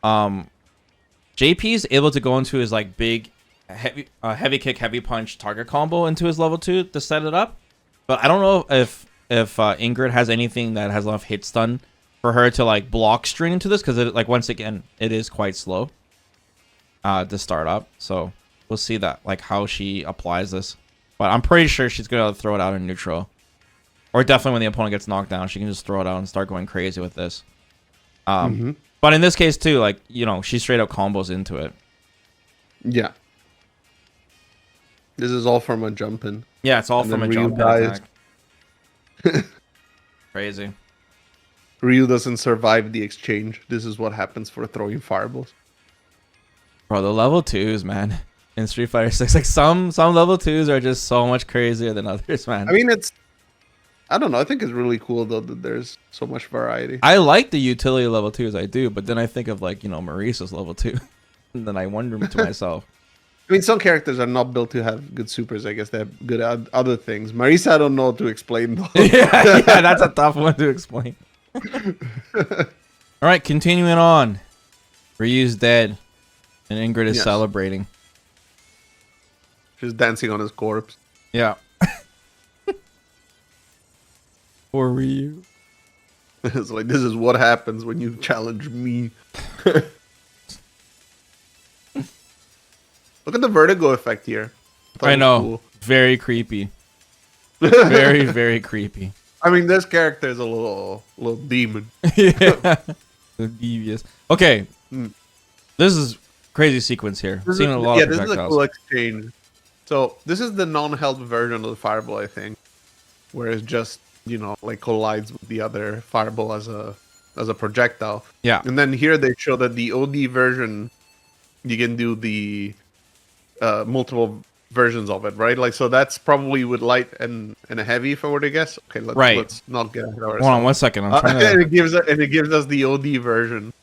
[SPEAKER 1] JP is able to go into his like big heavy kick, heavy punch target combo into his level 2 to set it up. But I don't know if Ingrid has anything that has enough hit stun for her to like block string into this, because it like once again it is quite slow to start up. So we'll see that like how she applies this. But I'm pretty sure she's gonna throw it out in neutral, or definitely when the opponent gets knocked down, she can just throw it out and start going crazy with this. But in this case too, like, you know, she straight up combos into it.
[SPEAKER 2] Yeah. This is all from a jump in.
[SPEAKER 1] Yeah, it's all from a jump in attack. Crazy.
[SPEAKER 2] Ryu doesn't survive the exchange. This is what happens for throwing fireballs.
[SPEAKER 1] Bro, the level 2s, man, in Street Fighter 6, like some level 2s are just so much crazier than others, man.
[SPEAKER 2] I mean, I don't know. I think it's really cool though that there's so much variety.
[SPEAKER 1] I like the utility level 2s, I do, but then I think of like, you know, Marisa's level 2, and then I wonder to myself.
[SPEAKER 2] I mean, some characters are not built to have good supers. I guess they have good other things. Marisa, I don't know to explain though.
[SPEAKER 1] yeah, that's a tough one to explain. All right, continuing on. Ryu's dead, and Ingrid is celebrating.
[SPEAKER 2] She's dancing on his corpse.
[SPEAKER 1] Yeah. Poor Ryu.
[SPEAKER 2] It's like, this is what happens when you challenge me. Look at the vertigo effect here.
[SPEAKER 1] I know. Cool. Very creepy. Very, very creepy.
[SPEAKER 2] I mean, this character is a little demon.
[SPEAKER 1] Yeah. Devious. Okay. This is crazy sequence here. Seeing a lot of projectiles.
[SPEAKER 2] This is a cool exchange. So this is the non-health version of the fireball, I think, where it just like collides with the other fireball as a projectile.
[SPEAKER 1] Yeah.
[SPEAKER 2] And then here they show that the OD version, you can do the multiple versions of it, right? Like, so that's probably with light and a heavy, if I were to guess. Okay, let's not get ahead of ourselves.
[SPEAKER 1] Hold on 1 second. I'm trying to...
[SPEAKER 2] and it gives us the OD version,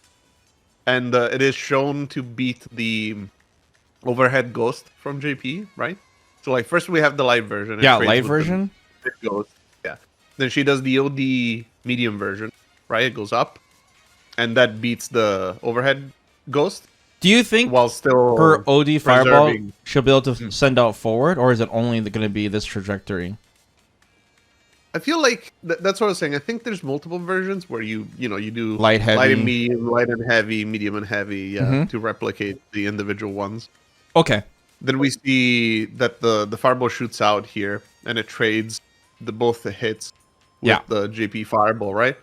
[SPEAKER 2] and it is shown to beat the overhead ghost from JP, right? So like first we have the light version.
[SPEAKER 1] Yeah, light version.
[SPEAKER 2] It goes, yeah. Then she does the OD medium version, right? It goes up, and that beats the overhead ghost.
[SPEAKER 1] Do you think
[SPEAKER 2] while still
[SPEAKER 1] her OD fireball she'll be able to send out forward, or is it only going to be this trajectory?
[SPEAKER 2] I feel like that's what I was saying. I think there's multiple versions where you do
[SPEAKER 1] light, heavy,
[SPEAKER 2] light and medium, light and heavy, medium and heavy, to replicate the individual ones.
[SPEAKER 1] Okay.
[SPEAKER 2] Then we see that the fireball shoots out here, and it trades both the hits with the JP fireball, right?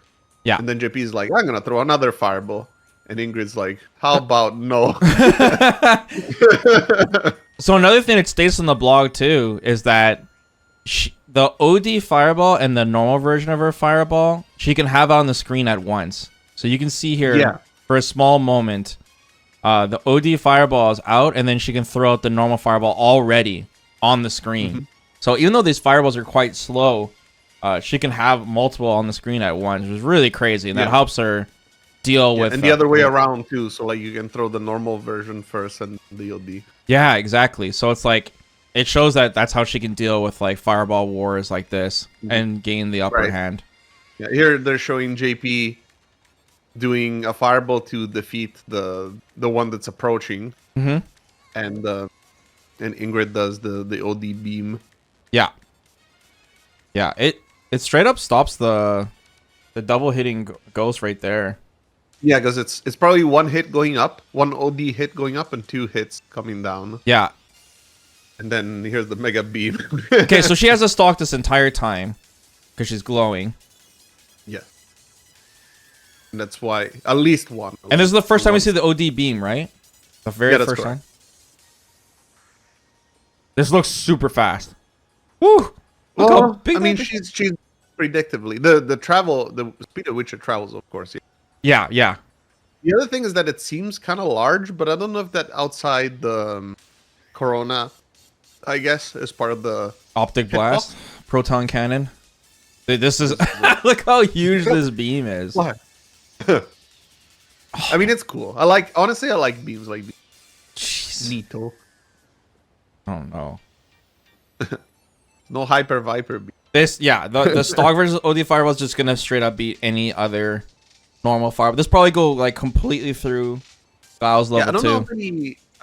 [SPEAKER 1] Yeah.
[SPEAKER 2] And then JP is like, I'm gonna throw another fireball, and Ingrid's like, how about no?
[SPEAKER 1] So another thing that states on the blog too is that the OD fireball and the normal version of her fireball, she can have on the screen at once. So you can see here for a small moment, the OD fireball is out, and then she can throw out the normal fireball already on the screen. So even though these fireballs are quite slow, she can have multiple on the screen at once, which is really crazy, and that helps her deal with...
[SPEAKER 2] And the other way around too, so like you can throw the normal version first and the OD.
[SPEAKER 1] Yeah, exactly. So it's like, it shows that that's how she can deal with like fireball wars like this and gain the upper hand.
[SPEAKER 2] Yeah, here they're showing JP doing a fireball to defeat the one that's approaching, and Ingrid does the OD beam. Yeah,
[SPEAKER 1] yeah. It straight up stops the double hitting ghost right there.
[SPEAKER 2] Yeah, because it's probably one hit going up, one OD hit going up, and 2 hits coming down.
[SPEAKER 1] Yeah.
[SPEAKER 2] And then here's the mega beam.
[SPEAKER 1] Okay, so she has a stock this entire time because she's glowing.
[SPEAKER 2] Yeah. And that's why at least one.
[SPEAKER 1] And this is the first time we see the OD beam, right? The very first time. This looks super fast. Woo! Look how big.
[SPEAKER 2] I mean, she's predictably the speed at which it travels, of course. Yeah.
[SPEAKER 1] Yeah, yeah.
[SPEAKER 2] The other thing is that it seems kind of large, but I don't know if that outside the Corona, I guess, is part of the
[SPEAKER 1] optic blast, proton cannon. This is look how huge this beam is.
[SPEAKER 2] What? I mean, it's cool. Honestly, I like beams like these. Neato.
[SPEAKER 1] Oh no.
[SPEAKER 2] No hyper viper beam.
[SPEAKER 1] The stock version of OD Fireball is just gonna straight up beat any other normal fireball. This probably go like completely through Giles level 2.
[SPEAKER 2] I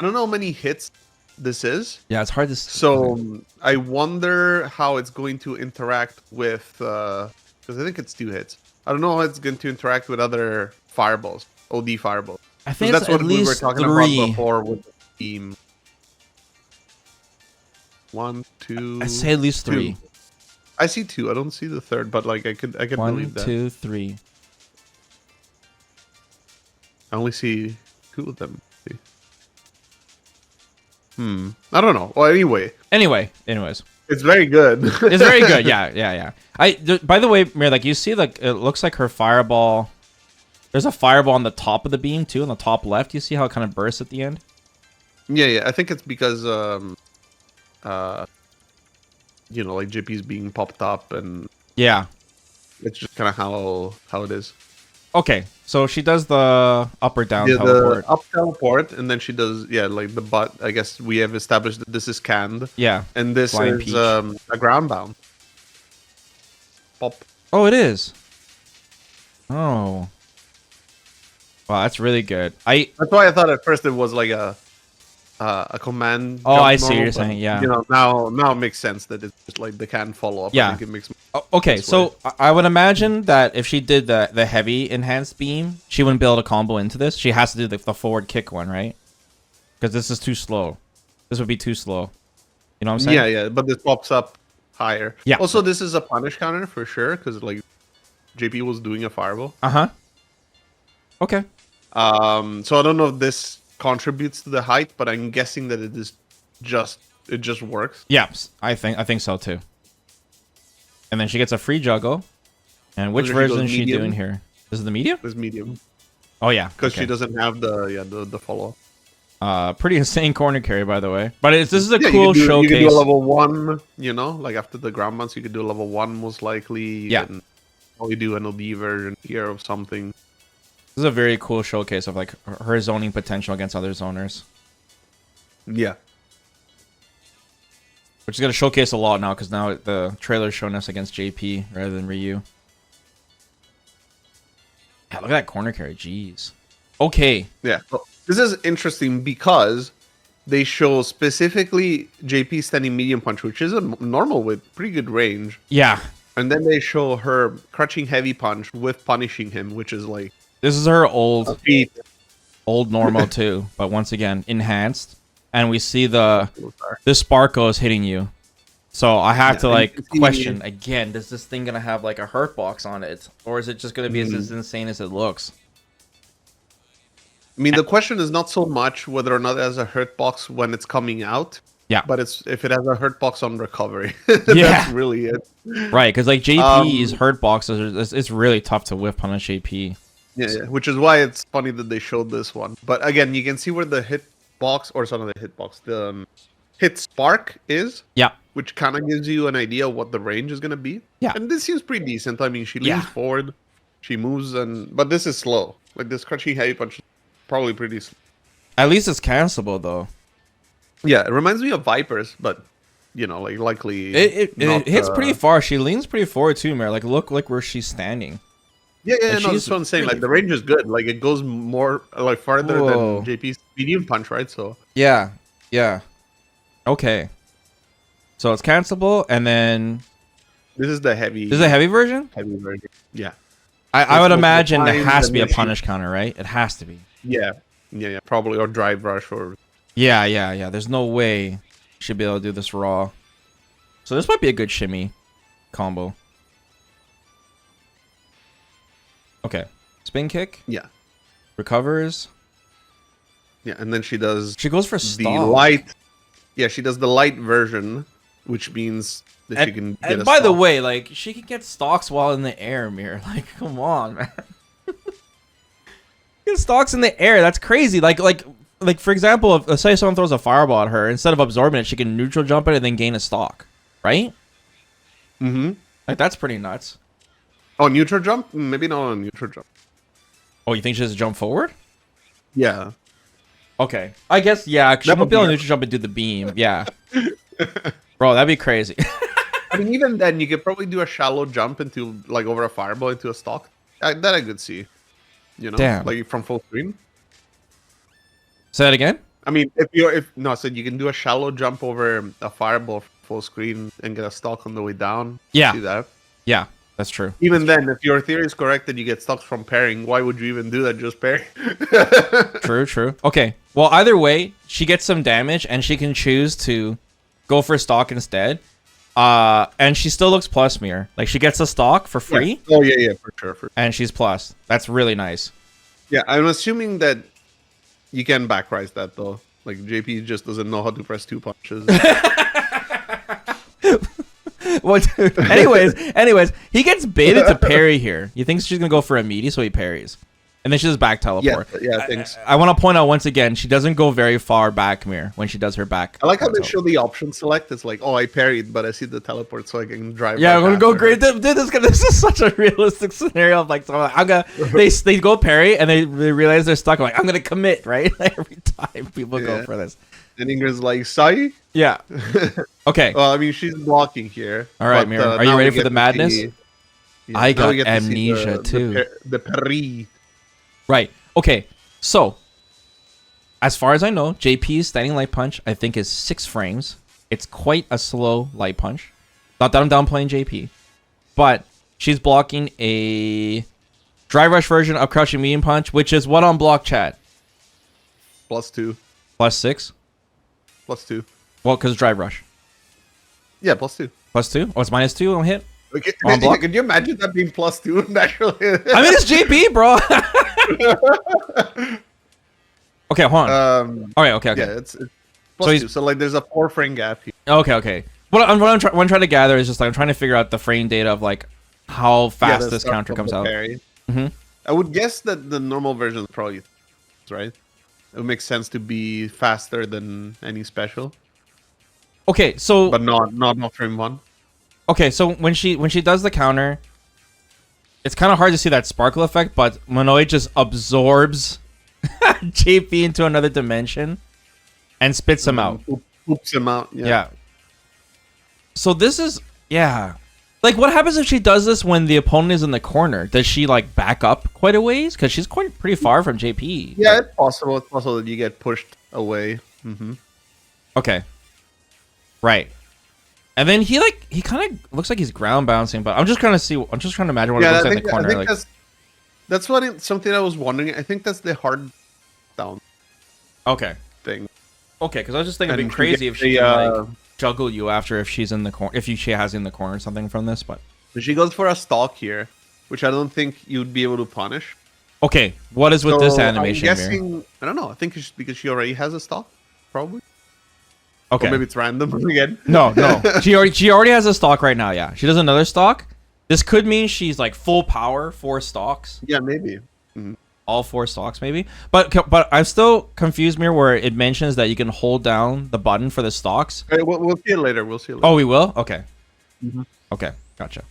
[SPEAKER 2] don't know how many hits this is.
[SPEAKER 1] Yeah, it's hard to.
[SPEAKER 2] So I wonder how it's going to interact with because I think it's 2 hits. I don't know how it's going to interact with other fireballs, OD fireballs.
[SPEAKER 1] I think
[SPEAKER 2] that's
[SPEAKER 1] what
[SPEAKER 2] we were talking about before with the beam. 1, 2.
[SPEAKER 1] I say at least 3.
[SPEAKER 2] I see 2. I don't see the third, but like I could believe that.
[SPEAKER 1] 1, 2, 3.
[SPEAKER 2] I only see 2 of them. I don't know. Well, anyways. It's very good.
[SPEAKER 1] It's very good. Yeah. By the way, Mir, like you see, like it looks like her fireball. There's a fireball on the top of the beam too, on the top left. You see how it kind of bursts at the end?
[SPEAKER 2] Yeah. I think it's because like JP's being popped up, and it's just kind of how it is.
[SPEAKER 1] Okay, so she does the up or down teleport.
[SPEAKER 2] The up teleport, and then she does like the butt. I guess we have established that this is canned.
[SPEAKER 1] Yeah,
[SPEAKER 2] and this is a ground bound. Pop.
[SPEAKER 1] Oh, it is. Oh, wow, that's really good.
[SPEAKER 2] That's why I thought at first it was like a command.
[SPEAKER 1] Oh, I see what you're saying. Yeah.
[SPEAKER 2] Now it makes sense that it's just like the can follow up.
[SPEAKER 1] Yeah.
[SPEAKER 2] I think it makes.
[SPEAKER 1] Okay, so I would imagine that if she did the heavy enhanced beam, she wouldn't be able to combo into this. She has to do the forward kick one, right? Because this is too slow. This would be too slow. You know what I'm saying?
[SPEAKER 2] Yeah. But this pops up higher.
[SPEAKER 1] Yeah.
[SPEAKER 2] Also, this is a punish counter for sure because like JP was doing a fireball.
[SPEAKER 1] Okay.
[SPEAKER 2] So I don't know if this contributes to the height, but I'm guessing that it just works.
[SPEAKER 1] Yeah, I think so too. And then she gets a free juggle. And which version is she doing here? This is the medium?
[SPEAKER 2] This medium.
[SPEAKER 1] Oh yeah,
[SPEAKER 2] because she doesn't have the follow
[SPEAKER 1] up. Pretty insane corner carry, by the way. But this is a cool
[SPEAKER 2] showcase. You can do a level 1, like after the ground bounce, you could do a level 1 most likely.
[SPEAKER 1] Yeah.
[SPEAKER 2] And probably do an OD version here of something.
[SPEAKER 1] This is a very cool showcase of like her zoning potential against other zoners.
[SPEAKER 2] Yeah.
[SPEAKER 1] Which is going to showcase a lot now because now the trailer's showing us against JP rather than Ryu. Yeah, look at that corner carry. Jeez. Okay.
[SPEAKER 2] Yeah. Well, this is interesting because they show specifically JP standing medium punch, which is a normal with pretty good range.
[SPEAKER 1] Yeah.
[SPEAKER 2] And then they show her crutching heavy punch with punishing him, which is like...
[SPEAKER 1] This is her old normal too, but once again, enhanced. And we see the sparkle is hitting you. So I have to like question again, is this thing gonna have like a hurt box on it? Or is it just gonna be as insane as it looks?
[SPEAKER 2] I mean, the question is not so much whether or not it has a hurt box when it's coming out.
[SPEAKER 1] Yeah.
[SPEAKER 2] But it's if it has a hurt box on recovery.
[SPEAKER 1] Yeah.
[SPEAKER 2] That's really it.
[SPEAKER 1] Right, because like JP's hurt boxes, it's really tough to whip on a JP.
[SPEAKER 2] Yeah, which is why it's funny that they showed this one. But again, you can see where the hit box, or some of the hit box, the hit spark is.
[SPEAKER 1] Yeah.
[SPEAKER 2] Which kind of gives you an idea of what the range is going to be.
[SPEAKER 1] Yeah.
[SPEAKER 2] And this seems pretty decent. I mean, she leans forward, she moves, but this is slow. Like this crunchy heavy punch is probably pretty slow.
[SPEAKER 1] At least it's cancelable though.
[SPEAKER 2] Yeah, it reminds me of Vipers, but like likely
[SPEAKER 1] it hits pretty far. She leans pretty forward too, Mare. Like look like where she's standing.
[SPEAKER 2] Yeah, no, that's what I'm saying. Like the range is good. Like it goes more like farther than JP's medium punch, right? So
[SPEAKER 1] yeah. Okay. So it's cancelable, and then
[SPEAKER 2] this is the heavy.
[SPEAKER 1] This is a heavy version.
[SPEAKER 2] Heavy version. Yeah.
[SPEAKER 1] I would imagine there has to be a punish counter, right? It has to be.
[SPEAKER 2] Yeah. Probably, or drive rush, or.
[SPEAKER 1] Yeah. There's no way you should be able to do this raw. So this might be a good shimmy combo. Okay. Spin kick.
[SPEAKER 2] Yeah.
[SPEAKER 1] Recovers.
[SPEAKER 2] Yeah, and then she does...
[SPEAKER 1] She goes for stock.
[SPEAKER 2] The light... Yeah, she does the light version, which means that she can get
[SPEAKER 1] and by the way, like, she can get stocks while in the air, Mir. Like, come on, man. Get stocks in the air. That's crazy. Like for example, if say someone throws a fireball at her, instead of absorbing it, she can neutral jump it and then gain a stock, right?
[SPEAKER 2] Mm-hmm.
[SPEAKER 1] Like, that's pretty nuts.
[SPEAKER 2] Oh, neutral jump? Maybe not on neutral jump.
[SPEAKER 1] Oh, you think she has to jump forward?
[SPEAKER 2] Yeah.
[SPEAKER 1] Okay. I guess, yeah. She won't be able to neutral jump and do the beam. Yeah. Bro, that'd be crazy.
[SPEAKER 2] I mean, even then, you could probably do a shallow jump into, like, over a fireball into a stock. That I could see.
[SPEAKER 1] Damn.
[SPEAKER 2] Like, from full screen.
[SPEAKER 1] Say that again?
[SPEAKER 2] I mean, so you can do a shallow jump over a fireball full screen and get a stock on the way down.
[SPEAKER 1] Yeah.
[SPEAKER 2] See that?
[SPEAKER 1] Yeah. That's true.
[SPEAKER 2] Even then, if your theory is correct that you get stocks from pairing, why would you even do that? Just pair.
[SPEAKER 1] True. Okay. Well, either way, she gets some damage, and she can choose to go for stock instead. And she still looks plus Mirror. Like, she gets a stock for free.
[SPEAKER 2] Yeah. Oh, yeah, for sure.
[SPEAKER 1] And she's plus. That's really nice.
[SPEAKER 2] Yeah, I'm assuming that you can backrise that, though. Like, JP just doesn't know how to press 2 punches.
[SPEAKER 1] Well, anyways, he gets baited to parry here. You think she's gonna go for a meaty, so he parries, and then she does back teleport.
[SPEAKER 2] Yeah, I think so.
[SPEAKER 1] I want to point out once again, she doesn't go very far back, Mir, when she does her back.
[SPEAKER 2] I like how they show the option select. It's like, oh, I parried, but I see the teleport, so I can drive.
[SPEAKER 1] Yeah, I'm gonna go great. Dude, this is such a realistic scenario of like, so I'm gonna they go parry and they realize they're stuck. I'm like, I'm gonna commit, right? Every time people go for this.
[SPEAKER 2] And Ingrid's like, Sai?
[SPEAKER 1] Yeah. Okay.
[SPEAKER 2] Well, I mean, she's blocking here.
[SPEAKER 1] All right, Mir. Are you ready for the madness? I got amnesia too.
[SPEAKER 2] The parry.
[SPEAKER 1] Right. Okay. So, as far as I know, JP's standing light punch, I think, is 6 frames. It's quite a slow light punch. Not that I'm downplaying JP, but she's blocking a dry rush version of crushing medium punch, which is what on block, chat?
[SPEAKER 2] +2.
[SPEAKER 1] +6?
[SPEAKER 2] +2.
[SPEAKER 1] Well, because dry rush.
[SPEAKER 2] Yeah, +2.
[SPEAKER 1] +2? Oh, it's -2 on hit?
[SPEAKER 2] Okay, could you imagine that being +2 naturally?
[SPEAKER 1] I mean, it's JP, bro. Okay, hold on. Okay.
[SPEAKER 2] Yeah, it's +2. So like, there's a 4 frame gap here.
[SPEAKER 1] Okay. What I'm trying to gather is just like I'm trying to figure out the frame data of like how fast this counter comes out.
[SPEAKER 2] I would guess that the normal version is probably right. It would make sense to be faster than any special.
[SPEAKER 1] Okay, so
[SPEAKER 2] but not frame 1.
[SPEAKER 1] Okay, so when she does the counter, it's kind of hard to see that sparkle effect, but Monoid just absorbs JP into another dimension and spits him out.
[SPEAKER 2] Oops him out.
[SPEAKER 1] Yeah. So this is like, what happens if she does this when the opponent is in the corner? Does she like back up quite a ways? Because she's pretty far from JP.
[SPEAKER 2] Yeah, it's possible. It's possible that you get pushed away.
[SPEAKER 1] Okay. Right. And then he kind of looks like he's ground bouncing, but I'm just trying to imagine what it looks like in the corner.
[SPEAKER 2] I think that's something I was wondering. I think that's the hard down.
[SPEAKER 1] Okay.
[SPEAKER 2] Thing.
[SPEAKER 1] Okay, because I was just thinking it'd be crazy if she can like juggle you after if she's in the corner, she has in the corner or something from this, but
[SPEAKER 2] she goes for a stalk here, which I don't think you'd be able to punish.
[SPEAKER 1] Okay, what is with this animation?
[SPEAKER 2] I'm guessing, I don't know. I think it's because she already has a stalk, probably.
[SPEAKER 1] Okay,
[SPEAKER 2] or maybe it's random again.
[SPEAKER 1] No. she already has a stalk right now. Yeah, she does another stalk. This could mean she's like full power, 4 stalks.
[SPEAKER 2] Yeah, maybe.
[SPEAKER 1] All 4 stalks, maybe. But I'm still confused, Mir, where it mentions that you can hold down the button for the stalks.
[SPEAKER 2] Right, we'll see it later.
[SPEAKER 1] Oh, we will? Okay. Okay, gotcha.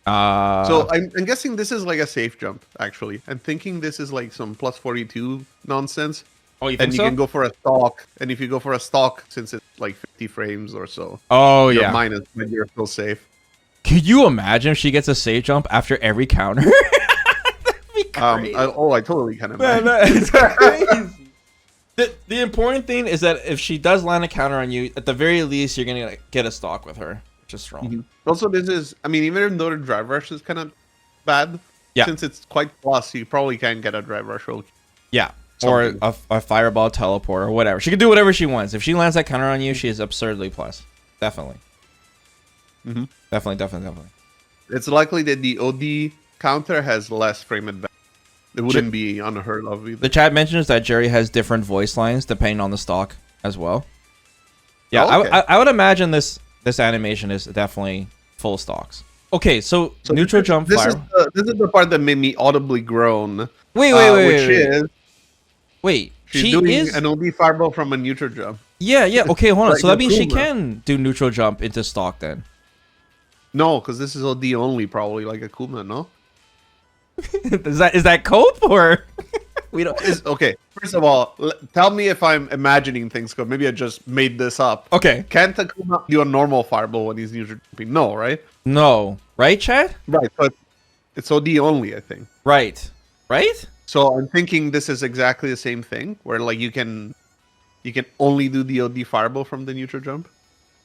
[SPEAKER 2] So I'm guessing this is like a safe jump, actually. I'm thinking this is like some +42 nonsense.
[SPEAKER 1] Oh, you think
[SPEAKER 2] and
[SPEAKER 1] so?
[SPEAKER 2] You can go for a stalk. And if you go for a stalk, since it's like 50 frames or so.
[SPEAKER 1] Oh, yeah.
[SPEAKER 2] Minus, when you're still safe.
[SPEAKER 1] Could you imagine if she gets a safe jump after every counter?
[SPEAKER 2] I totally can imagine.
[SPEAKER 1] It's crazy. The important thing is that if she does land a counter on you, at the very least, you're going to get a stalk with her, which is strong.
[SPEAKER 2] Also, this is, I mean, even though the drive rush is kind of bad, since it's quite plus, you probably can get a drive rush roll.
[SPEAKER 1] Yeah. Something. Or a fireball teleport or whatever. She can do whatever she wants. If she lands that counter on you, she is absurdly plus. Definitely. Definitely.
[SPEAKER 2] It's likely that the OD counter has less frame advantage. It wouldn't be unheard of either.
[SPEAKER 1] The chat mentions that Jerry has different voice lines depending on the stock as well. Yeah, I would imagine this animation is definitely full stocks. Okay, so neutral jump fire.
[SPEAKER 2] This is the part that made me audibly groan.
[SPEAKER 1] Wait,
[SPEAKER 2] she's doing an OD fireball from a neutral jump.
[SPEAKER 1] Yeah. Okay, hold on. So that means she can do neutral jump into stock then.
[SPEAKER 2] No, because this is OD only, probably like a Kuma, no?
[SPEAKER 1] is that cope or we don't?
[SPEAKER 2] Okay, first of all, tell me if I'm imagining things. Cause maybe I just made this up.
[SPEAKER 1] Okay,
[SPEAKER 2] can't Akuma do a normal fireball when he's neutral jumping? No, right?
[SPEAKER 1] No, right, Chad?
[SPEAKER 2] Right, but it's OD only, I think.
[SPEAKER 1] Right.
[SPEAKER 2] So I'm thinking this is exactly the same thing, where like you can only do the OD fireball from the neutral jump,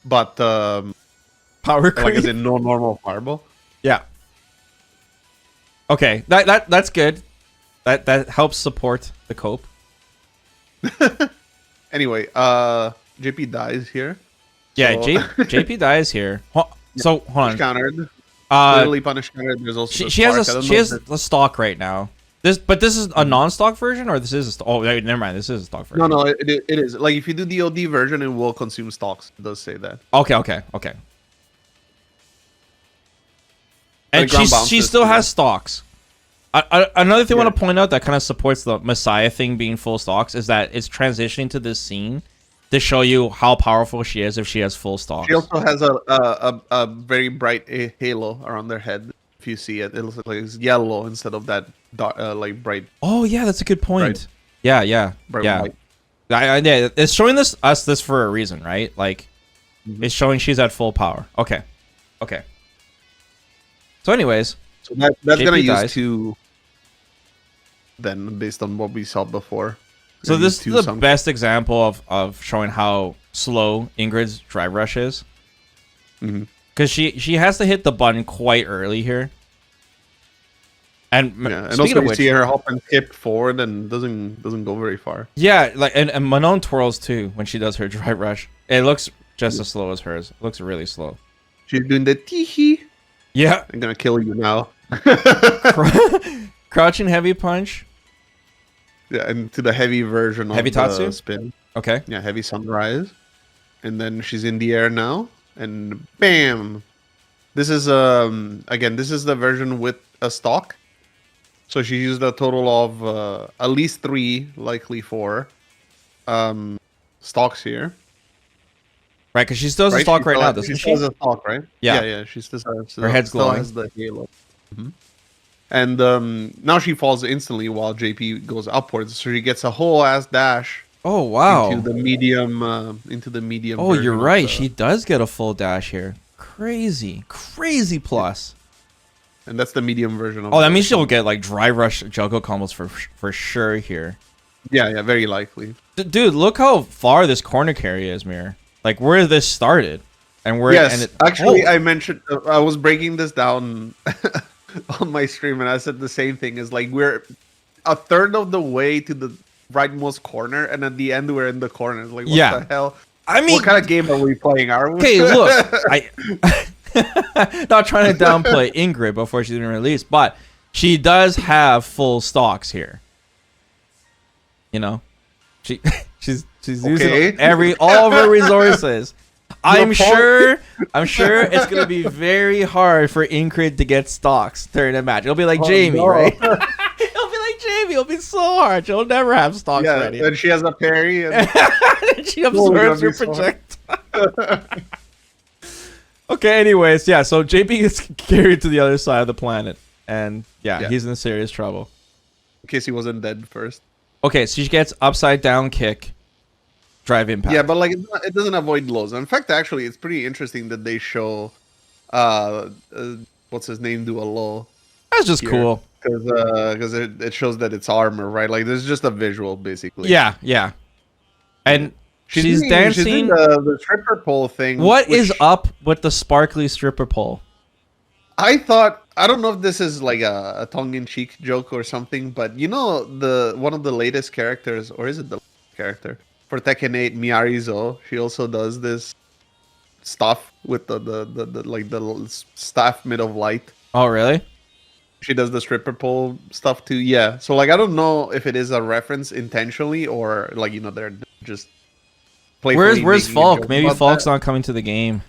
[SPEAKER 2] but
[SPEAKER 1] power creep,
[SPEAKER 2] like as in no normal fireball.
[SPEAKER 1] Yeah. Okay, that's good. That helps support the cope.
[SPEAKER 2] Anyway, JP dies here.
[SPEAKER 1] Yeah, so... JP dies here. So hold on.
[SPEAKER 2] Countered. Literally punished countered. There's also
[SPEAKER 1] she has a stock right now. This is a non-stock version, or this is never mind. This is a stock version.
[SPEAKER 2] No, it is. Like if you do the OD version, it will consume stocks. It does say that.
[SPEAKER 1] Okay. And she still has stocks. Another thing I want to point out that kind of supports the Messiah thing being full stocks is that it's transitioning to this scene to show you how powerful she is if she has full stocks.
[SPEAKER 2] She also has a very bright halo around their head. If you see it, it looks like it's yellow instead of that dark, like bright.
[SPEAKER 1] Oh yeah, that's a good point. Bright, yeah.
[SPEAKER 2] White.
[SPEAKER 1] It's showing us this for a reason, right? Like, it's showing she's at full power. Okay. So, anyways,
[SPEAKER 2] so that's gonna use 2. Then, based on what we saw before.
[SPEAKER 1] So this is the best example of showing how slow Ingrid's drive rush is. Because she has to hit the button quite early here. And
[SPEAKER 2] also you see her hop and skip forward and doesn't go very far.
[SPEAKER 1] Yeah, like and Manon twirls too when she does her drive rush. It looks just as slow as hers. It looks really slow.
[SPEAKER 2] She's doing the tee.
[SPEAKER 1] Yeah.
[SPEAKER 2] I'm gonna kill you now.
[SPEAKER 1] Crouching heavy punch.
[SPEAKER 2] Yeah, and to the heavy version
[SPEAKER 1] heavy
[SPEAKER 2] of
[SPEAKER 1] Tatsu?
[SPEAKER 2] the spin.
[SPEAKER 1] Okay.
[SPEAKER 2] Yeah, heavy sunrise. And then she's in the air now. And bam! This is again, this is the version with a stock. So she used a total of at least 3, likely 4 stocks here.
[SPEAKER 1] Right, because she still has a stock right now, doesn't she?
[SPEAKER 2] She still has a stock, right?
[SPEAKER 1] Yeah.
[SPEAKER 2] Yeah. She still has,
[SPEAKER 1] her head's glowing.
[SPEAKER 2] Still has the halo. And now she falls instantly while JP goes upwards, so she gets a whole ass dash.
[SPEAKER 1] Oh wow!
[SPEAKER 2] Into the medium.
[SPEAKER 1] Oh, you're right. She does get a full dash here. Crazy plus.
[SPEAKER 2] And that's the medium version of.
[SPEAKER 1] Oh, that means she'll get like dry rush juggle combos for sure here.
[SPEAKER 2] Yeah, very likely.
[SPEAKER 1] Dude, look how far this corner carry is, Mir. Like where this started, and where.
[SPEAKER 2] Yes,
[SPEAKER 1] and it,
[SPEAKER 2] actually, I mentioned I was breaking this down on my stream, and I said the same thing. Is like we're a third of the way to the rightmost corner, and at the end we're in the corner. Like what the hell?
[SPEAKER 1] I mean,
[SPEAKER 2] what kind of game are we playing? Are we?
[SPEAKER 1] Okay, look, I not trying to downplay Ingrid before she's been released, but she does have full stocks here. You know, she's using all of her resources. I'm sure it's gonna be very hard for Ingrid to get stocks during a match. It'll be like Jamie, right? It'll be so hard. She'll never have stocks ready.
[SPEAKER 2] And she has a parry. And
[SPEAKER 1] she absorbs her projectile. Okay, anyways, yeah, so JP gets carried to the other side of the planet. And he's in serious trouble.
[SPEAKER 2] In case he wasn't dead first.
[SPEAKER 1] Okay, so she gets upside down kick, drive impact.
[SPEAKER 2] Yeah, but like it doesn't avoid lows. In fact, actually, it's pretty interesting that they show what's his name do a low.
[SPEAKER 1] That's just cool.
[SPEAKER 2] Because it shows that it's armor, right? Like there's just a visual, basically.
[SPEAKER 1] Yeah. And she's dancing.
[SPEAKER 2] She's doing the stripper pole thing.
[SPEAKER 1] What is up with the sparkly stripper pole?
[SPEAKER 2] I don't know if this is like a tongue-in-cheek joke or something, but you know one of the latest characters, or is it the character for Tekken 8, Miyarizo? She also does this stuff with the like the staff made of light.
[SPEAKER 1] Oh really?
[SPEAKER 2] She does the stripper pole stuff too. Yeah. So like I don't know if it is a reference intentionally or like they're just playfully.
[SPEAKER 1] Where's Falk? Maybe Falk's not coming to the game.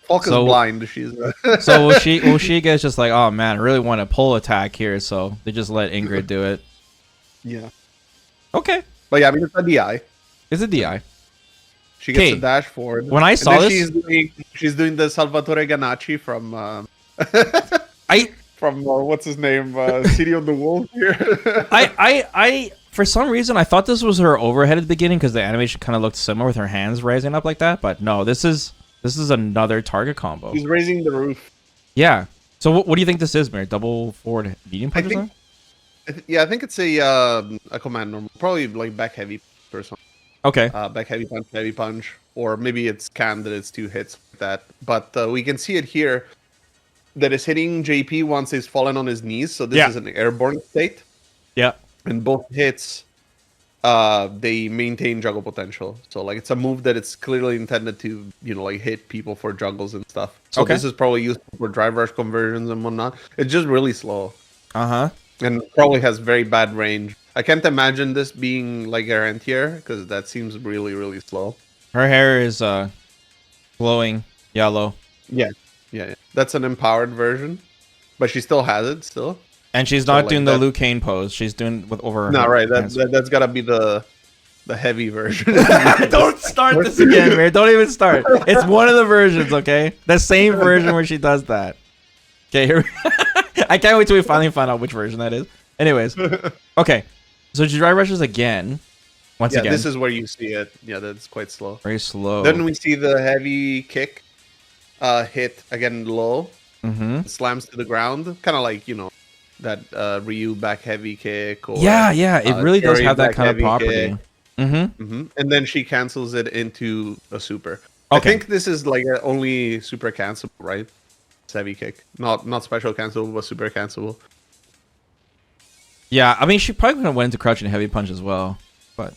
[SPEAKER 2] Falk is blind. She's
[SPEAKER 1] so will she get just like, oh man, I really want a pole attack here, so they just let Ingrid do it.
[SPEAKER 2] Yeah.
[SPEAKER 1] Okay.
[SPEAKER 2] But yeah, I mean it's a DI.
[SPEAKER 1] It's a DI.
[SPEAKER 2] She gets a dash forward.
[SPEAKER 1] When I saw this,
[SPEAKER 2] she's doing the Salvatore Ganacci from from what's his name, City of the Wolf here.
[SPEAKER 1] I for some reason I thought this was her overhead at the beginning because the animation kind of looked similar with her hands rising up like that, but no, this is another target combo.
[SPEAKER 2] She's raising the roof.
[SPEAKER 1] Yeah. So what do you think this is, Mary? Double forward medium punch or something?
[SPEAKER 2] I think it's a command normal, probably like back heavy or something.
[SPEAKER 1] Okay.
[SPEAKER 2] Back heavy punch, or maybe it's canned that it's 2 hits like that. But we can see it here. That is hitting JP once he's fallen on his knees. So this is an airborne state.
[SPEAKER 1] Yeah.
[SPEAKER 2] And both hits, they maintain juggle potential. So like it's a move that it's clearly intended to, like hit people for juggles and stuff. So this is probably used for drive rush conversions and whatnot. It's just really slow.
[SPEAKER 1] Uh-huh.
[SPEAKER 2] And probably has very bad range. I can't imagine this being like her anti-air because that seems really, really slow.
[SPEAKER 1] Her hair is glowing yellow.
[SPEAKER 2] Yeah. That's an empowered version, but she still has it still.
[SPEAKER 1] And she's not doing the Liu Kane pose. She's doing with over.
[SPEAKER 2] No, right. That's gotta be the heavy version.
[SPEAKER 1] Don't start this again, man. Don't even start. It's one of the versions, okay? The same version where she does that. Okay, here. I can't wait till we finally find out which version that is. Anyways, okay. So she dry rushes again. Once again.
[SPEAKER 2] This is where you see it. Yeah, that's quite slow.
[SPEAKER 1] Very slow.
[SPEAKER 2] Then we see the heavy kick. Hit again low, slams to the ground, kind of like that Ryu back heavy kick. Or,
[SPEAKER 1] it really does have that kind of property.
[SPEAKER 2] And then she cancels it into a super.
[SPEAKER 1] Okay.
[SPEAKER 2] I think this is like only super cancelable, right? It's heavy kick, not special cancelable, but super cancelable.
[SPEAKER 1] Yeah, I mean she probably could have went into crouching heavy punch as well, but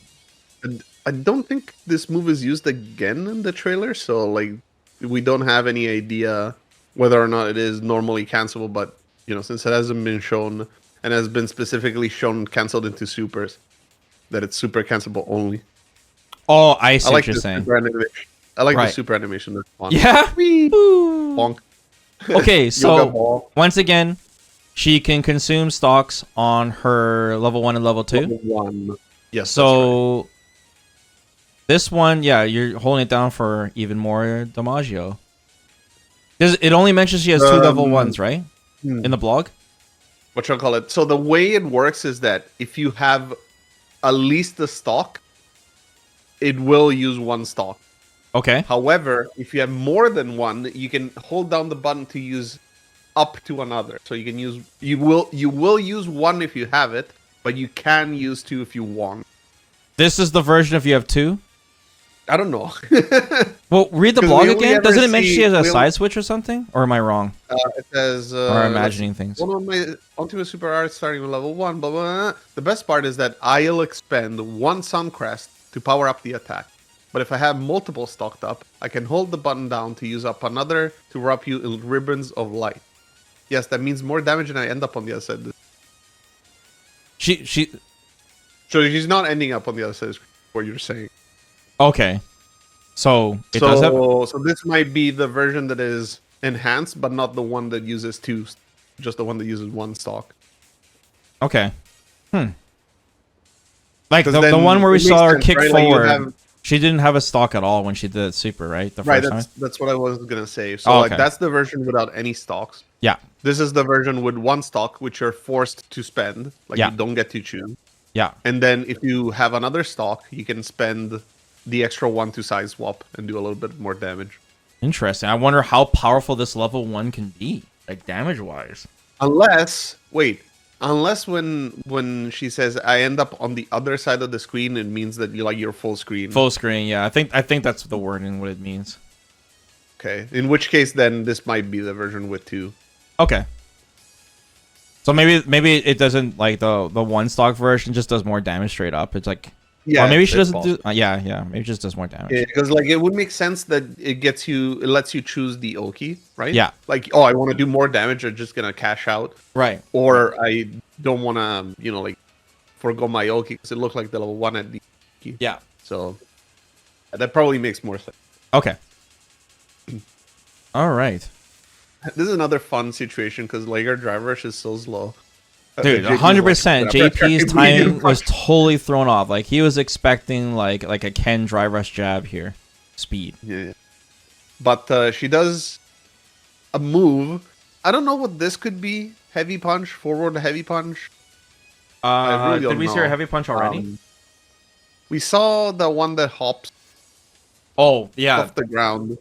[SPEAKER 2] I don't think this move is used again in the trailer, so like we don't have any idea whether or not it is normally cancelable. But since it hasn't been shown and has been specifically shown canceled into supers, that it's super cancelable only.
[SPEAKER 1] Oh, I see
[SPEAKER 2] like
[SPEAKER 1] what you're saying.
[SPEAKER 2] I like the super animation. That's fun.
[SPEAKER 1] Yeah.
[SPEAKER 2] Bonk.
[SPEAKER 1] Okay, so once again, she can consume stocks on her level 1 and level 2.
[SPEAKER 2] Level 1. Yes.
[SPEAKER 1] So this one, yeah, you're holding it down for even more Damaggio. It only mentions she has 2 level 1s, right? In the blog?
[SPEAKER 2] What shall I call it? So the way it works is that if you have at least a stock, it will use 1 stock.
[SPEAKER 1] Okay.
[SPEAKER 2] However, if you have more than 1, you can hold down the button to use up to another. So you can use you will use 1 if you have it, but you can use 2 if you want.
[SPEAKER 1] This is the version if you have 2?
[SPEAKER 2] I don't know.
[SPEAKER 1] Well, read the blog again. Doesn't it mention she has a side switch or something? Or am I wrong?
[SPEAKER 2] It says
[SPEAKER 1] or imagining things.
[SPEAKER 2] One of my ultimate super art starting with level 1, blah, blah, blah. The best part is that I'll expend 1 Sun Crest to power up the attack. But if I have multiple stocked up, I can hold the button down to use up another to wrap you in ribbons of light. Yes, that means more damage and I end up on the other side. So she's not ending up on the other side of what you're saying.
[SPEAKER 1] Okay. So does have...
[SPEAKER 2] So this might be the version that is enhanced, but not the one that uses 2, just the one that uses 1 stock.
[SPEAKER 1] Okay. Like the one where we saw her kick forward. Like she didn't have a stock at all when she did super, right? The first time?
[SPEAKER 2] That's what I was gonna say. So that's the version without any stocks.
[SPEAKER 1] Yeah.
[SPEAKER 2] This is the version with 1 stock, which you're forced to spend. Like you don't get to choose.
[SPEAKER 1] Yeah.
[SPEAKER 2] And then if you have another stock, you can spend the extra 1 to side swap and do a little bit more damage.
[SPEAKER 1] Interesting. I wonder how powerful this level 1 can be, like damage wise.
[SPEAKER 2] Unless when she says I end up on the other side of the screen, it means that you're full screen.
[SPEAKER 1] Full screen, yeah. I think that's the wording, what it means.
[SPEAKER 2] Okay. In which case, then this might be the version with 2.
[SPEAKER 1] Okay. So maybe it doesn't like the 1 stock version just does more damage straight up. It's like or maybe she doesn't do. Yeah. Maybe it just does more damage.
[SPEAKER 2] Yeah, because it would make sense that it lets you choose the Oki, right?
[SPEAKER 1] Yeah.
[SPEAKER 2] Like, oh, I want to do more damage. I'm just gonna cash out.
[SPEAKER 1] Right.
[SPEAKER 2] Or I don't want to, forgo my Oki because it looked like the level 1 at the Oki.
[SPEAKER 1] Yeah.
[SPEAKER 2] So that probably makes more sense.
[SPEAKER 1] Okay. All right.
[SPEAKER 2] This is another fun situation because Lager Drive Rush is so slow.
[SPEAKER 1] Dude, 100%. JP's timing was totally thrown off. Like he was expecting like a Ken Drive Rush jab here, speed.
[SPEAKER 2] Yeah. But she does a move. I don't know what this could be. Heavy punch, forward heavy punch.
[SPEAKER 1] Did we see her heavy punch already?
[SPEAKER 2] We saw the one that hops.
[SPEAKER 1] Oh yeah,
[SPEAKER 2] off the ground.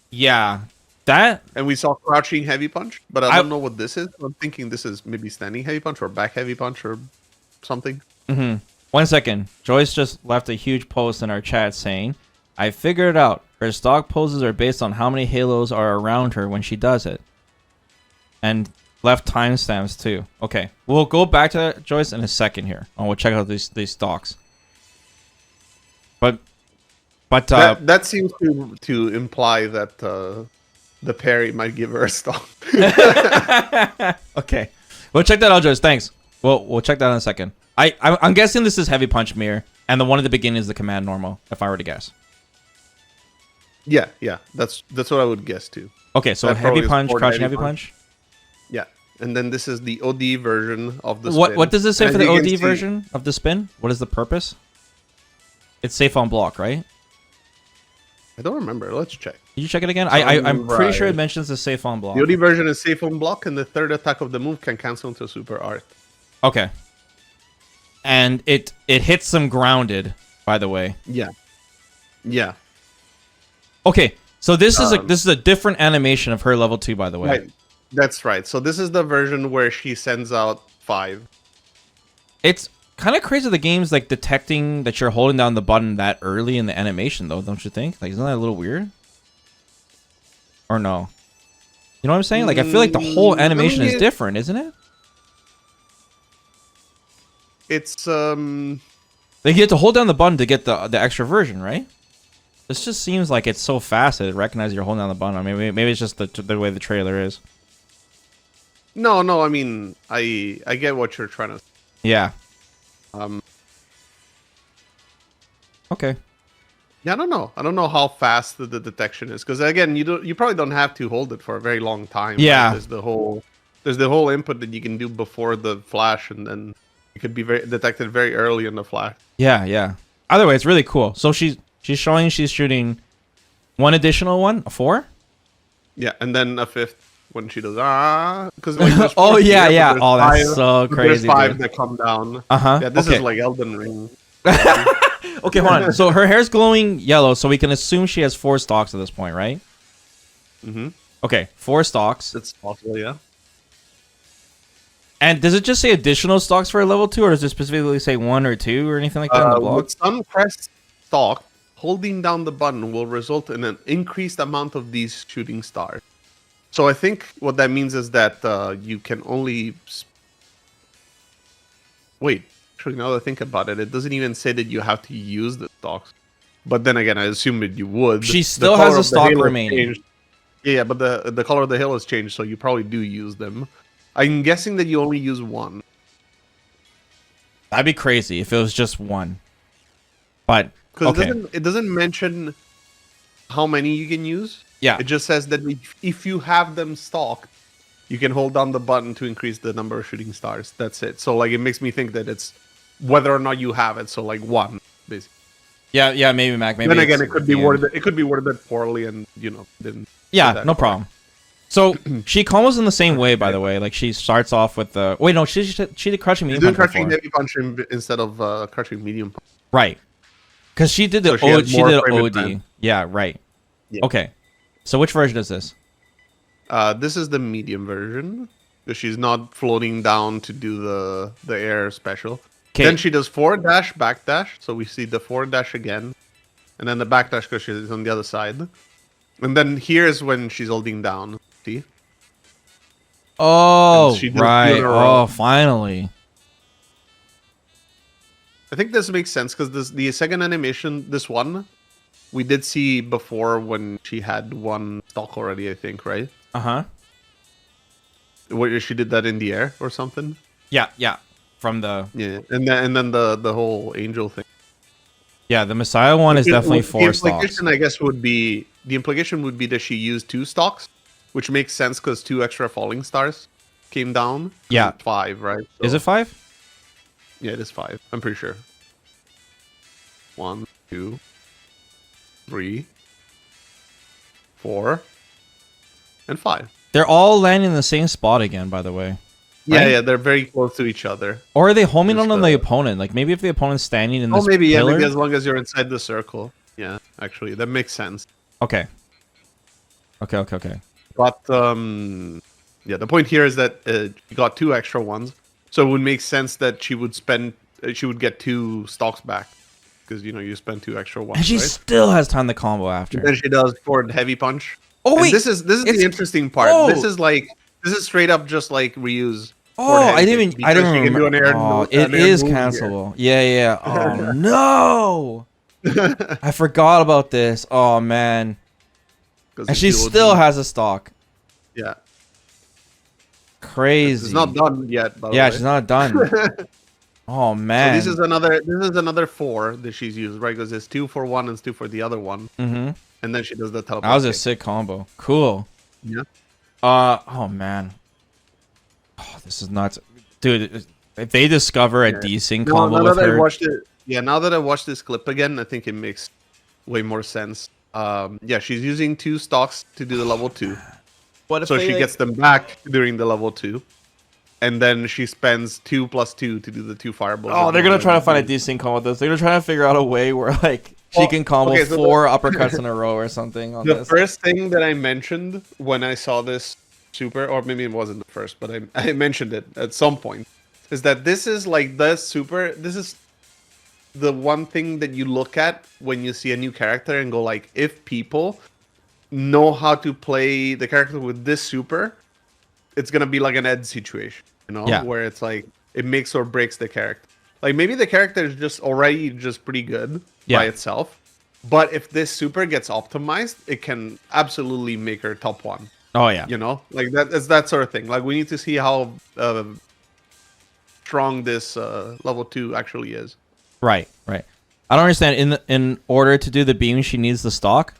[SPEAKER 1] Yeah. That
[SPEAKER 2] and we saw crouching heavy punch, but I don't know what this is. I'm thinking this is maybe standing heavy punch or back heavy punch or something.
[SPEAKER 1] 1 second. Joyce just left a huge post in our chat saying, "I figured it out. Her stock poses are based on how many halos are around her when she does it." And left timestamps too. Okay, we'll go back to that, Joyce, in a second here. And we'll check out these stocks. But
[SPEAKER 2] that seems to imply that. The parry might give her a stock.
[SPEAKER 1] Okay, we'll check that out, Joyce. Thanks. We'll check that in a second. I'm guessing this is heavy punch mirror, and the one at the beginning is the command normal. If I were to guess.
[SPEAKER 2] Yeah, that's what I would guess too.
[SPEAKER 1] Okay, so heavy punch, crouching heavy punch.
[SPEAKER 2] Yeah, and then this is the OD version of the.
[SPEAKER 1] What does it say for the OD version of the spin? What is the purpose? It's safe on block, right?
[SPEAKER 2] I don't remember. Let's check.
[SPEAKER 1] Did you check it again? I'm pretty sure it mentions the safe on block.
[SPEAKER 2] The OD version is safe on block, and the third attack of the move can cancel into super art.
[SPEAKER 1] Okay. And it hits them grounded, by the way.
[SPEAKER 2] Yeah.
[SPEAKER 1] Okay, so this is a different animation of her level 2, by the way.
[SPEAKER 2] Right. That's right. So this is the version where she sends out 5.
[SPEAKER 1] It's kind of crazy the game's like detecting that you're holding down the button that early in the animation, though, don't you think? Like, isn't that a little weird? Or no? You know what I'm saying? Like, I feel like the whole animation is different, isn't it?
[SPEAKER 2] It's
[SPEAKER 1] Like, you have to hold down the button to get the extra version, right? This just seems like it's so fast that it recognizes you're holding down the button. Or maybe it's just the way the trailer is.
[SPEAKER 2] No, I mean, I get what you're trying to say.
[SPEAKER 1] Yeah.
[SPEAKER 2] Okay. Yeah, I don't know. I don't know how fast the detection is, because again, you probably don't have to hold it for a very long time.
[SPEAKER 1] Yeah.
[SPEAKER 2] Right? There's the whole input that you can do before the flash, and then it could be detected very early in the flash.
[SPEAKER 1] Yeah. Either way, it's really cool. So she's showing she's shooting one additional one, a 4.
[SPEAKER 2] Yeah, and then a 5th when she does because like,
[SPEAKER 1] oh yeah. Oh, that's so crazy.
[SPEAKER 2] There's 5
[SPEAKER 1] dude.
[SPEAKER 2] that come down.
[SPEAKER 1] Yeah,
[SPEAKER 2] this is like Elden Ring.
[SPEAKER 1] Okay, hold on. So her hair's glowing yellow, so we can assume she has 4 stalks at this point, right?
[SPEAKER 2] Mm-hmm.
[SPEAKER 1] Okay, 4 stalks.
[SPEAKER 2] That's possible, yeah.
[SPEAKER 1] And does it just say additional stalks for a level 2, or does it specifically say 1 or 2 or anything like that in the blog?
[SPEAKER 2] With Sunflare stalk, holding down the button will result in an increased amount of these shooting stars. So I think what that means is that you can only... Wait, actually, now that I think about it, it doesn't even say that you have to use the stalks. But then again, I assume that you would.
[SPEAKER 1] She still has a stalk remaining.
[SPEAKER 2] Yeah, but the color of the hill has changed, so you probably do use them. I'm guessing that you only use 1.
[SPEAKER 1] That'd be crazy if it was just 1. But okay.
[SPEAKER 2] It doesn't mention how many you can use.
[SPEAKER 1] Yeah.
[SPEAKER 2] It just says that if you have them stocked, you can hold down the button to increase the number of shooting stars. That's it. So like it makes me think that it's whether or not you have it. So like 1, basically.
[SPEAKER 1] Yeah, maybe Mac. Maybe
[SPEAKER 2] then again, it could be worded. It could be worded poorly, and didn't.
[SPEAKER 1] Yeah, no problem. So she combos in the same way, by the way. Like she starts off with the she did crushing medium punch.
[SPEAKER 2] Crushing heavy punch instead of crushing medium punch.
[SPEAKER 1] Right. Because she did the she did OD. Yeah, right. Yeah. Okay. So which version is this?
[SPEAKER 2] This is the medium version, because she's not floating down to do the air special. Kay. Then she does forward dash, back dash. So we see the forward dash again, and then the back dash because she's on the other side. And then here's when she's holding down. See?
[SPEAKER 1] Oh, right. Oh, finally.
[SPEAKER 2] I think this makes sense because the second animation, this one, we did see before when she had 1 stock already, I think, right?
[SPEAKER 1] Uh-huh.
[SPEAKER 2] Where she did that in the air or something?
[SPEAKER 1] Yeah. From the...
[SPEAKER 2] Yeah, and then the whole angel thing.
[SPEAKER 1] Yeah, the Messiah one is definitely 4 stocks.
[SPEAKER 2] I guess the implication would be that she used 2 stocks, which makes sense because 2 extra falling stars came down.
[SPEAKER 1] Yeah.
[SPEAKER 2] 5, right? So,
[SPEAKER 1] is it 5?
[SPEAKER 2] Yeah, it is 5. I'm pretty sure. 1, 2, 3, 4, and 5.
[SPEAKER 1] They're all landing in the same spot again, by the way.
[SPEAKER 2] Right? Yeah, they're very close to each other.
[SPEAKER 1] Or are they homing on the opponent? Like maybe if the opponent's standing in this
[SPEAKER 2] maybe
[SPEAKER 1] pillar?
[SPEAKER 2] maybe as long as you're inside the circle. Yeah, actually, that makes sense.
[SPEAKER 1] Okay. Okay.
[SPEAKER 2] But yeah, the point here is that you got 2 extra ones, so it would make sense that she would get 2 stocks back because you spend 2 extra ones.
[SPEAKER 1] And she still has time to combo after.
[SPEAKER 2] And then she does forward heavy punch.
[SPEAKER 1] Oh wait,
[SPEAKER 2] this is the interesting part. Oh. This is straight up just like Ryu's.
[SPEAKER 1] Oh, I didn't remember. It is cancelable. Yeah. Oh no, I forgot about this. Oh man. And she still has a stock.
[SPEAKER 2] Yeah.
[SPEAKER 1] Crazy.
[SPEAKER 2] It's not done yet. By the
[SPEAKER 1] yeah,
[SPEAKER 2] way.
[SPEAKER 1] she's not done. Oh man.
[SPEAKER 2] So this is another 4 that she's used, right? Because it's 2 for one and 2 for the other one.
[SPEAKER 1] Mm-hmm.
[SPEAKER 2] And then she does the teleport.
[SPEAKER 1] That was a sick combo. Cool.
[SPEAKER 2] Yeah.
[SPEAKER 1] Oh man. Oh, this is nuts, dude. If they discover a desync combo with her,
[SPEAKER 2] now that I watched this clip again, I think it makes way more sense. Yeah, she's using 2 stocks to do the level 2. So she gets them back during the level 2, and then she spends 2 plus 2 to do the 2 fireballs.
[SPEAKER 1] Oh, they're gonna try to find a desync combo with this. They're gonna try to figure out a way where she can combo 4 uppercuts in a row or something. On
[SPEAKER 2] the first thing that I mentioned when I saw this super, or maybe it wasn't the first, but I mentioned it at some point, is that this is like the super. This is the one thing that you look at when you see a new character and go like, if people know how to play the character with this super, it's gonna be like an Ed situation, where it's like it makes or breaks the character. Like maybe the character is just already just pretty good by itself, but if this super gets optimized, it can absolutely make her top 1.
[SPEAKER 1] Oh yeah,
[SPEAKER 2] you know, like it's that sort of thing. Like we need to see how strong this level 2 actually is.
[SPEAKER 1] Right. I don't understand. In order to do the beam, she needs the stock.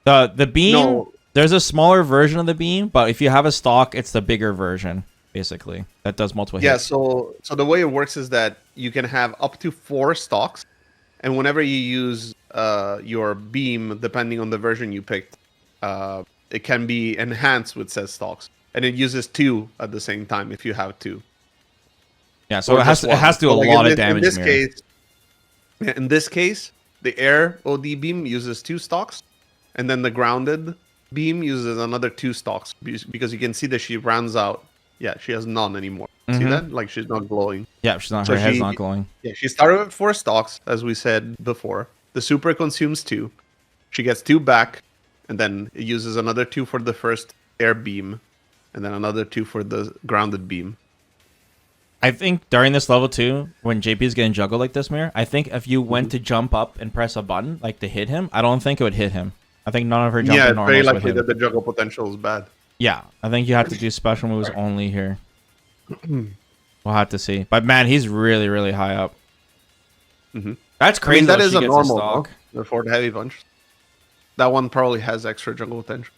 [SPEAKER 1] The beam. No. There's a smaller version of the beam, but if you have a stock, it's the bigger version, basically, that does multiple hits.
[SPEAKER 2] Yeah. So the way it works is that you can have up to 4 stocks, and whenever you use your beam, depending on the version you picked, it can be enhanced with said stocks, and it uses 2 at the same time if you have 2.
[SPEAKER 1] Yeah, so it has to do a lot of damage.
[SPEAKER 2] In this case, the air OD beam uses 2 stocks, and then the grounded beam uses another 2 stocks because you can see that she rounds out. Yeah, she has none anymore. See that? Like she's not glowing.
[SPEAKER 1] Yeah, she's not. Her head's not glowing.
[SPEAKER 2] Yeah, she started with 4 stocks, as we said before. The super consumes 2. She gets 2 back, and then it uses another 2 for the first air beam, and then another 2 for the grounded beam.
[SPEAKER 1] I think during this level 2, when JP is getting juggled like this, Mir, I think if you went to jump up and press a button, like to hit him, I don't think it would hit him. I think none of her jumping normals would hit him. Yeah, it's very likely
[SPEAKER 2] that the juggle potential is bad.
[SPEAKER 1] Yeah, I think you have to do special moves only here. We'll have to see. But man, he's really, really high up. That's crazy. I mean,
[SPEAKER 2] that is a normal for the heavy punch. That one probably has extra juggle potential.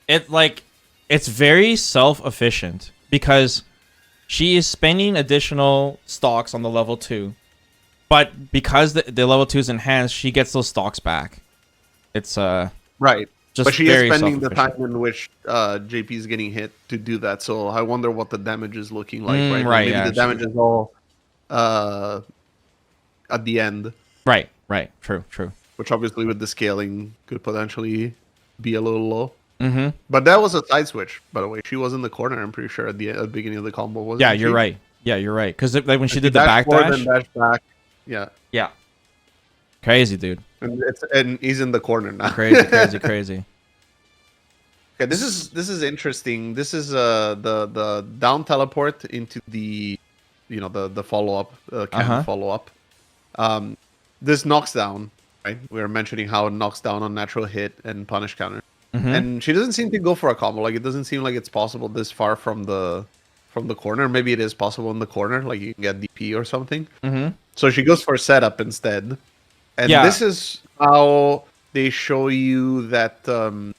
[SPEAKER 1] It's very self-efficient because she is spending additional stocks on the level 2, but because the level 2 is enhanced, she gets those stocks back. It's
[SPEAKER 2] right, but she is spending the time in which JP is getting hit to do that. So I wonder what the damage is looking like. Right, maybe the damage is all at the end.
[SPEAKER 1] Right. True.
[SPEAKER 2] Which obviously with the scaling could potentially be a little low. But that was a side switch, by the way. She was in the corner, I'm pretty sure, at the beginning of the combo. Wasn't
[SPEAKER 1] yeah, you're right. Because like when she did the backdash.
[SPEAKER 2] Dash back. Yeah.
[SPEAKER 1] Crazy, dude.
[SPEAKER 2] And he's in the corner now.
[SPEAKER 1] Crazy.
[SPEAKER 2] Okay, this is interesting. This is the down teleport into the the follow up follow up. This knocks down, right? We were mentioning how it knocks down on natural hit and punish counter. And she doesn't seem to go for a combo. Like it doesn't seem like it's possible this far from the corner. Maybe it is possible in the corner, like you can get DP or something. So she goes for setup instead. And this is how they show you that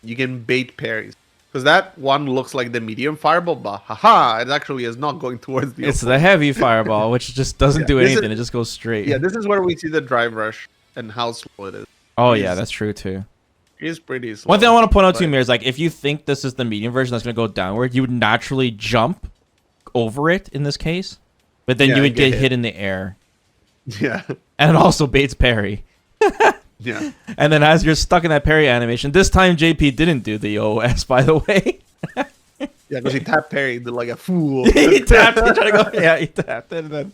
[SPEAKER 2] you can bait parries. Because that one looks like the medium fireball, but it actually is not going towards the
[SPEAKER 1] It's the heavy fireball, which just doesn't do anything. It just goes straight.
[SPEAKER 2] Yeah, this is where we see the drive rush and how slow it is.
[SPEAKER 1] Oh, yeah, that's true, too.
[SPEAKER 2] It's pretty slow.
[SPEAKER 1] One thing I want to point out to you, Mir, is like if you think this is the medium version that's going to go downward, you would naturally jump over it in this case, but then you would get hit in the air.
[SPEAKER 2] Yeah.
[SPEAKER 1] And it also baits parry.
[SPEAKER 2] Yeah.
[SPEAKER 1] And then as you're stuck in that parry animation, this time JP didn't do the OS, by the way.
[SPEAKER 2] Yeah, because he tapped parried like a fool.
[SPEAKER 1] He tapped it, and then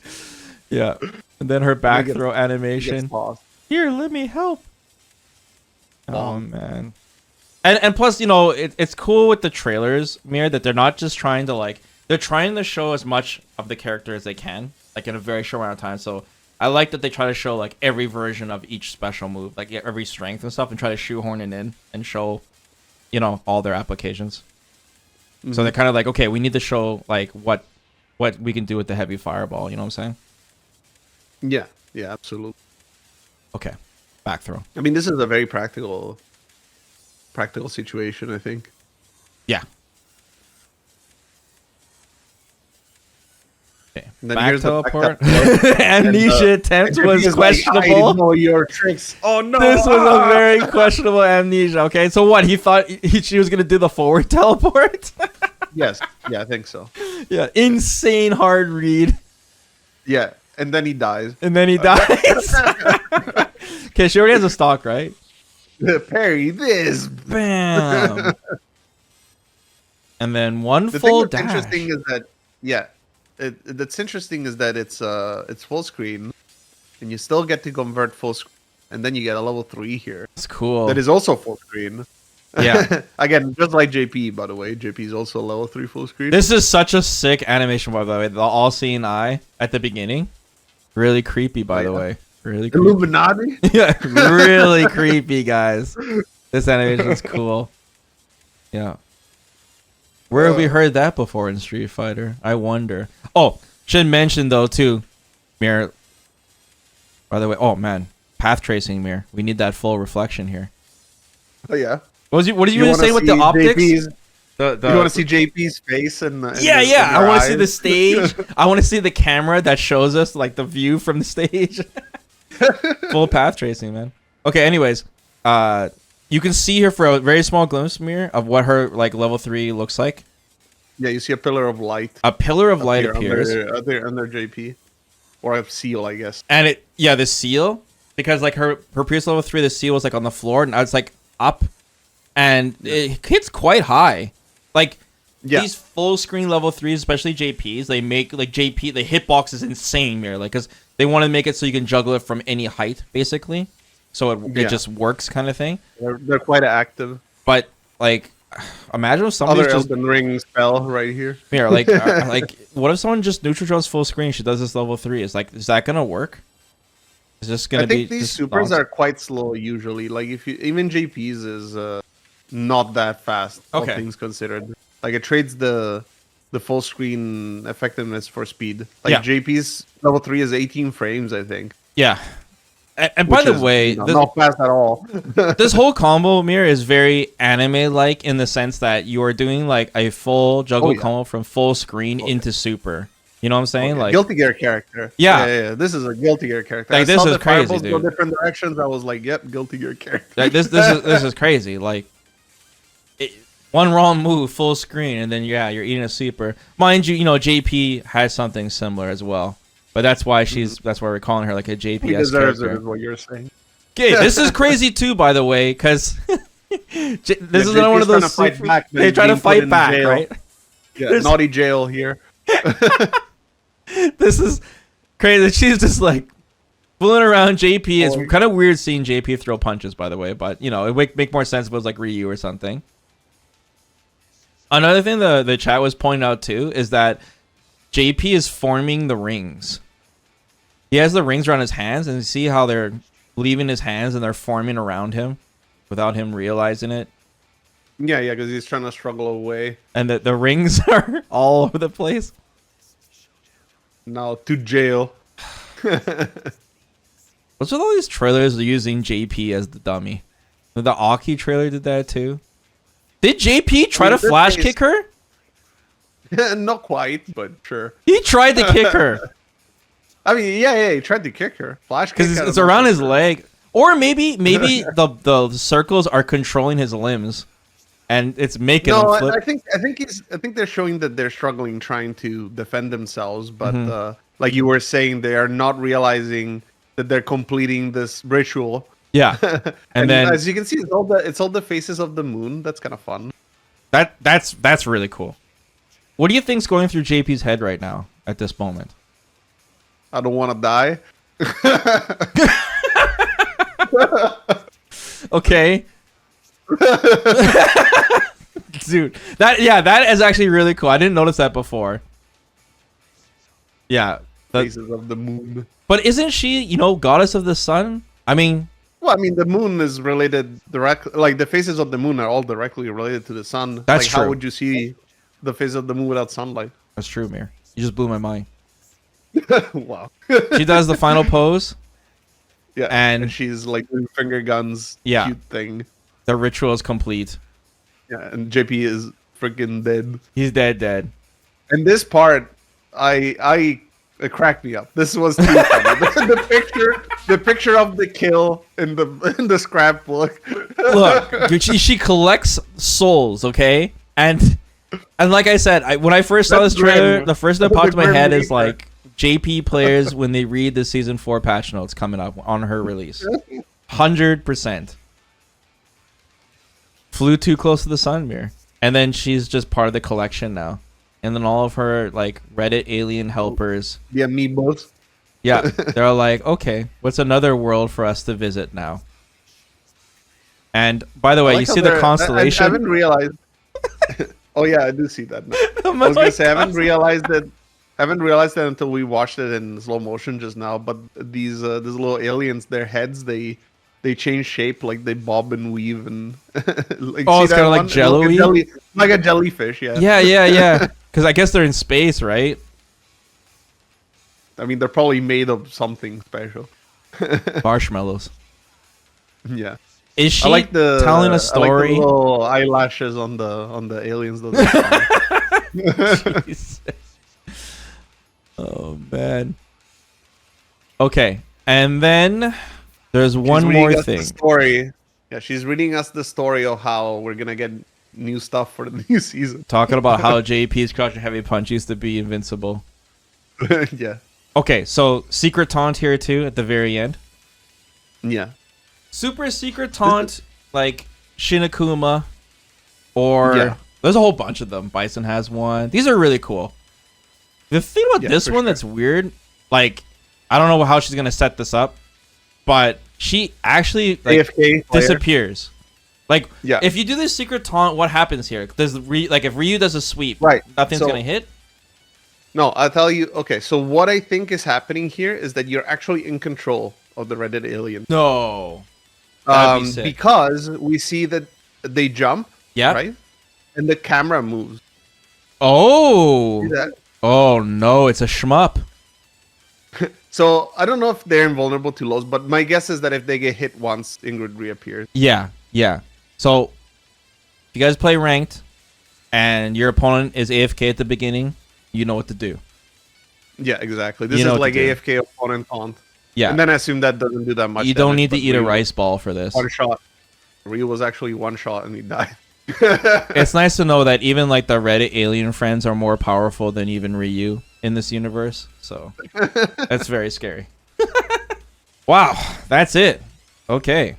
[SPEAKER 1] and then her back throw animation. Here, let me help. Oh man. And plus, it's cool with the trailers, Mir, that they're not just trying to they're trying to show as much of the character as they can, like in a very short amount of time. So I like that they try to show like every version of each special move, like every strength and stuff, and try to shoehorn it in and show, all their applications. So they're kind of like, okay, we need to show like what we can do with the heavy fireball. You know what I'm saying?
[SPEAKER 2] Yeah, absolutely.
[SPEAKER 1] Okay, back throw.
[SPEAKER 2] I mean, this is a very practical situation, I think.
[SPEAKER 1] Yeah. Okay.
[SPEAKER 2] Back
[SPEAKER 1] teleport. Amnesia attempt was questionable.
[SPEAKER 2] I know your tricks. Oh no!
[SPEAKER 1] This was a very questionable amnesia. Okay, so what? He thought she was gonna do the forward teleport.
[SPEAKER 2] Yes. Yeah, I think so.
[SPEAKER 1] Yeah, insane hard read.
[SPEAKER 2] Yeah, and then he dies.
[SPEAKER 1] Okay, she already has a stock, right?
[SPEAKER 2] Parry this.
[SPEAKER 1] Bam. And then one full dash.
[SPEAKER 2] Interesting is that that's interesting is that it's full screen, and you still get to convert full screen, and then you get a level 3 here.
[SPEAKER 1] That's cool.
[SPEAKER 2] That is also full screen.
[SPEAKER 1] Yeah.
[SPEAKER 2] Again, just like JP, by the way. JP is also level 3 full screen.
[SPEAKER 1] This is such a sick animation, by the way. The all-seeing eye at the beginning. Really creepy, by the way. Really creepy.
[SPEAKER 2] Illuminati?
[SPEAKER 1] Yeah, really creepy, guys. This animation is cool. Yeah. Where have we heard that before in Street Fighter? I wonder. Oh, should mention though too, Mirror. By the way, oh man, path tracing, Mirror. We need that full reflection here.
[SPEAKER 2] Oh yeah.
[SPEAKER 1] What did you say with the optics?
[SPEAKER 2] You want to see JP's face and
[SPEAKER 1] I want to see the stage. I want to see the camera that shows us like the view from the stage. Full path tracing, man. Okay, anyways, you can see here for a very small glimpse, Mirror, of what her like level 3 looks like.
[SPEAKER 2] Yeah, you see a pillar of light.
[SPEAKER 1] A pillar of light appears
[SPEAKER 2] under JP, or a seal, I guess.
[SPEAKER 1] And the seal, because like her previous level 3, the seal was like on the floor, and now it's like up, and it hits quite high. Like these full screen level 3s, especially JPs, they make like the hitbox is insane, Mirror, like because they want to make it so you can juggle it from any height, basically. So it just works, kind of thing.
[SPEAKER 2] They're quite active.
[SPEAKER 1] But like, imagine if somebody
[SPEAKER 2] just Elden Ring spell right here.
[SPEAKER 1] Yeah, like like what if someone just neutral draws full screen? She does this level 3. Is that gonna work? Is this gonna be?
[SPEAKER 2] I think these supers are quite slow usually. Like if you even JP's is not that fast. All things considered, like it trades the full screen effectiveness for speed. Like JP's level 3 is 18 frames, I think.
[SPEAKER 1] Yeah. And by the way,
[SPEAKER 2] not fast at all.
[SPEAKER 1] This whole combo, Mirror, is very anime-like in the sense that you are doing like a full juggle combo from full screen into super. You know what I'm saying? Like
[SPEAKER 2] Guilty Gear character.
[SPEAKER 1] Yeah.
[SPEAKER 2] This is a Guilty Gear character.
[SPEAKER 1] Like this is crazy, dude.
[SPEAKER 2] Go different directions. I was like, yep, Guilty Gear character.
[SPEAKER 1] Like this is crazy. Like one wrong move, full screen, and then you're eating a super. Mind you, JP has something similar as well. But that's why that's why we're calling her like a JPS character.
[SPEAKER 2] Is what you're saying.
[SPEAKER 1] Okay, this is crazy too, by the way, because this is another one of those. They try to fight back, right?
[SPEAKER 2] Yeah, naughty jail here.
[SPEAKER 1] This is crazy. She's just like fooling around JP. It's kind of weird seeing JP throw punches, by the way, but it would make more sense if it was like Ryu or something. Another thing the chat was pointing out too is that JP is forming the rings. He has the rings around his hands, and you see how they're leaving his hands and they're forming around him without him realizing it.
[SPEAKER 2] Yeah, because he's trying to struggle away.
[SPEAKER 1] And the rings are all over the place.
[SPEAKER 2] Now to jail.
[SPEAKER 1] What's with all these trailers using JP as the dummy? The Aki trailer did that too. Did JP try to flash kick her?
[SPEAKER 2] Not quite, but sure.
[SPEAKER 1] He tried to kick her.
[SPEAKER 2] I mean, he tried to kick her. Flash kick
[SPEAKER 1] because it's around his leg, or maybe the circles are controlling his limbs, and it's making him flip.
[SPEAKER 2] I think they're showing that they're struggling trying to defend themselves, but like you were saying, they are not realizing that they're completing this ritual.
[SPEAKER 1] Yeah, and then
[SPEAKER 2] as you can see, it's all the faces of the moon. That's kind of fun.
[SPEAKER 1] That's really cool. What do you think's going through JP's head right now at this moment?
[SPEAKER 2] I don't want to die.
[SPEAKER 1] Okay. Dude, that is actually really cool. I didn't notice that before. Yeah.
[SPEAKER 2] Faces of the moon.
[SPEAKER 1] But isn't she, goddess of the sun? I mean...
[SPEAKER 2] Well, I mean, the moon is related directly... Like, the faces of the moon are all directly related to the sun.
[SPEAKER 1] That's true.
[SPEAKER 2] How would you see the face of the moon without sunlight?
[SPEAKER 1] That's true, Mir. You just blew my mind.
[SPEAKER 2] Wow.
[SPEAKER 1] She does the final pose.
[SPEAKER 2] Yeah, and she's like doing finger guns.
[SPEAKER 1] Yeah.
[SPEAKER 2] Cute thing.
[SPEAKER 1] The ritual is complete.
[SPEAKER 2] Yeah, and JP is freaking dead.
[SPEAKER 1] He's dead.
[SPEAKER 2] And this part, it cracked me up. This was too funny. the picture of the kill in the scrapbook.
[SPEAKER 1] Look, dude, she collects souls, okay? And like I said, when I first saw this trailer, the first thing that popped in my head is like JP players when they read the season 4 patch notes coming up on her release. 100%. Flew too close to the sun, Mir. And then she's just part of the collection now. And then all of her like Reddit alien helpers.
[SPEAKER 2] The amiibos.
[SPEAKER 1] Yeah, they're like, okay, what's another world for us to visit now? And by the way, you see the constellation.
[SPEAKER 2] I haven't realized. Oh yeah, I do see that now. I was gonna say I haven't realized haven't realized that until we watched it in slow motion just now. But these little aliens, their heads, they change shape, like they bob and weave, and
[SPEAKER 1] like, oh, it's kind of like jello-y?
[SPEAKER 2] Like a jellyfish. Yeah.
[SPEAKER 1] Yeah. Because I guess they're in space, right?
[SPEAKER 2] I mean, they're probably made of something special.
[SPEAKER 1] Marshmallows.
[SPEAKER 2] Yeah.
[SPEAKER 1] Is she telling a story?
[SPEAKER 2] I like the little eyelashes on the aliens. Those
[SPEAKER 1] oh man. Okay, and then there's one more thing.
[SPEAKER 2] The story. Yeah, she's reading us the story of how we're gonna get new stuff for the new season.
[SPEAKER 1] Talking about how JP's Crush and Heavy Punch used to be invincible.
[SPEAKER 2] Yeah.
[SPEAKER 1] Okay, so secret taunt here too at the very end.
[SPEAKER 2] Yeah. Super
[SPEAKER 1] secret taunt like Shinakuma, or there's a whole bunch of them. Bison has one. These are really cool. The thing about this one that's weird, like I don't know how she's gonna set this up, but she actually like AFK disappears. Like if you do this secret taunt, what happens here? Does like if Ryu does a sweep, nothing's gonna hit?
[SPEAKER 2] No, I'll tell you. Okay, so what I think is happening here is that you're actually in control of the Reddit alien.
[SPEAKER 1] No.
[SPEAKER 2] Because we see that they jump, right? And the camera moves.
[SPEAKER 1] Oh.
[SPEAKER 2] See that?
[SPEAKER 1] Oh no, it's a shmup.
[SPEAKER 2] So I don't know if they're invulnerable to lows, but my guess is that if they get hit once, Ingrid reappears.
[SPEAKER 1] Yeah. So if you guys play ranked and your opponent is AFK at the beginning, you know what to do.
[SPEAKER 2] Yeah, exactly. This is like AFK opponent taunt.
[SPEAKER 1] Yeah.
[SPEAKER 2] And then I assume that doesn't do that much.
[SPEAKER 1] You don't need to eat a rice ball for this.
[SPEAKER 2] One shot. Ryu was actually one shot and he died.
[SPEAKER 1] It's nice to know that even like the Reddit alien friends are more powerful than even Ryu in this universe. So that's very scary. Wow, that's it. Okay.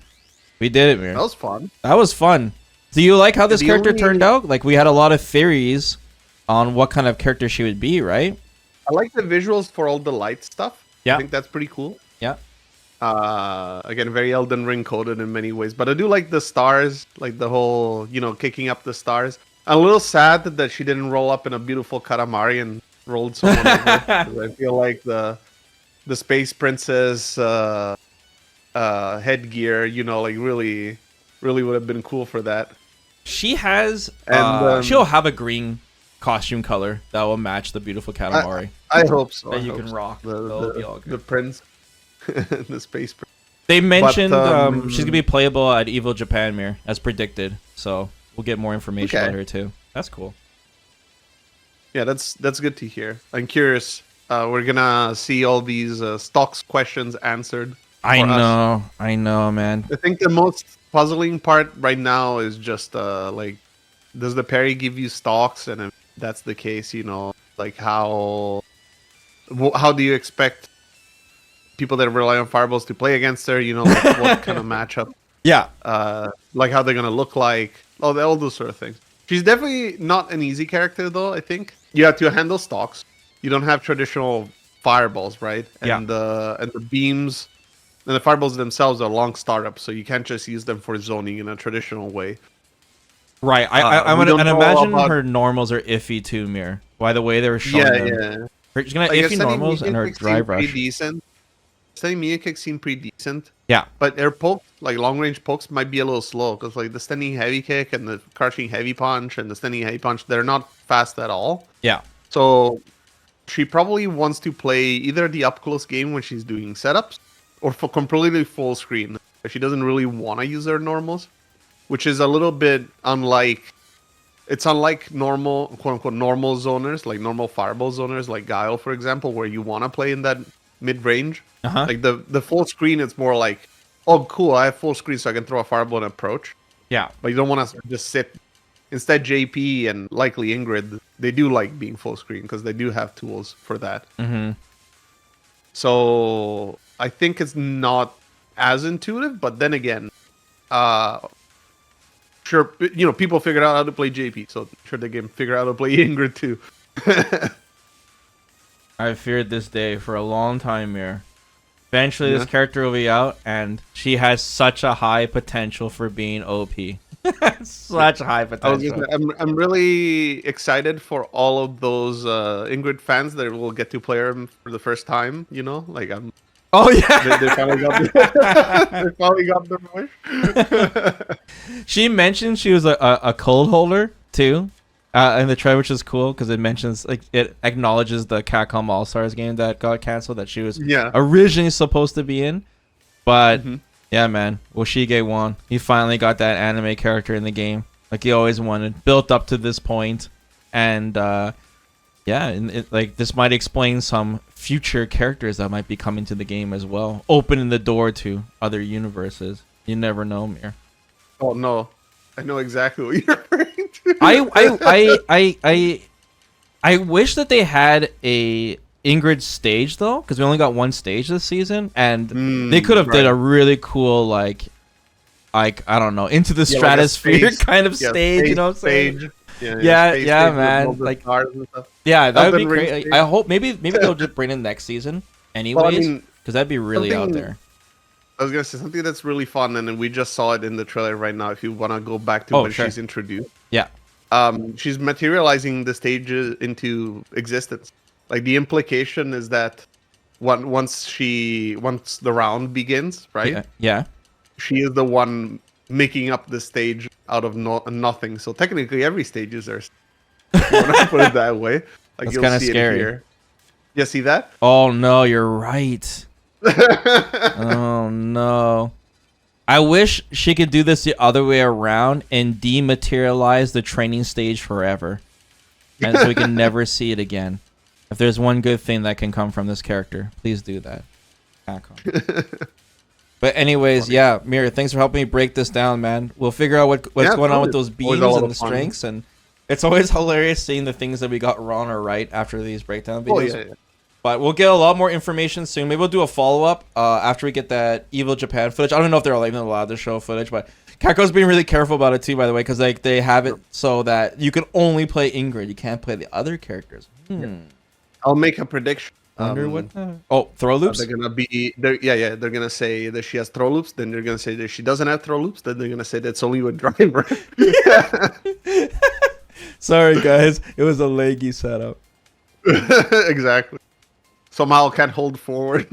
[SPEAKER 1] We did it, Mir.
[SPEAKER 2] That was fun.
[SPEAKER 1] That was fun. Do you like how this character turned out? Like we had a lot of theories on what kind of character she would be, right?
[SPEAKER 2] I like the visuals for all the light stuff.
[SPEAKER 1] Yeah.
[SPEAKER 2] I think that's pretty cool.
[SPEAKER 1] Yeah.
[SPEAKER 2] Again, very Elden Ring coded in many ways, but I do like the stars, like the whole, kicking up the stars. I'm a little sad that she didn't roll up in a beautiful Katamari and rolled someone over. I feel like the Space Princess headgear, like really would have been cool for that.
[SPEAKER 1] She has, and she'll have a green costume color that will match the beautiful Katamari.
[SPEAKER 2] I hope so.
[SPEAKER 1] That you can rock.
[SPEAKER 2] The prince, the space prince.
[SPEAKER 1] They mentioned she's gonna be playable at Evo Japan, Mir, as predicted. So we'll get more information about her too. That's cool.
[SPEAKER 2] Yeah, that's good to hear. I'm curious. We're gonna see all these stocks questions answered.
[SPEAKER 1] I know, man.
[SPEAKER 2] I think the most puzzling part right now is just like, does the parry give you stocks? And if that's the case, like how do you expect people that rely on fireballs to play against her? Like what kind of matchup?
[SPEAKER 1] Yeah.
[SPEAKER 2] Like how they're gonna look like. All those sort of things. She's definitely not an easy character, though. I think you have to handle stocks. You don't have traditional fireballs, right? And the beams and the fireballs themselves are long startups, so you can't just use them for zoning in a traditional way.
[SPEAKER 1] Right. I'm gonna imagine her normals are iffy too, Mir. By the way, they were showing them. Yeah. She's gonna have iffy normals and her drive rush.
[SPEAKER 2] Decent. Steady Mia kicks seem pretty decent.
[SPEAKER 1] Yeah.
[SPEAKER 2] But her poke, like long range pokes, might be a little slow because like the standing heavy kick and the crouching heavy punch and the standing heavy punch, they're not fast at all.
[SPEAKER 1] Yeah.
[SPEAKER 2] So she probably wants to play either the up close game when she's doing setups or for completely full screen. She doesn't really want to use her normals, which is a little bit unlike. It's unlike normal, quote unquote, normal zoners, like normal fireball zoners, like Guile, for example, where you want to play in that mid range. Like the full screen, it's more like, oh, cool, I have full screen, so I can throw a fireball and approach.
[SPEAKER 1] Yeah.
[SPEAKER 2] But you don't want to just sit. Instead, JP and likely Ingrid, they do like being full screen because they do have tools for that. So I think it's not as intuitive, but then again, sure, people figured out how to play JP, so sure they can figure out how to play Ingrid too.
[SPEAKER 1] I've feared this day for a long time here. Eventually, this character will be out, and she has such a high potential for being OP. Such high potential.
[SPEAKER 2] I'm really excited for all of those Ingrid fans that will get to play her for the first time. You know, like I'm.
[SPEAKER 1] Oh yeah,
[SPEAKER 2] they finally got they finally got their wish.
[SPEAKER 1] She mentioned she was a cold holder too, in the trailer, which is cool because it mentions like it acknowledges the Capcom All Stars game that got canceled that she was originally supposed to be in, but. Yeah, man. Woshige won. He finally got that anime character in the game, like he always wanted. Built up to this point, and like this might explain some future characters that might be coming to the game as well, opening the door to other universes. You never know, Mir.
[SPEAKER 2] Oh no, I know exactly what you're referring to.
[SPEAKER 1] I wish that they had a Ingrid stage though, because we only got one stage this season, and they could have did a really cool like I don't know, into the stratosphere like kind of stage, you know what I'm saying? Yeah, man. Like, yeah, that would be great. I hope maybe they'll just bring it next season, anyways, because that'd be really out there.
[SPEAKER 2] I was gonna say something that's really fun, and we just saw it in the trailer right now. If you want to go back to when she's introduced, she's materializing the stages into existence. Like the implication is that once the round begins, right?
[SPEAKER 1] Yeah.
[SPEAKER 2] She is the one making up the stage out of nothing. So technically, every stage is there. If you want to put it that way. Like
[SPEAKER 1] that's kind of scary.
[SPEAKER 2] Here. You see that?
[SPEAKER 1] Oh no, you're right. Oh no. I wish she could do this the other way around and dematerialize the training stage forever, and so we can never see it again. If there's one good thing that can come from this character, please do that. But anyways, yeah, Mir, thanks for helping me break this down, man. We'll figure out what's going on with those beams and the strengths, and it's always hilarious seeing the things that we got wrong or right after these breakdown videos. But we'll get a lot more information soon. Maybe we'll do a follow-up after we get that Evil Japan footage. I don't know if they're even allowed to show footage, but Capcom's being really careful about it too, by the way, because like they have it so that you can only play Ingrid. You can't play the other characters.
[SPEAKER 2] I'll make a prediction.
[SPEAKER 1] Throw loops?
[SPEAKER 2] They're gonna be they're gonna say that she has throw loops, then they're gonna say that she doesn't have throw loops, then they're gonna say that's only with driver.
[SPEAKER 1] Sorry guys, it was a leggy setup.
[SPEAKER 2] Exactly. Somehow can't hold forward.